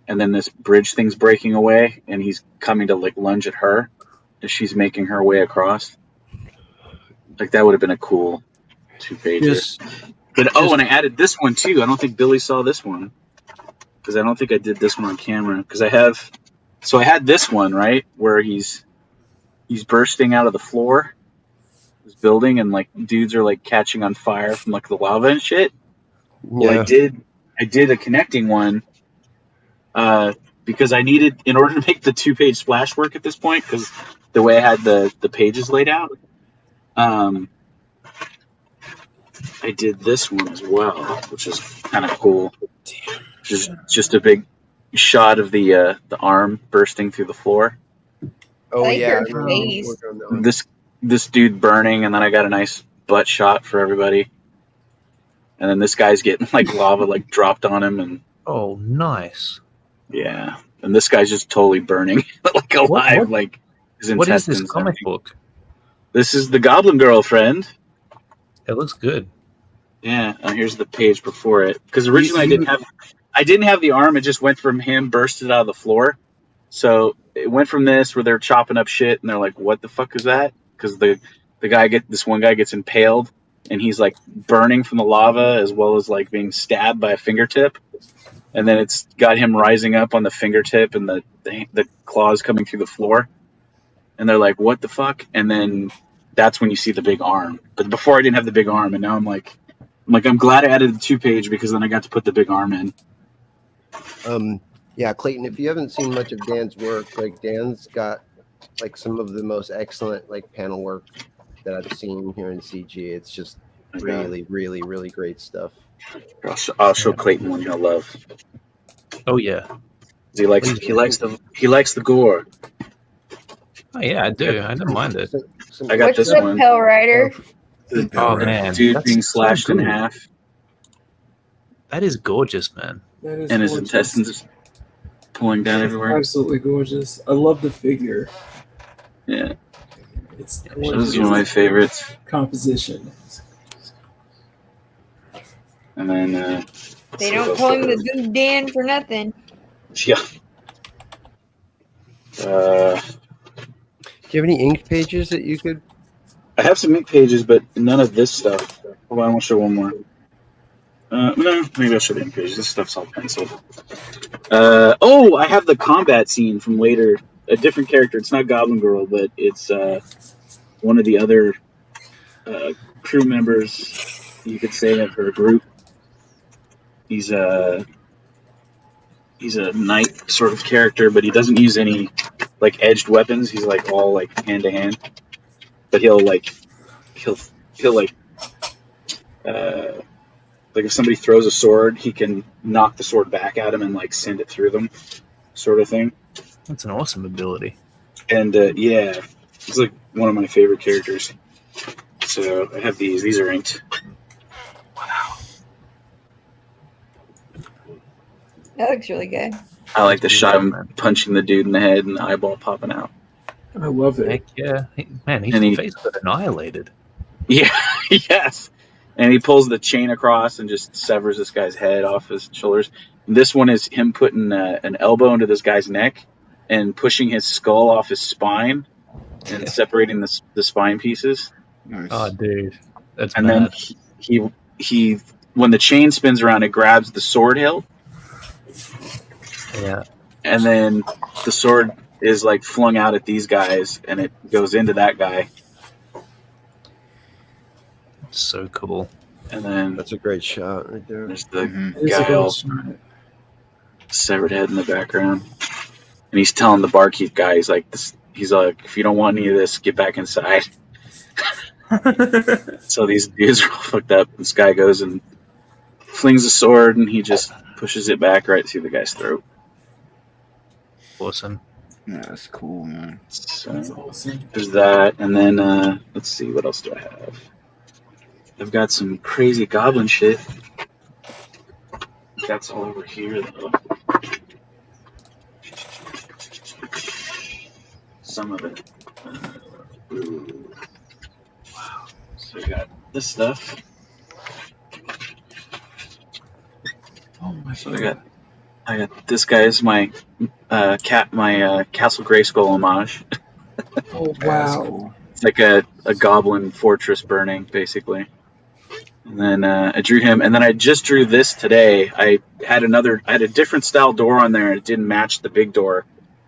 and then this bridge thing's breaking away, and he's coming to like lunge at her as she's making her way across. Like that would have been a cool 2-pager. And I added this one too. I don't think Billy saw this one because I don't think I did this one on camera. Because I had this one right where he's bursting out of the floor, this building, and like dudes are like catching on fire from like the lava and shit. Well, Yeah. I did a connecting one because I needed, in order to make the 2-page splash work at this point, because the way I had the pages laid out, I did this one as well, which is kind of cool. Just a big shot of the arm bursting through the floor. Oh like yeah. her I remember face. working on that one. This dude burning, and then I got a nice butt shot for everybody. And then this guy's getting like lava like dropped on him, and Oh, nice. yeah, and this guy's just totally burning, like alive, What- like his What is this intestines. comic book? This is the Goblin Girl, friend. It looks good. Yeah, here's the page before it. Because originally I didn't have the arm. It just went from him bursted out of the floor. So it went from this where they're chopping up shit, and they're like, "What the fuck is that?" Because this one guy gets impaled, and he's like burning from the lava as well as like being stabbed by a fingertip. And then it's got him rising up on the fingertip and the claws coming through the floor. And they're like, "What the fuck?" And then that's when you see the big arm. But before I didn't have the big arm, and now I'm glad I added the 2-page because then I got to put the big arm in. Yeah, Clayton, if you haven't seen much of Dan's work, like Dan's got like some of the most excellent like panel work that I've seen here in CG. It's just really, really, really great stuff. I'll show Clayton one he'll love. Oh yeah. He likes the gore. Oh yeah, I do. I don't mind it. I got What's this the one. Pale Rider? Oh man, Dude that's being so slashed in good. half, That is gorgeous, man. That is and his gorgeous. intestines pulling down everywhere. Absolutely gorgeous. I love the figure. Yeah, It's this gorgeous. is one of my favorites. Composition. And then They don't call him the Dude Dan for nothing. yeah. Do you have any ink pages that you could? I have some ink pages, but none of this stuff. Hold on, I'll show one more. No, maybe I'll show the ink pages. This stuff's all penciled. I have the combat scene from later. A different character. It's not Goblin Girl, but it's one of the other crew members, you could say, of her group. He's a knight sort of character, but he doesn't use any like edged weapons. He's like all like hand to hand. But he'll like if somebody throws a sword, he can knock the sword back at him and like send it through them, sort of thing. That's an awesome ability. And yeah, he's like one of my favorite characters. So I have these. These are inked. That looks really good. I like the shot of him punching the dude in the head and the eyeball popping out. I love it. Heck yeah, man, his And he- face got annihilated. Yeah, yes. And he pulls the chain across and just severs this guy's head off his shoulders. And this one is him putting an elbow into this guy's neck and pushing his skull off his spine and separating the spine pieces. Nice. Oh, dude, that's And mad. then he when the chain spins around, it grabs the sword hilt, Yeah, and then the sword is like flung out at these guys, and it goes into that guy. it's so cool. And then That's a great shot right there. there's the Mhm. It's a guy cool all shot. severed head in the background, and he's telling the barkeep guy, he's like, if you don't want any of this, get back inside. So these dudes are all fucked up. This guy goes and flings a sword, and he just pushes it back right through the guy's throat. Awesome. Yeah, that's cool, man. So That's awesome. there's that, and then let's see, what else do I have? I've got some crazy goblin shit. That's all over here, though. Some of it. Ooh. Wow. So we got this stuff. Oh my So god. I got this guy is my Castle Grayskull homage. Oh That's wow. cool. It's like a goblin fortress burning, basically. And then I drew him, and then I just drew this today. I had a different style door on there, and it didn't match the big door,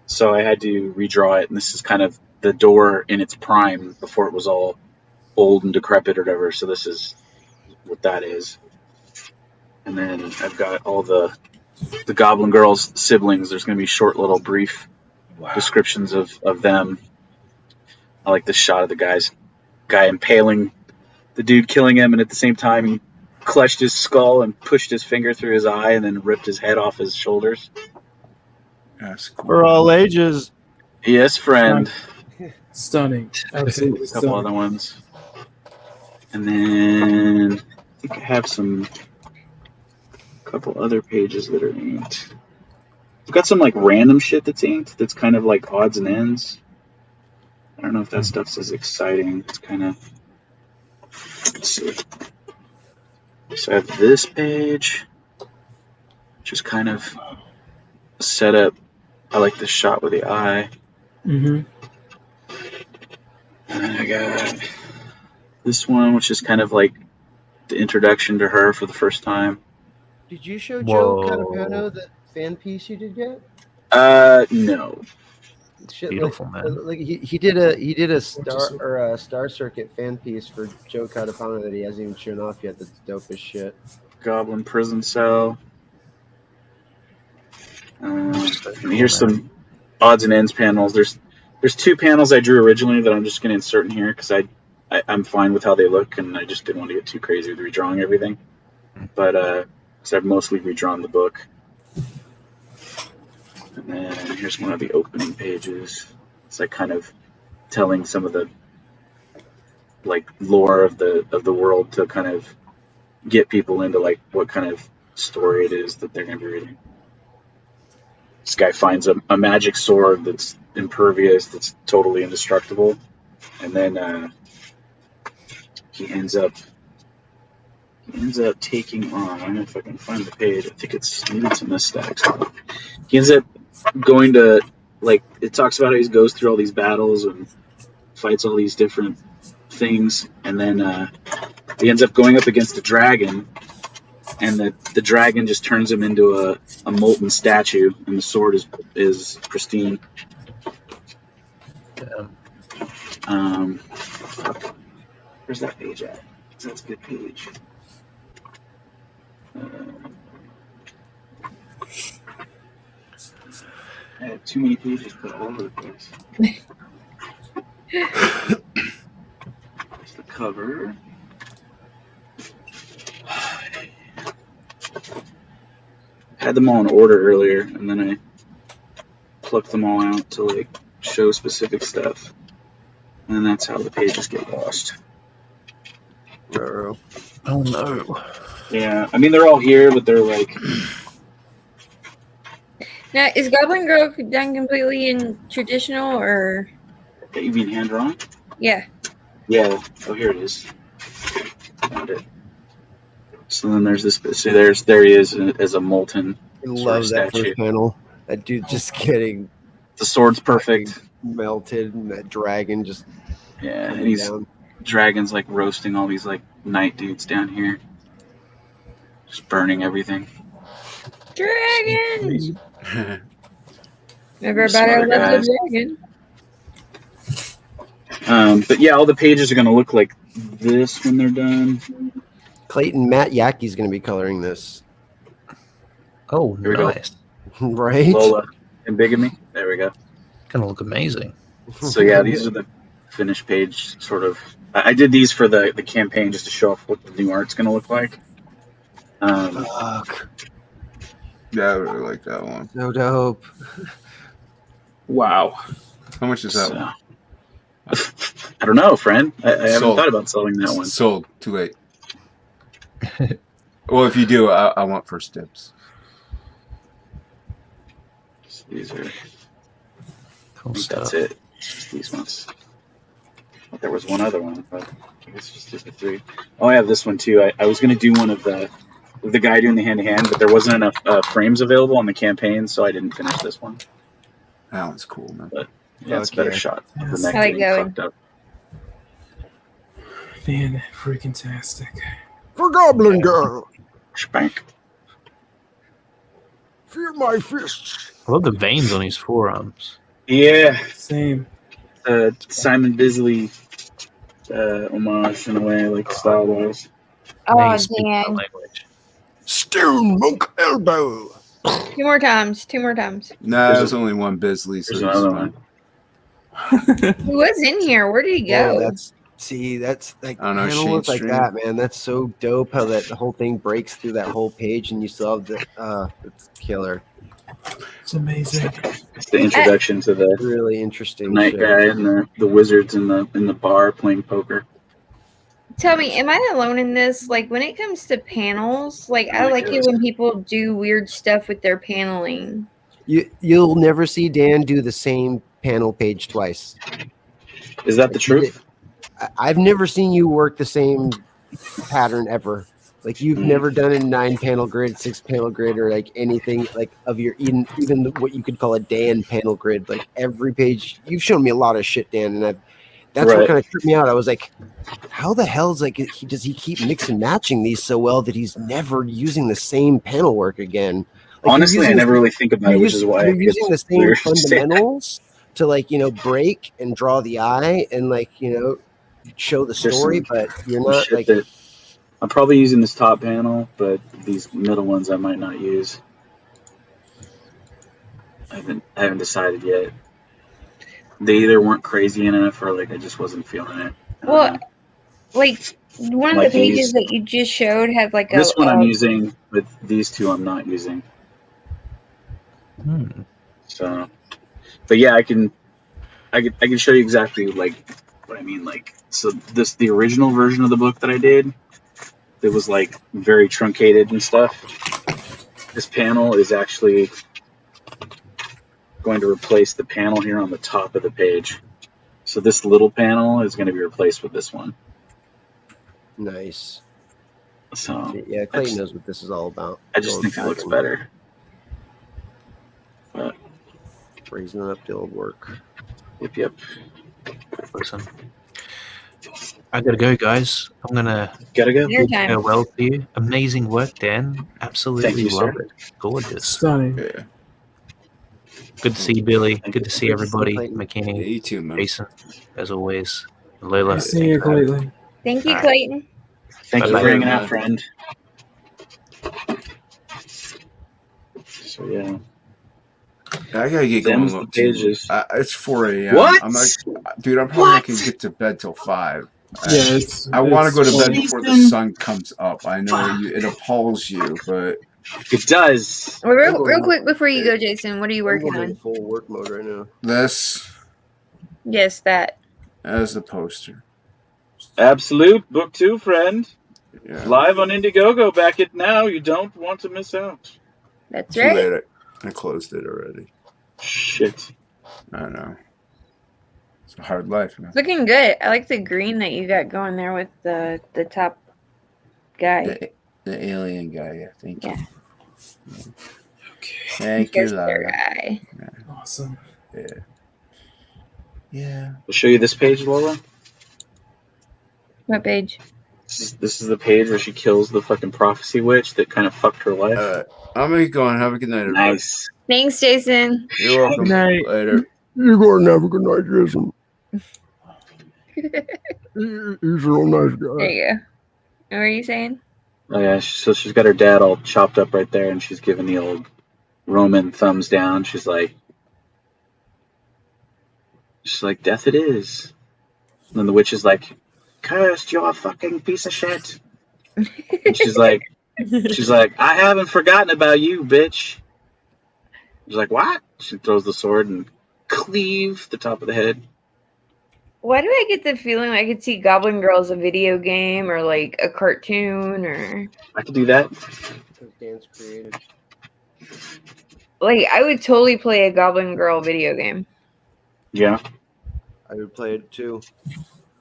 so I had to redraw it. And this is kind of the door in its prime before it was all old and decrepit or whatever. So this is what that is. And then I've got all the Goblin Girl's siblings. There's going to be short, little, brief Wow. descriptions of them. I like this shot of the guy impaling the dude, killing him, and at the same time he clutched his skull and pushed his finger through his eye and then ripped his head off his shoulders. That's cool. For all ages. Yes, friend. Stunning. Absolutely A couple stunning. other ones. And then I think I have a couple other pages that are inked. I've got some like random shit that's inked that's kind of like odds and ends. I don't know if that stuff's as exciting. It's kind of. Let's see. So I have this page, which is kind of set up. I like this shot with the eye. Mm-hmm. And then I got this one, which is kind of like the introduction to her for the first time. Did you show Joe Whoa. Catapano that fan piece you did yet? No. Shit, Beautiful, like, man. Like he did a Star Circuit fan piece for Joe Catapano that he hasn't even shown off yet. That's dope as shit. Goblin prison cell. Here's some odds and ends panels. There's two panels I drew originally that I'm just going to insert in here because I'm fine with how they look, and I just didn't want to get too crazy with redrawing everything. But because I've mostly redrawn the book. And then here's one of the opening pages. It's like kind of telling some of the like lore of the world to kind of get people into like what kind of story it is that they're going to be reading. This guy finds a magic sword that's impervious, that's totally indestructible, and then he ends up taking on. I don't know if I can find the page. I think maybe it's in this stack. He ends up going to like it talks about how he goes through all these battles and fights all these different things, and then he ends up going up against a dragon. And the dragon just turns him into a molten statue, and the sword is pristine. Where's that page at? That's a good page. I have too many pages put all over the place. There's the cover. Had them all in order earlier, and then I plucked them all out to like show specific stuff, and that's how the pages get lost. Oh no! Yeah, I mean they're all here, but they're like. Now, is Goblin Girl done completely in traditional or? You mean hand drawn? Yeah. Yeah. Oh, here it is. Found it. So then there's this. So there he is as a molten. I love that first panel. That dude just getting. The sword's perfect. Melted, and that dragon just. Yeah, and he's down. Dragon's like roasting all these like night dudes down here, just burning everything. Dragons. Everybody loves a dragon. But yeah, all the pages are going to look like this when they're done. Clayton Matt Yackey's going to be coloring this. Oh, here nice. Right? Lola and Bigamy. There we go. Gonna look amazing. So yeah, these are the finished page sort of. I did these for the campaign just to show off what the new art's going to look like. Fuck. Yeah, I really like that one. So dope. Wow. How much is that one? I don't know, friend. I haven't thought about selling that one. Sold. Too late. Well, if you do, I want first dibs. So these are. Cool That's it. Just these ones. There was one other one, but I guess just the three. Oh, I have this one too. I was going to do one of the the guy doing the hand-to-hand, but there wasn't enough frames available on the campaign, so I didn't finish this one. That one's cool, man. But yeah, it's a better Okay. shot of the Yes. neck I like getting going. fucked up. Man, freaking tastic. For Goblin Girl, Spank. fear my fists. I love the veins on his forearms. Yeah, Same. Simon Bisley homage in a way, like style-wise. Oh, Now you speak my Dan. language. Stone Monk Elbow. 2 more times. 2 more times. Nah, There's there's a- only one Bisley, so There's he's another fine. one. He was in here. Where did he Yeah, go? that's like I don't know, panel Shane work like Stream. that, man. That's so dope. How that whole thing breaks through that whole page, and you still have the. It's killer. It's amazing. It's the introduction to the Really interesting. night shit. guy and the wizards in the bar playing poker. Tell me, am I alone in this? Like, when it comes to panels, like, I like it when people do weird stuff with their paneling. You'll never see Dan do the same panel page twice. Is that the truth? I've never seen you work the same pattern ever. Like you've never done a 9-panel grid, 6-panel grid, or like anything like of your even what you could call a Dan panel grid. Like every page, you've shown me a lot of shit, Dan, and that's what Right. kind of tripped me out. I was like, how the hell is does he keep mix and matching these so well that he's never using the same panel work again? Like, Honestly, I never really think about it, which is why you're I think using the it's same weird to say that. fundamentals to break and draw the eye and show the There's story, some but you're some not shit that I'm probably using this top panel, but these middle ones I might not use. I haven't decided yet. They either weren't crazy enough or like I just wasn't feeling it. Well, like, one of Like the pages these. that you just showed had like This one I'm using, but these two I'm not using. So, but yeah, I can show you exactly like what I mean. Like, so the original version of the book that I did, it was like very truncated and stuff. This panel is actually going to replace the panel here on the top of the page. So this little panel is going to be replaced with this one. nice. So Yeah, Clayton knows what this is all about. I just Going think it back looks and better. But raising up the old work. Yep. Listen, I gotta go, guys. I'm gonna Gotta go. Your time. farewell to you. Amazing work, Dan. Absolutely Thank you, love sir. it. Gorgeous. Stunning. Yeah. Good to see you, Billy. Thank Good you. to see everybody. Clayton. Yeah, McKinney, you too, man. Jason, as always. And Lola. Nice seeing you, Clayton. Thank you, All right. Clayton. Thank you Bye-bye. for hanging Yeah, out, friend. So yeah. I gotta get Them's going the too. pages. It's 4 a.m. What? I'm like, dude, I'm probably not gonna get to bed till 5. Yeah, I want to it's go to bed fun. before the sun comes up. I know it appalls you, but It does. Well, real quick before you go, Jason, what are you I'm working going in on? full work mode right now. this Yes, that. as the poster. Absolute book 2, friend. Yeah. Live on Indiegogo. Back it now. You don't want to miss out. That's Too right. late. I closed it already. Shit. I know. It's a hard life, man. It's looking good. I like the green that you got going there with the top guy. The alien guy, yeah. Thank you. Yeah. Okay. Thank you, Just their Lara. guy. Awesome. Yeah. Yeah. I'll show you this page, Lola. What page? This is the page where she kills the fucking prophecy witch that kind of fucked her life. I'm gonna get going. Have a good night, everybody. Nice. Thanks, Jason. You're welcome. Good night. Later. You're going to have a good night, Jason. He's a real nice There guy. you go. What were you saying? Oh yeah, so she's got her dad all chopped up right there, and she's giving the old Roman thumbs down. She's like, death it is. And then the witch is like, cursed, you're a fucking piece of shit. And she's like, I haven't forgotten about you, bitch. She's like, what? She throws the sword and cleave the top of the head. Why do I get the feeling I could see Goblin Girl as a video game or like a cartoon or I could do that. Dan's creative. like I would totally play a Goblin Girl video game. Yeah, I would play it too.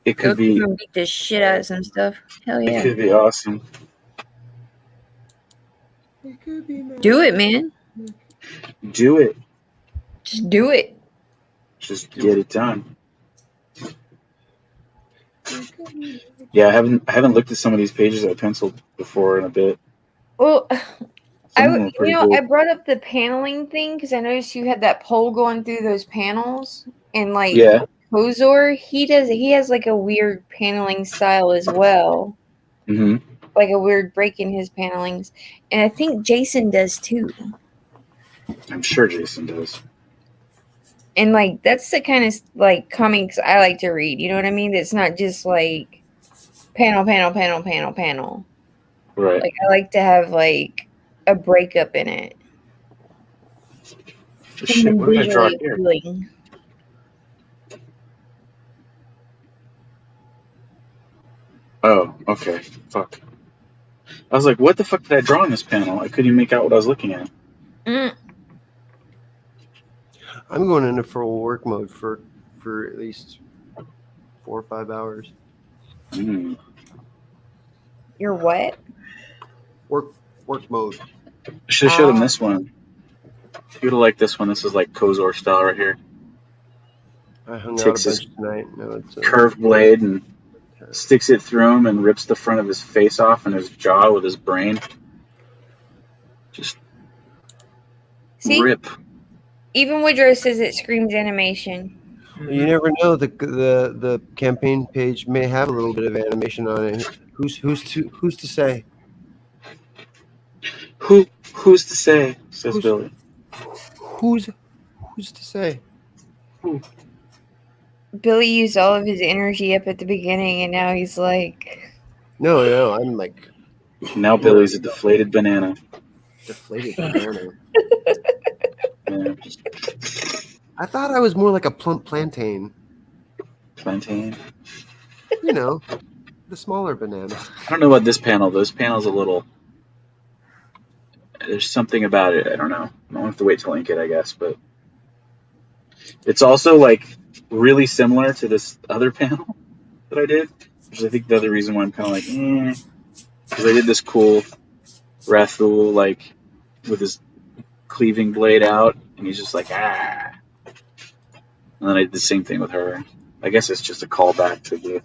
it Go could be. through and beat the shit out of some stuff. Hell It yeah. could be awesome. Do it, man. Do it. Just do it. Just get it done. Yeah, I haven't looked at some of these pages I penciled before in a bit. Well, Some of them were pretty cool. I brought up the paneling thing because I noticed you had that pole going through those panels, and like Yeah. Kozor, he has like a weird paneling style as well, hmm like a weird break in his panelings, and I think Jason does too. I'm sure Jason does. And like that's the kind of like comics I like to read. You know what I mean? It's not just like panel. Right. Like I like to have like a breakup in it. Shit, what did I draw Visually here? appealing. Oh, okay. Fuck. I was like, what the fuck did I draw in this panel? I couldn't even make out what I was looking at. I'm going into full work mode for at least 4 or 5 hours. Mm. You're what? Work mode. I should have showed him this one. He would have liked this one. This is like Kozor style right here. I hung Takes out a his bunch tonight. No, it's curved blade and sticks it through him and rips the front of his face off and his jaw with his brain. Just rip. Even Woodrow says it screams animation. You never know. The campaign page may have a little bit of animation on it. Who's to say? Who's to say? Says Billy. Who's to say? Billy used all of his energy up at the beginning, and now he's like, No, I'm like. Now Billy's a deflated banana. Deflated banana. Yeah. I thought I was more like a plump plantain. Plantain. You know, the smaller banana. I don't know about this panel. This panel's a little. There's something about it. I don't know. I'll have to wait to link it, I guess. But it's also like really similar to this other panel that I did, which is I think the other reason why I'm kind of like, because I did this cool Rathul like with his cleaving blade out, and he's just like And then I did the same thing with her. I guess it's just a callback to the.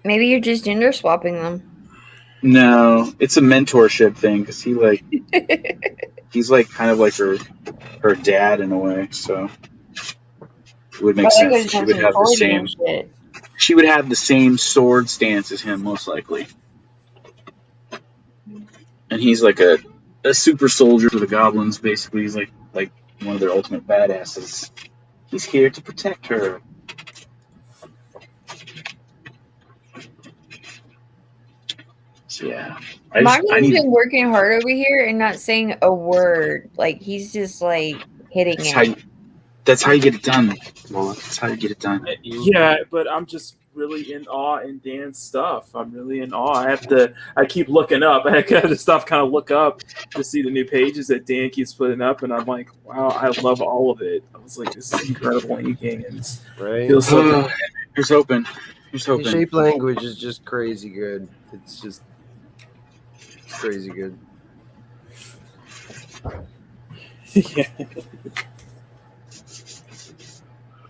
maybe you're just gender swapping them. No, it's a mentorship thing because he's like kind of like her dad in a way, so it would make sense. She would have the same. She would have the same sword stance as him, most likely. And he's like a super soldier for the goblins. Basically, he's like one of their ultimate badasses. He's here to protect her. So yeah, Mario's been working hard over here and not saying a word. Like he's just like hitting it. That's how you get it done, Lola. That's how you get it done. Yeah, but I'm just really in awe in Dan's stuff. I'm really in awe. I keep looking up. I got to stop, kind of look up to see the new pages that Dan keeps putting up, and I'm like, wow, I love all of it. I was like, this is incredible inking, and Right. feels so Here's hoping. The shape language is just crazy good. It's just crazy good. yeah.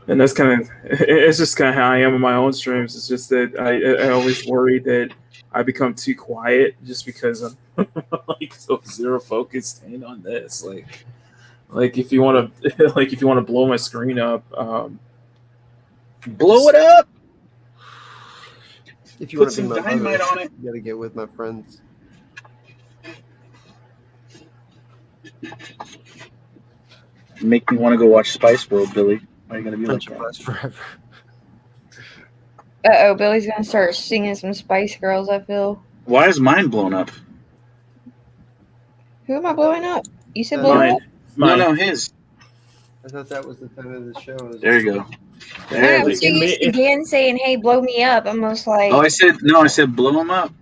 And that's it's just kind of how I am in my own streams. It's just that I always worry that I become too quiet just because I'm like so zero focused in on this. Like if you want to blow my screen up, blow it up. If you want Put to be some my dynamite brother, on it. you gotta get with my friends. Make me want to go watch Spice World, Billy. Why are you gonna be like that? Forever. Billy's gonna start singing some Spice Girls. I feel. Why is mine blown up? Who am I blowing up? You said blow up? No, his. I thought that was the time of the show. There you go. I'm so used to Dan saying, "Hey, blow me up." I'm almost like. Oh, I said blow him up.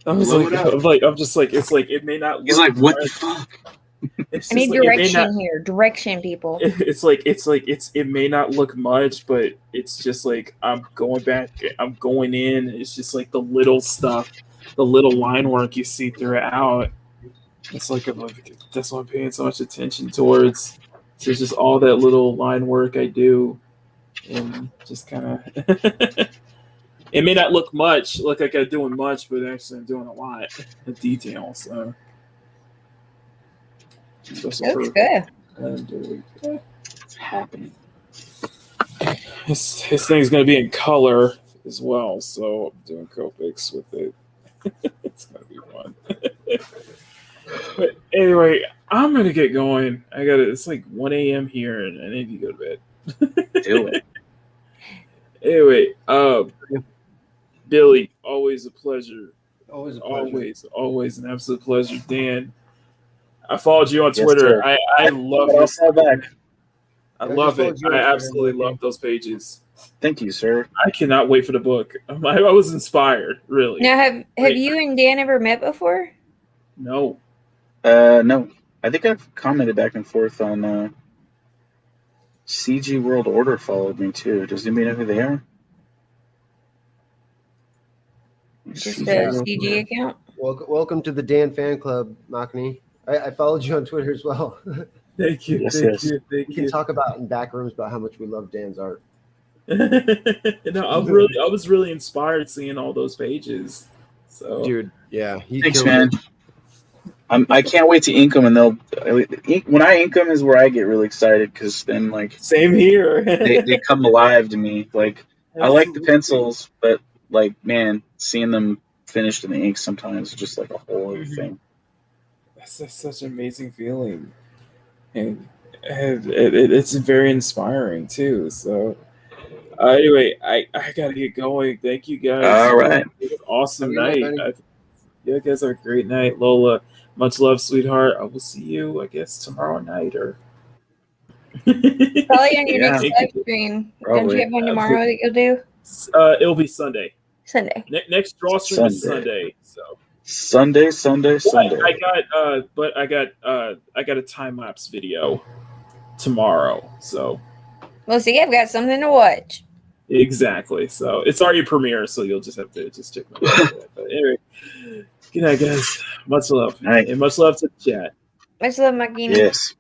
I was I'm just like, it's like it may not. He's like, what the fuck? I need direction here. Direction, people. It may not look much, but it's just like I'm going back. I'm going in. It's just like the little stuff, the little line work you see throughout. It's like that's why I'm paying so much attention towards. So it's just all that little line work I do, and just kind of. It may not look like I'm doing much, but actually I'm doing a lot of detail. So, especially Looks for good. What's happening? his thing's going to be in color as well. So I'm doing Copics with it. It's going to be fun. But anyway, I'm going to get going. It's like 1 a.m. here, and I need to go to bed. Do it. Anyway, Billy, always a pleasure. Always a pleasure. Always an absolute pleasure. Dan, I followed you on Yes, Twitter. sir. I love I'll this. fall back. I Yeah, I love just it. followed you on I Twitter, absolutely Mikey. love those pages. Thank you, sir. I cannot wait for the book. I was inspired, really. Now, have you and Dan ever met before? No. No. I think I've commented back and forth on CG World Order followed me too. Does anybody know who they are? Just CG a World CG Order. account? Welcome to the Dan fan club, Makni. I followed you on Twitter as well. Thank you. Yes, Thank yes. you. Thank We can you. talk about in back rooms about how much we love Dan's art. No, I was really inspired seeing all those pages. So, Dude, yeah, he Thanks, kills man. it. I can't wait to ink them, and when I ink them is where I get really excited because then like same here. they come alive to me. Like I like the Absolutely. pencils, but like man, seeing them finished in the ink sometimes is just like a whole other thing. That's such an amazing feeling, and it's very inspiring too. So, anyway, I gotta get going. Thank you guys. All right. It was an awesome Have a good night. night, You guys have a great night, Lola. Much love, sweetheart. I will see you, I guess, tomorrow night or. Probably on your Yeah. next live stream. Don't Probably. you have one tomorrow that you'll do? It'll be Sunday. Sunday. Next draw stream is Sunday. Sunday. Sunday. But I got a time lapse video tomorrow. So Well, see, I've got something to watch. exactly. So it's already premiere, so you'll just have to just check my video. But anyway, good night, guys. Much love. Night. And much love to the chat. Much love, Makini. Yes.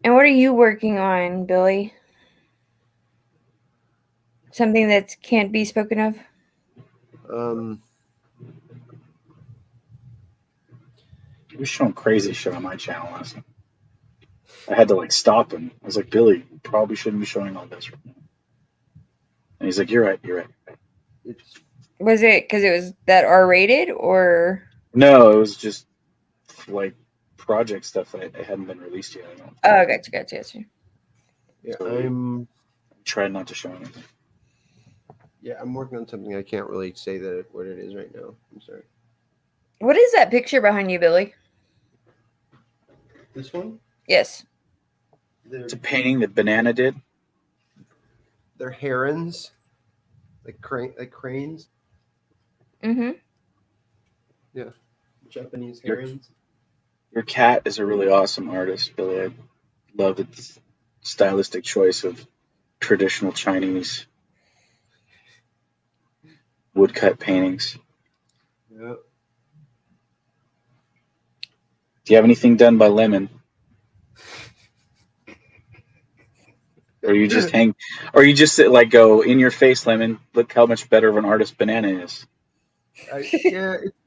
And what are you working on, Billy? Something that can't be spoken of? He was showing crazy shit on my channel last night. I had to like stop him. I was like, Billy, you probably shouldn't be showing all this right now. And he's like, You're right. Was it because it was that R-rated, or? No, it was just like project stuff that hadn't been released yet. Oh, gotcha. Yeah, So I'm tried not to show anything. I'm working on something I can't really say what it is right now. I'm sorry. What is that picture behind you, Billy? This one? Yes. It's a painting that Banana did. They're herons, like cranes. Mm-hmm. Yeah, Japanese herons. Your cat is a really awesome artist, Billy. I love its stylistic choice of traditional Chinese woodcut paintings. Yep. Do you have anything done by Lemon? Or you just like go in your face, Lemon. Look how much better of an artist Banana is.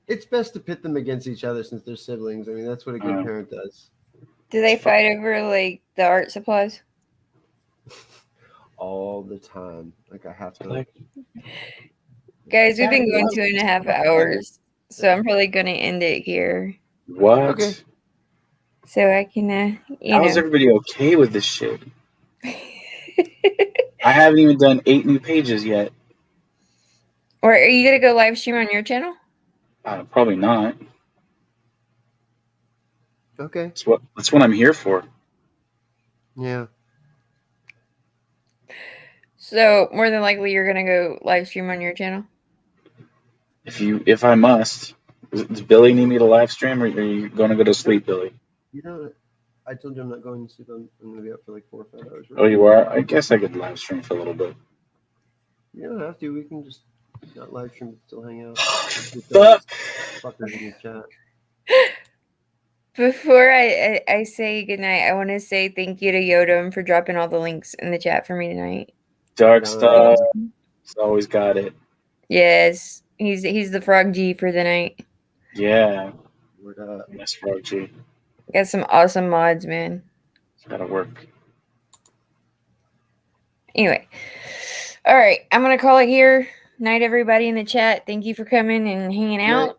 It's best to pit them against each other since they're siblings. I mean, that's what a good parent does. Do they fight over like the art supplies? All the time. Like I have to. Guys, we've been going 2.5 hours, so I'm probably going to end it here. What? Okay. So I can, How's everybody okay with this shit? I haven't even done 8 new pages yet. Or are you going to go live stream on your channel? Probably not. Okay. That's what I'm here for. Yeah. So more than likely you're going to go live stream on your channel? If I must. Does Billy need me to live stream, or are you going to go to sleep, Billy? I told you I'm not going to sleep. I'm going to be up for like 4 or 5 hours. Oh, you are? I guess I could live stream for a little bit. You don't have to. We can just not live stream, but still hang out. Fuck. Fuckers in the chat. Before I say goodnight, I want to say thank you to Yodam for dropping all the links in the chat for me tonight. Dark stuff. It's always got it. Yes, he's the frog G for the night. Yeah. Word up. Nice frog G. Got some awesome mods, man. It's gotta work. Anyway, all right, I'm gonna call it here. Night, everybody in the chat. Thank you for coming and hanging out.